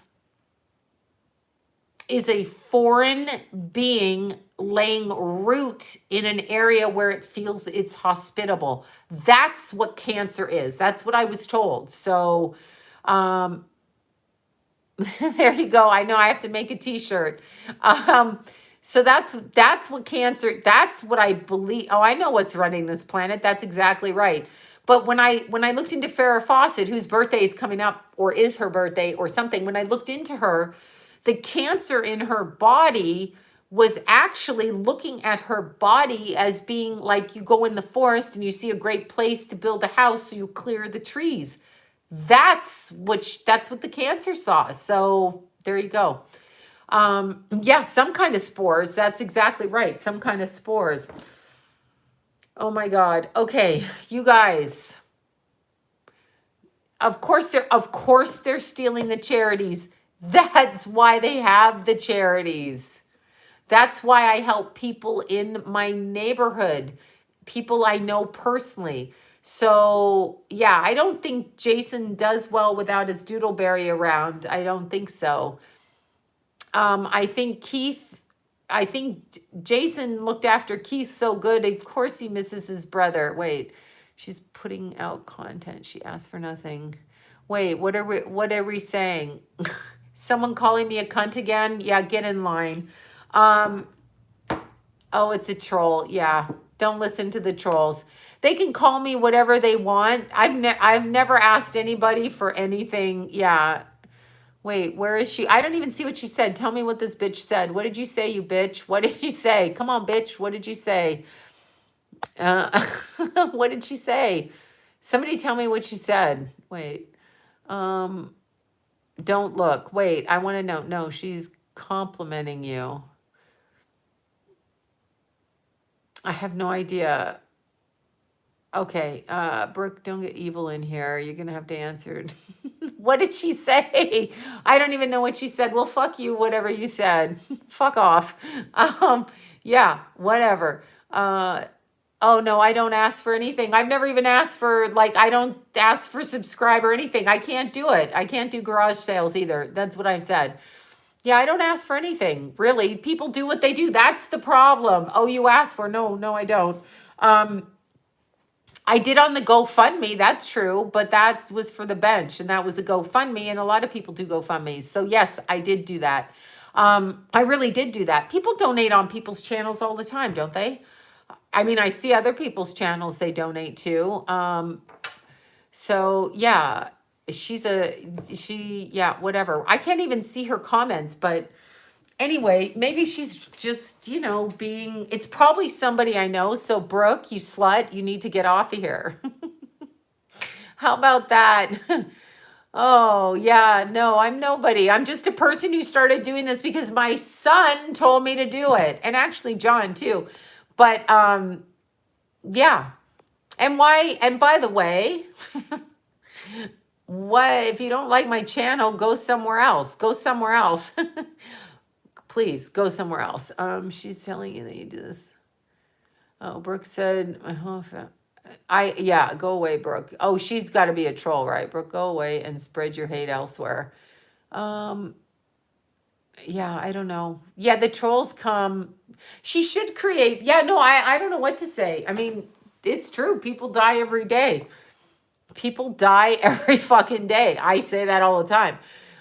foreign being laying root in an area where it feels it's hospitable. That's what cancer is. That's what I was told. So there you go. I know I have to make a t-shirt. So that's what cancer, that's what I believe. Oh, I know what's running this planet. That's exactly right. But when I looked into Farrah Fawcett, whose birthday is coming up, or is her birthday or something, when I looked into her, the cancer in her body was actually looking at her body as being like, you go in the forest and you see a great place to build a house, so you clear the trees. That's what the cancer saw. So there you go. Yeah, some kind of spores. That's exactly right. Some kind of spores. Oh my God. Okay, you guys. Of course they're stealing the charities. That's why they have the charities. That's why I help people in my neighborhood, people I know personally. So yeah, I don't think Jason does well without his doodleberry around. I don't think so. I think Jason looked after Keith so good. Of course he misses his brother. Wait, she's putting out content. She asked for nothing. Wait, what are we saying? Someone calling me a cunt again? Yeah, get in line. Oh, it's a troll. Yeah, don't listen to the trolls. They can call me whatever they want. I've never asked anybody for anything. Yeah. Wait, where is she? I don't even see what she said. Tell me what this bitch said. What did you say, you bitch? What did you say? Come on, bitch. What did you say? What did she say? Somebody tell me what she said. Wait. Don't look. Wait, I want to know. No, she's complimenting you. I have no idea. Okay, Brooke, don't get evil in here. You're going to have to answer it. What did she say? I don't even know what she said. Well, fuck you, whatever you said. Fuck off. Yeah, whatever. Oh, no, I don't ask for anything. I've never even asked for, I don't ask for subscribe or anything. I can't do it. I can't do garage sales either. That's what I've said. Yeah, I don't ask for anything, really. People do what they do. That's the problem. Oh, you asked for? No, I don't. I did on the GoFundMe, that's true, but that was for the bench, and that was a GoFundMe, and a lot of people do GoFundMes. So yes, I did do that. I really did do that. People donate on people's channels all the time, don't they? I mean, I see other people's channels they donate to. So yeah, yeah, whatever. I can't even see her comments, but anyway, maybe she's just, being, it's probably somebody I know. So Brooke, you slut, you need to get off of here. How about that? Oh, yeah, no, I'm nobody. I'm just a person who started doing this because my son told me to do it. And actually John too. But yeah. And by the way, what if you don't like my channel, go somewhere else. Go somewhere else. Please go somewhere else. She's telling you that you do this. Oh, Brooke said, yeah, go away, Brooke. Oh, she's got to be a troll, right? Brooke, go away and spread your hate elsewhere. Yeah, I don't know. Yeah, the trolls come. She should create. Yeah, no, I don't know what to say. I mean, it's true. People die every day. People die every fucking day. I say that all the time.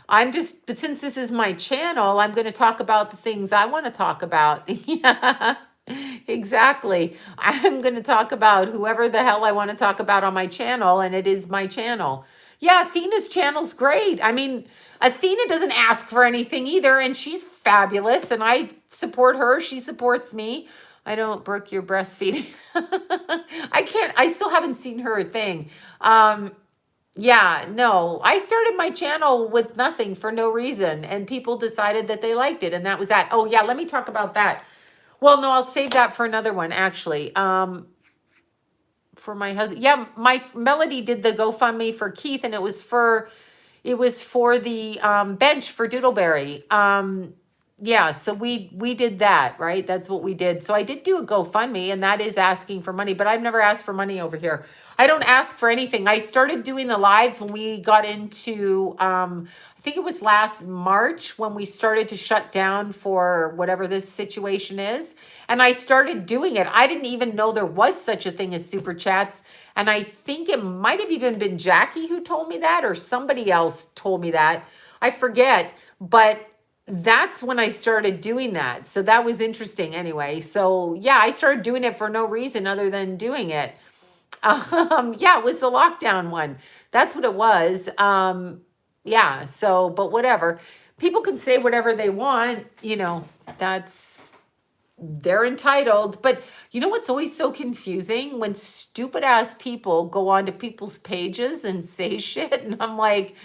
But since this is my channel, I'm going to talk about the things I want to talk about. Yeah, exactly. I'm going to talk about whoever the hell I want to talk about on my channel, and it is my channel. Yeah, Athena's channel's great. I mean, Athena doesn't ask for anything either, and she's fabulous, and I support her. She supports me. I don't, Brooke, you're breastfeeding. I still haven't seen her thing. Yeah, no, I started my channel with nothing for no reason, and people decided that they liked it, and that was that. Oh yeah, let me talk about that. Well, no, I'll save that for another one, actually. For my husband. Yeah, my Melody did the GoFundMe for Keith, and it was for the bench for Doodleberry. Yeah, so we did that, right? That's what we did. So I did do a GoFundMe, and that is asking for money, but I've never asked for money over here. I don't ask for anything. I started doing the lives when we got into, I think it was last March when we started to shut down for whatever this situation is. And I started doing it. I didn't even know there was such a thing as super chats. And I think it might have even been Jackie who told me that, or somebody else told me that. I forget, but that's when I started doing that. So that was interesting anyway. So yeah, I started doing it for no reason other than doing it. Yeah, it was the lockdown one. That's what it was. Yeah, so, but whatever. People can say whatever they want, they're entitled. But you know what's always so confusing? When stupid ass people go onto people's pages and say shit, and I'm like,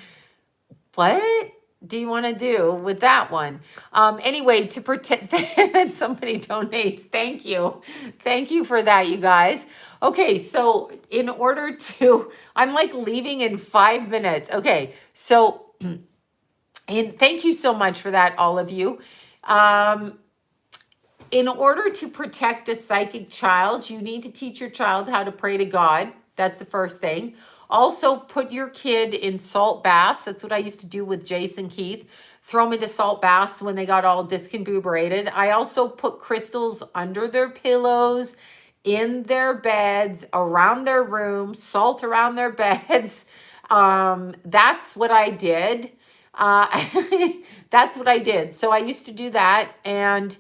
what do you want to do with that one? Anyway, to pretend that somebody donates. Thank you. Thank you for that, you guys. Okay, so in order to, I'm like leaving in 5 minutes. Okay, so, and thank you so much for that, all of you. In order to protect a psychic child, you need to teach your child how to pray to God. That's the first thing. Also, put your kid in salt baths. That's what I used to do with Jason Keith. Throw them into salt baths when they got all discombobulated. I also put crystals under their pillows, in their beds, around their room, salt around their beds. That's what I did. That's what I did. So I used to do that, and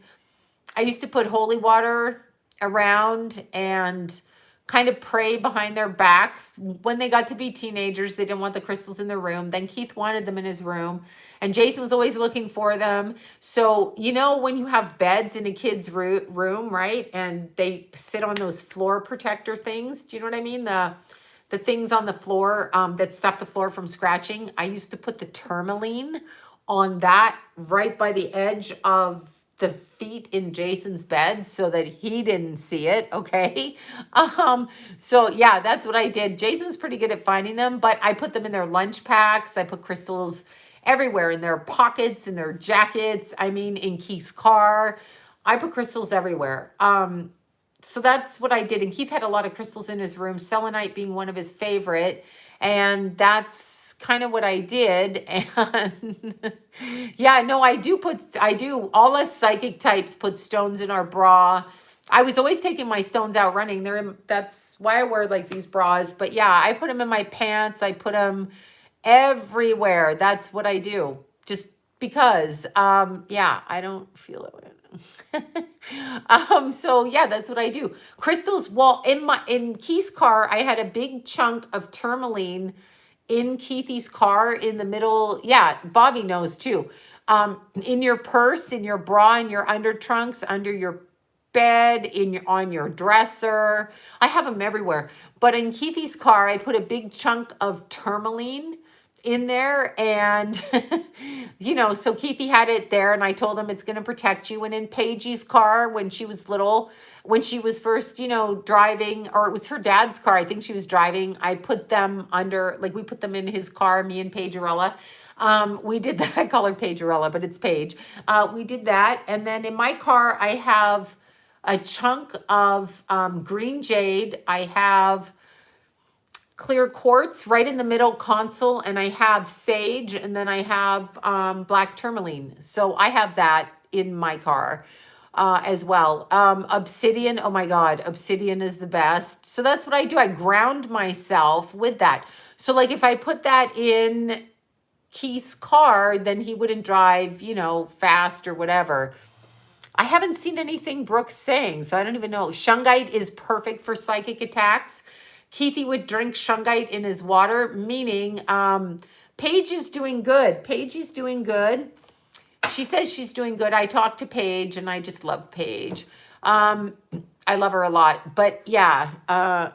I used to put holy water around and kind of pray behind their backs. When they got to be teenagers, they didn't want the crystals in their room. Then Keith wanted them in his room, and Jason was always looking for them. So, when you have beds in a kid's room, right? And they sit on those floor protector things. Do you know what I mean? The things on the floor that stop the floor from scratching. I used to put the tourmaline on that right by the edge of the feet in Jason's bed so that he didn't see it. Okay. So yeah, that's what I did. Jason's pretty good at finding them, but I put them in their lunch packs. I put crystals everywhere, in their pockets, in their jackets. I mean, in Keith's car, I put crystals everywhere. So that's what I did. And Keith had a lot of crystals in his room, selenite being one of his favorite. And that's kind of what I did. And yeah, no, I do. All us psychic types put stones in our bra. I was always taking my stones out running. That's why I wear like these bras. But yeah, I put them in my pants. I put them everywhere. That's what I do. Just because yeah, I don't feel it. So yeah, that's what I do. Crystals, well, in Keith's car, I had a big chunk of tourmaline in Keithy's car in the middle. Yeah, Bobby knows too. In your purse, in your bra, in your under trunks, under your bed, on your dresser. I have them everywhere. But in Keithy's car, I put a big chunk of tourmaline in there, and you know, so Keithy had it there, and I told him it's going to protect you. And in Paige's car, when she was little, when she was first, you know, driving, or it was her dad's car, I think she was driving, I put them under, like we put them in his car, me and Paigerella. We did that. I call her Paigerella, but it's Paige. We did that. And then in my car, I have a chunk of green jade. I have clear quartz right in the middle console, and I have sage, and then I have black tourmaline. So I have that in my car as well. Obsidian, oh my God, obsidian is the best. So that's what I do. I ground myself with that. So like if I put that in Keith's car, then he wouldn't drive, you know, fast or whatever. I haven't seen anything Brooke's saying, so I don't even know. Shungite is perfect for psychic attacks. Keithy would drink shungite in his water, meaning Paige is doing good. Paige is doing good. She says she's doing good. I talked to Paige, and I just love Paige. I love her a lot. But yeah, I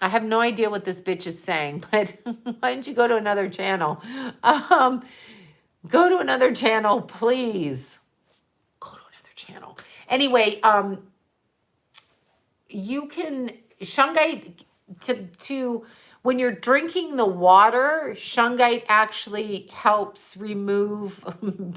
have no idea what this bitch is saying, but why don't you go to another channel? Go to another channel, please. Go to another channel. Anyway, you can shungite to when you're drinking the water, shungite actually helps remove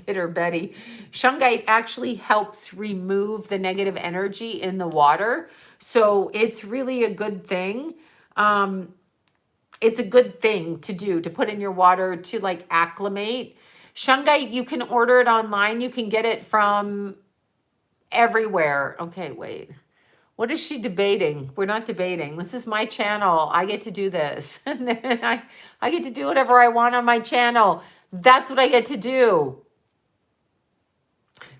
bitter Betty. Shungite actually helps remove the negative energy in the water. So it's really a good thing. It's a good thing to do, to put in your water to like acclimate. Shungite, you can order it online. You can get it from everywhere. Okay, wait. What is she debating? We're not debating. This is my channel. I get to do this. And then I get to do whatever I want on my channel. That's what I get to do.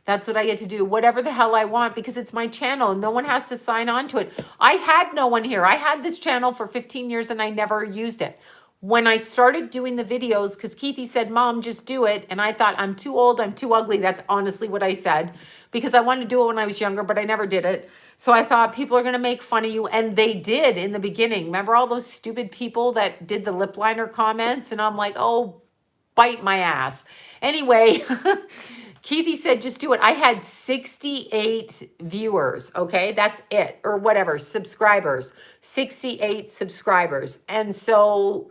That's what I get to do. Whatever the hell I want, because it's my channel. No one has to sign on to it. I had no one here. I had this channel for 15 years and I never used it. When I started doing the videos, because Keithy said, Mom, just do it. And I thought, I'm too old, I'm too ugly. That's honestly what I said. Because I wanted to do it when I was younger, but I never did it. So I thought people are going to make fun of you. And they did in the beginning. Remember all those stupid people that did the lip liner comments? And I'm like, oh, bite my ass. Anyway, Keithy said, just do it. I had 68 viewers. Okay, that's it. Or whatever, subscribers. 68 subscribers. And so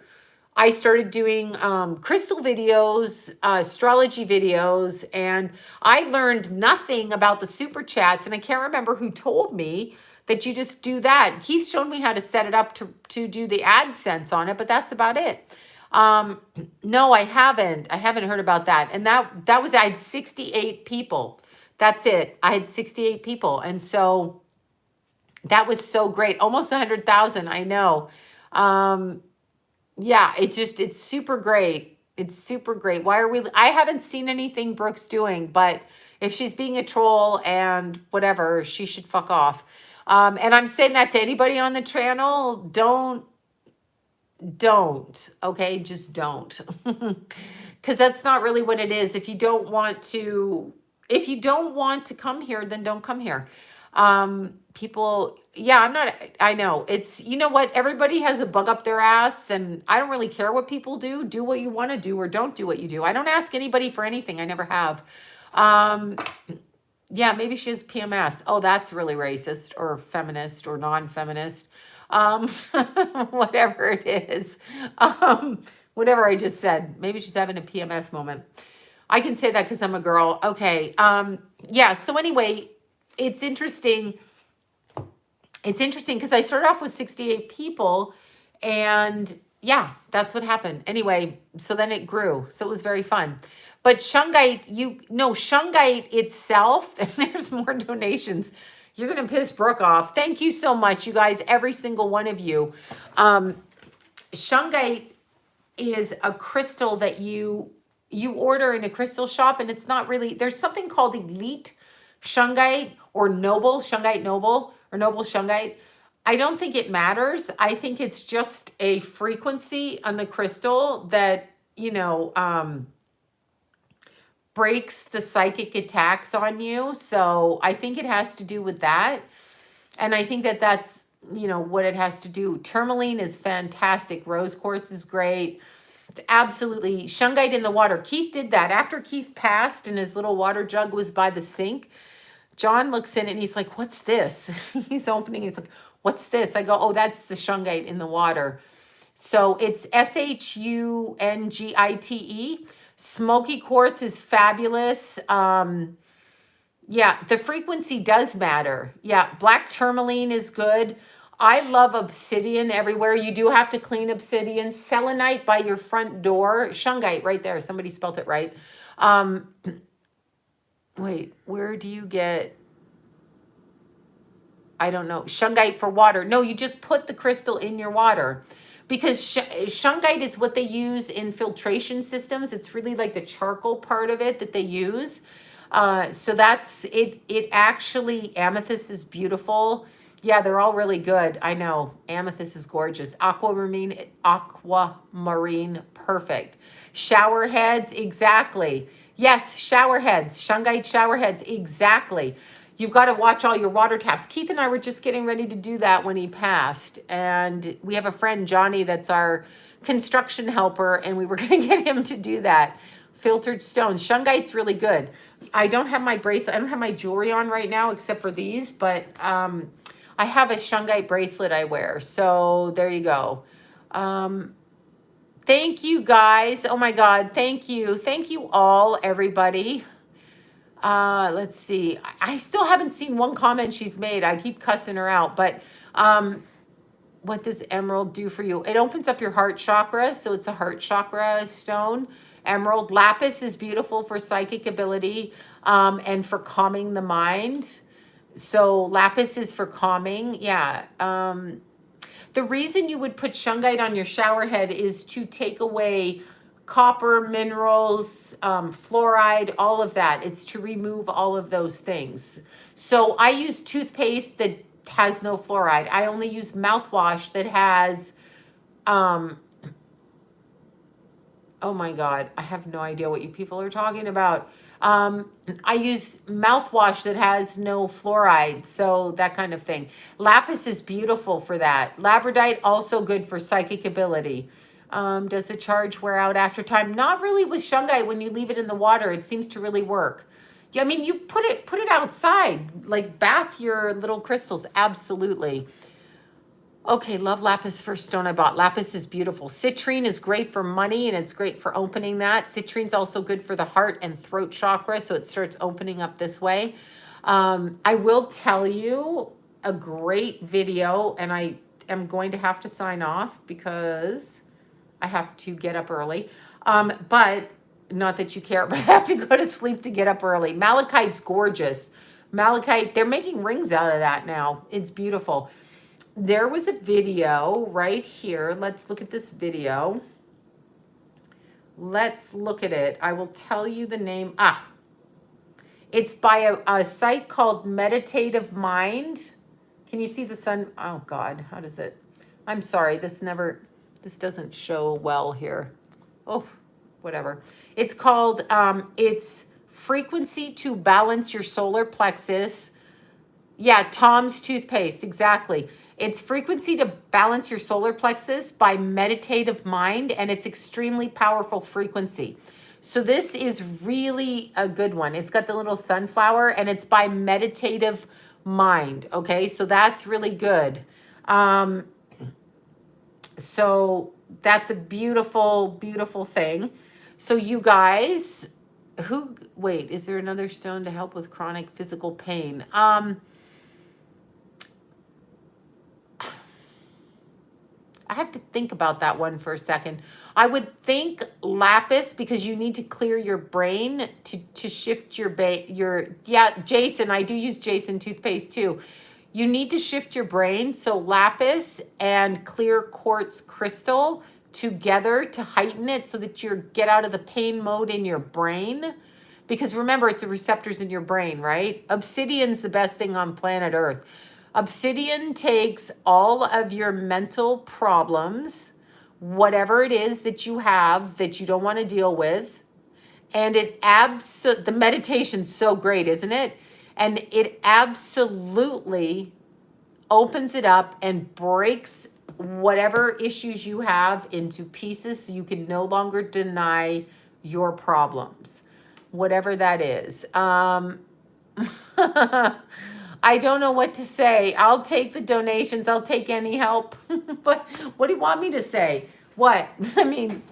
I started doing crystal videos, astrology videos, and I learned nothing about the super chats. And I can't remember who told me that you just do that. Keith showed me how to set it up to do the AdSense on it, but that's about it. No, I haven't. I haven't heard about that. And that was, I had 68 people. That's it. I had 68 people. And so that was so great. Almost 100,000. I know. Yeah, it's super great. It's super great. Why are we, I haven't seen anything Brooke's doing, but if she's being a troll and whatever, she should fuck off. And I'm saying that to anybody on the channel, don't, okay? Just don't. Because that's not really what it is. If you don't want to come here, then don't come here. People, yeah, I know it's, you know what? Everybody has a bug up their ass, and I don't really care what people do. Do what you want to do, or don't do what you do. I don't ask anybody for anything. I never have. Yeah, maybe she has PMS. Oh, that's really racist or feminist or non-feminist. Whatever it is. Whatever I just said. Maybe she's having a PMS moment. I can say that because I'm a girl. Okay. Yeah, so anyway, it's interesting. It's interesting because I started off with 68 people, and yeah, that's what happened. Anyway, so then it grew. So it was very fun. But shungite, shungite itself, and there's more donations. You're going to piss Brooke off. Thank you so much, you guys, every single one of you. Shungite is a crystal that you you order in a crystal shop and it's not really, there's something called elite shungite or noble shungite, noble or noble shungite. I don't think it matters. I think it's just a frequency on the crystal that, you know, breaks the psychic attacks on you. So I think it has to do with that. And I think that that's, you know, what it has to do. Tourmaline is fantastic. Rose quartz is great. It's absolutely shungite in the water. Keith did that. After Keith passed and his little water jug was by the sink, John looks in it and he's like, what's this? He's opening it. He's like, what's this? I go, oh, that's the shungite in the water. So it's SHUNGITE. Smoky quartz is fabulous. Yeah, the frequency does matter. Yeah, black tourmaline is good. I love obsidian everywhere. You do have to clean obsidian. Selenite by your front door. Shungite right there. Somebody spelt it right. Wait, where do you get... I don't know. Shungite for water. No, you just put the crystal in your water. Because shungite is what they use in filtration systems. It's really like the charcoal part of it that they use. So that's it. It actually, amethyst is beautiful. Yeah, they're all really good. I know. Amethyst is gorgeous. Aquamarine, perfect. Shower heads, exactly. Yes, shower heads, shungite shower heads, exactly. You've got to watch all your water taps. Keith and I were just getting ready to do that when he passed. And we have a friend, Johnny, that's our construction helper, and we were going to get him to do that. Filtered stones. Shungite's really good. I don't have my bracelet. I don't have my jewelry on right now except for these, but I have a shungite bracelet I wear. So there you go. Thank you, guys. Oh, my God. Thank you. Thank you all, everybody. Let's see. I still haven't seen one comment she's made. I keep cussing her out, but what does emerald do for you? It opens up your heart chakra, so it's a heart chakra stone. Emerald. Lapis is beautiful for psychic ability and for calming the mind. So lapis is for calming. Yeah. The reason you would put shungite on your shower head is to take away copper, minerals, fluoride, all of that. It's to remove all of those things. So I use toothpaste that has no fluoride. I only use mouthwash that has, oh my God, I have no idea what you people are talking about. I use mouthwash that has no fluoride, so that kind of thing. Lapis is beautiful for that. Labradorite, also good for psychic ability. Does the charge wear out after time? Not really with shungite. When you leave it in the water, it seems to really work. Yeah, I mean, you put it outside, like bath your little crystals. Absolutely. Okay, love lapis, first stone I bought. Lapis is beautiful. Citrine is great for money, and it's great for opening that. Citrine's also good for the heart and throat chakra, so it starts opening up this way. I will tell you a great video, and I am going to have to sign off because I have to get up early. But not that you care, but I have to go to sleep to get up early. Malachite's gorgeous. Malachite, they're making rings out of that now. It's beautiful. There was a video right here. Let's look at this video. Let's look at it. I will tell you the name. It's by a site called Meditative Mind. Can you see the sun? Oh God, how does it? I'm sorry, this doesn't show well here. Oh, whatever. It's called, it's Frequency to Balance Your Solar Plexus. Yeah, Tom's toothpaste, exactly. It's Frequency to Balance Your Solar Plexus by Meditative Mind, and it's extremely powerful frequency. So this is really a good one. It's got the little sunflower, and it's by Meditative Mind, okay? So that's really good. So that's a beautiful, beautiful thing. So you guys, wait, is there another stone to help with chronic physical pain? I have to think about that one for a second. I would think lapis, because you need to clear your brain to shift yeah, Jason, I do use Jason toothpaste too. You need to shift your brain. So lapis and clear quartz crystal together to heighten it so that you get out of the pain mode in your brain. Because remember, it's the receptors in your brain, right? Obsidian's the best thing on planet Earth. Obsidian takes all of your mental problems, whatever it is that you have that you don't want to deal with, and the meditation's so great, isn't it? And it absolutely opens it up and breaks whatever issues you have into pieces so you can no longer deny your problems, whatever that is. I don't know what to say. I'll take the donations. I'll take any help. But what do you want me to say? What? I mean,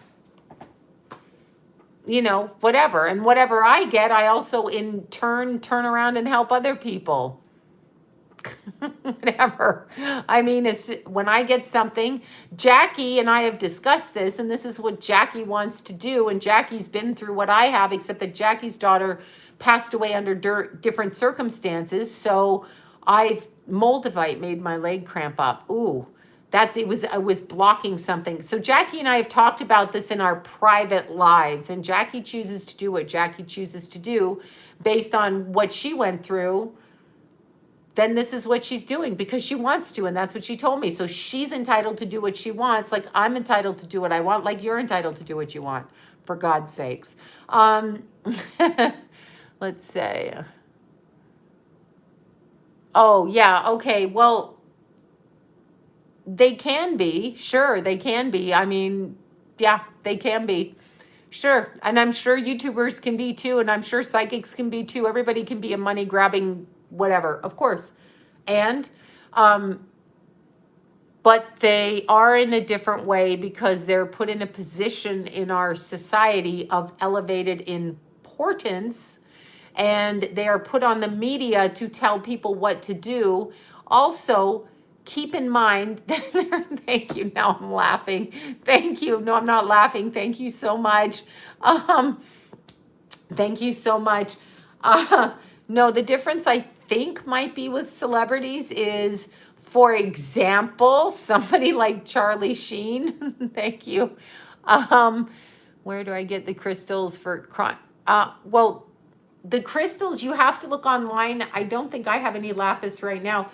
you know, whatever. And whatever I get, I also in turn turn around and help other people. Whatever. I mean, it's when I get something, Jackie and I have discussed this, and this is what Jackie wants to do. And Jackie's been through what I have, except that Jackie's daughter passed away under different circumstances. So Moldavite made my leg cramp up. Ooh, I was blocking something. So Jackie and I have talked about this in our private lives, and Jackie chooses to do what Jackie chooses to do based on what she went through. Then this is what she's doing because she wants to, and that's what she told me. So she's entitled to do what she wants, like I'm entitled to do what I want, like you're entitled to do what you want, for God's sakes. Let's say. Oh, yeah, okay, well, they can be. Sure, they can be. I mean, yeah, they can be. Sure, and I'm sure YouTubers can be too, and I'm sure psychics can be too. Everybody can be a money-grabbing whatever, of course. And, but they are in a different way because they're put in a position in our society of elevated importance, and they are put on the media to tell people what to do. Also, keep in mind, thank you, now I'm laughing. Thank you, no, I'm not laughing. Thank you so much. Thank you so much. No, the difference I think might be with celebrities is, for example, somebody like Charlie Sheen. Thank you. Where do I get the crystals for crime? Well, the crystals, you have to look online. I don't think I have any lapis right now.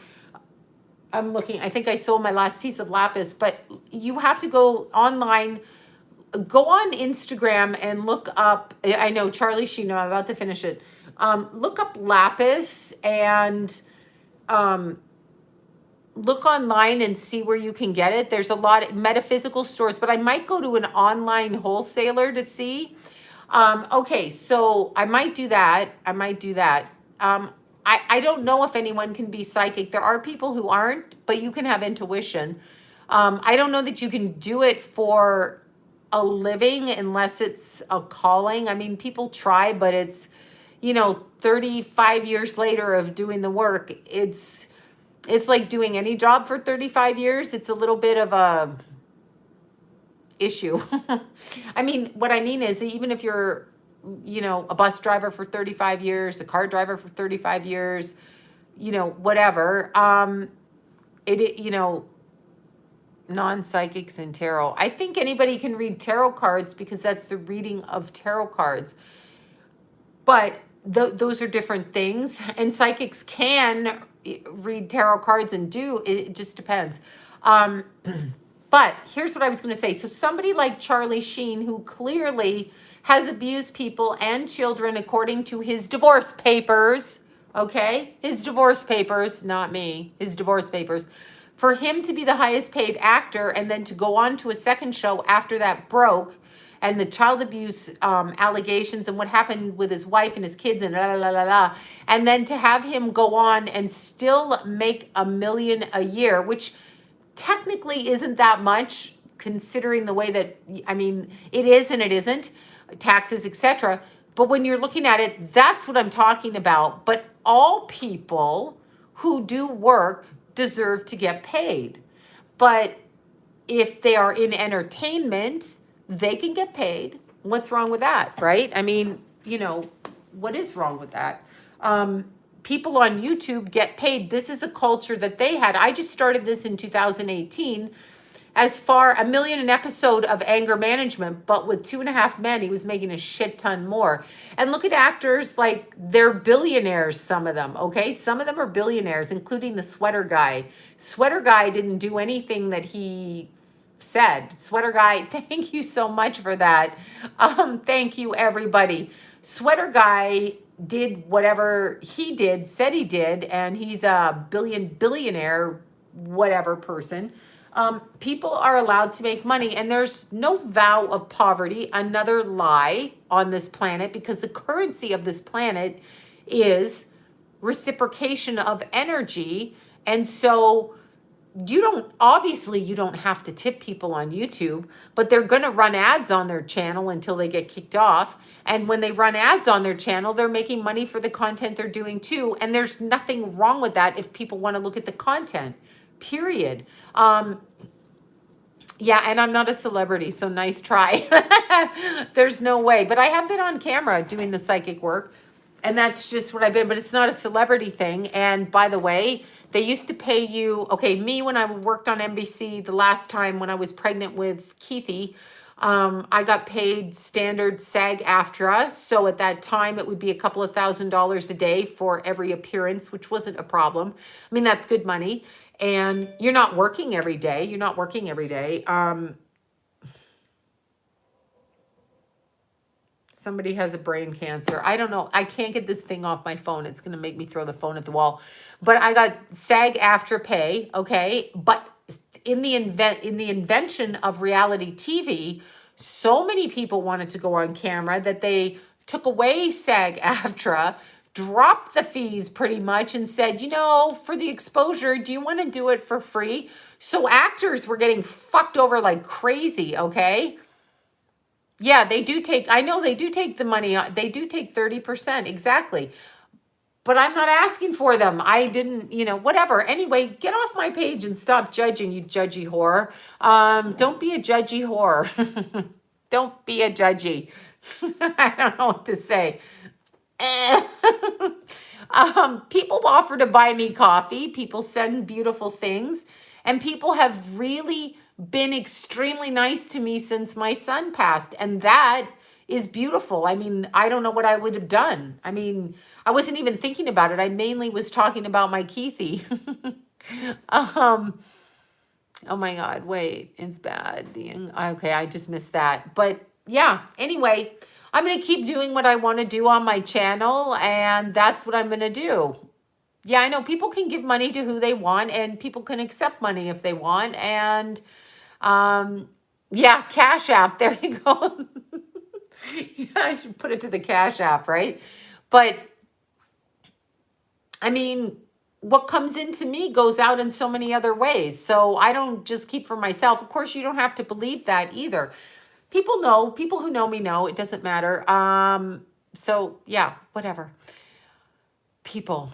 I'm looking. I think I sold my last piece of lapis, but you have to go online. Go on Instagram and look up. I know Charlie Sheen. I'm about to finish it. Look up lapis and look online and see where you can get it. There's a lot of metaphysical stores, but I might go to an online wholesaler to see. Okay, so I might do that. I don't know if anyone can be psychic. There are people who aren't, but you can have intuition. I don't know that you can do it for a living unless it's a calling. I mean, people try, but it's, 35 years later of doing the work, it's like doing any job for 35 years. It's a little bit of a issue. I mean, what I mean is, even if you're, a bus driver for 35 years, a car driver for 35 years, whatever, non-psychics and tarot. I think anybody can read tarot cards because that's the reading of tarot cards. But those are different things, and psychics can read tarot cards and do. It just depends. But here's what I was going to say. So somebody like Charlie Sheen, who clearly has abused people and children according to his divorce papers, okay? His divorce papers, not me, his divorce papers. For him to be the highest paid actor and then to go on to a second show after that broke, and the child abuse allegations and what happened with his wife and his kids and la la la la, and then to have him go on and still make $1 million a year, which technically isn't that much considering the way that, I mean, it is and it isn't, taxes, etc. But when you're looking at it, that's what I'm talking about. But all people who do work deserve to get paid. But if they are in entertainment, they can get paid. What's wrong with that, right? I mean, what is wrong with that? People on YouTube get paid. This is a culture that they had. I just started this in 2018. as far $1 million an episode of anger management, but with 2.5 Men, he was making a shit ton more. And look at actors, like they're billionaires, some of them, okay? Some of them are billionaires, including the sweater guy. Sweater guy didn't do anything that he said. Sweater guy, thank you so much for that. Thank you, everybody. Sweater guy did whatever he did, said he did, and he's a billionaire, whatever person. People are allowed to make money, and there's no vow of poverty, another lie on this planet, because the currency of this planet is reciprocation of energy. And so you don't have to tip people on YouTube, but they're going to run ads on their channel until they get kicked off. And when they run ads on their channel, they're making money for the content they're doing too. And there's nothing wrong with that if people want to look at the content, period. Yeah, and I'm not a celebrity, so nice try. There's no way. But I have been on camera doing the psychic work, and that's just what I've been. But it's not a celebrity thing. And by the way, they used to pay you, okay, me when I worked on NBC the last time when I was pregnant with Keithy, I got paid standard SAG-AFTRA. So at that time, it would be a couple of $1,000s a day for every appearance, which wasn't a problem. I mean, that's good money. And you're not working every day. You're not working every day. Somebody has a brain cancer. I don't know. I can't get this thing off my phone. It's going to make me throw the phone at the wall. But I got SAG-AFTRA pay, okay? But in the invention of reality TV, so many people wanted to go on camera that they took away SAG-AFTRA, dropped the fees pretty much, and said, you know, for the exposure, do you want to do it for free? So actors were getting fucked over like crazy, okay? Yeah, they do take, I know they do take the money, they do take 30%, exactly. But I'm not asking for them. I didn't, you know, whatever. Anyway, get off my page and stop judging, you judgy whore. Don't be a judgy whore. Don't be a judgy. I don't know what to say. People offer to buy me coffee. People send beautiful things. And people have really been extremely nice to me since my son passed. And that is beautiful. I mean, I don't know what I would have done. I mean, I wasn't even thinking about it. I mainly was talking about my Keithy. Oh my God, wait, it's bad. Okay, I just missed that. But yeah, anyway, I'm going to keep doing what I want to do on my channel, and that's what I'm going to do. Yeah, I know people can give money to who they want, and people can accept money if they want. And yeah, Cash App, there you go. Yeah, I should put it to the Cash App, right? But I mean, what comes into me goes out in so many other ways. So I don't just keep for myself. Of course, you don't have to believe that either. People know, people who know me know, it doesn't matter. So yeah, whatever. People,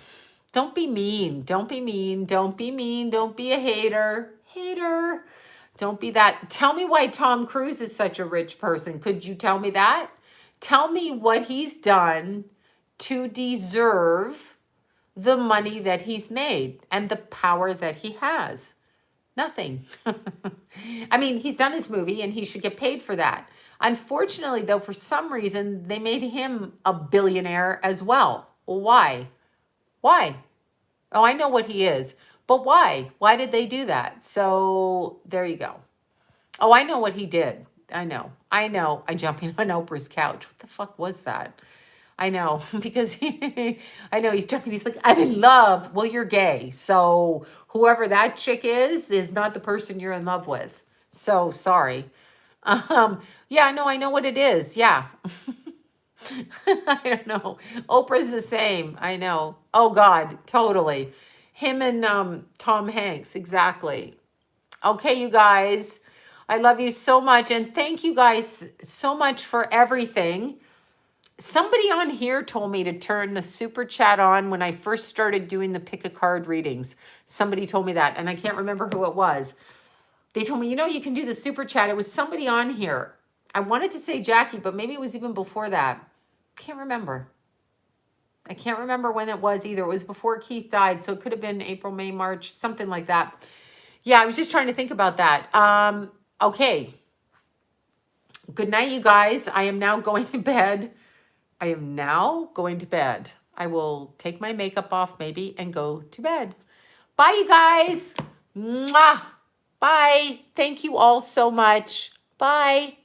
don't be mean. Don't be mean. Don't be mean. Don't be a hater. Hater. Don't be that. Tell me why Tom Cruise is such a rich person. Could you tell me that? Tell me what he's done to deserve the money that he's made and the power that he has. Nothing. I mean, he's done his movie and he should get paid for that. Unfortunately, though, for some reason, they made him a billionaire as well. Why? Why? Oh, I know what he is. But why? Why did they do that? So there you go. Oh, I know what he did. I know. I jumping on Oprah's couch. What the fuck was that? I know, because I know he's jumping. He's like, I'm in love. Well, you're gay. So whoever that chick is not the person you're in love with. So sorry. Yeah, no, I know what it is. Yeah. I don't know. Oprah's the same. I know. Oh God, totally. Him and Tom Hanks, exactly. Okay, you guys, I love you so much. And thank you guys so much for everything. Somebody on here told me to turn the super chat on when I first started doing the pick a card readings. Somebody told me that, and I can't remember who it was. They told me, you know, you can do the super chat. It was somebody on here. I wanted to say Jackie, but maybe it was even before that. Can't remember. I can't remember when it was either. It was before Keith died, so it could have been April, May, March, something like that. Yeah, I was just trying to think about that. Okay. Good night, you guys. I am now going to bed. I am now going to bed. I will take my makeup off maybe and go to bed. Bye, you guys. Mwah. Bye. Thank you all so much. Bye.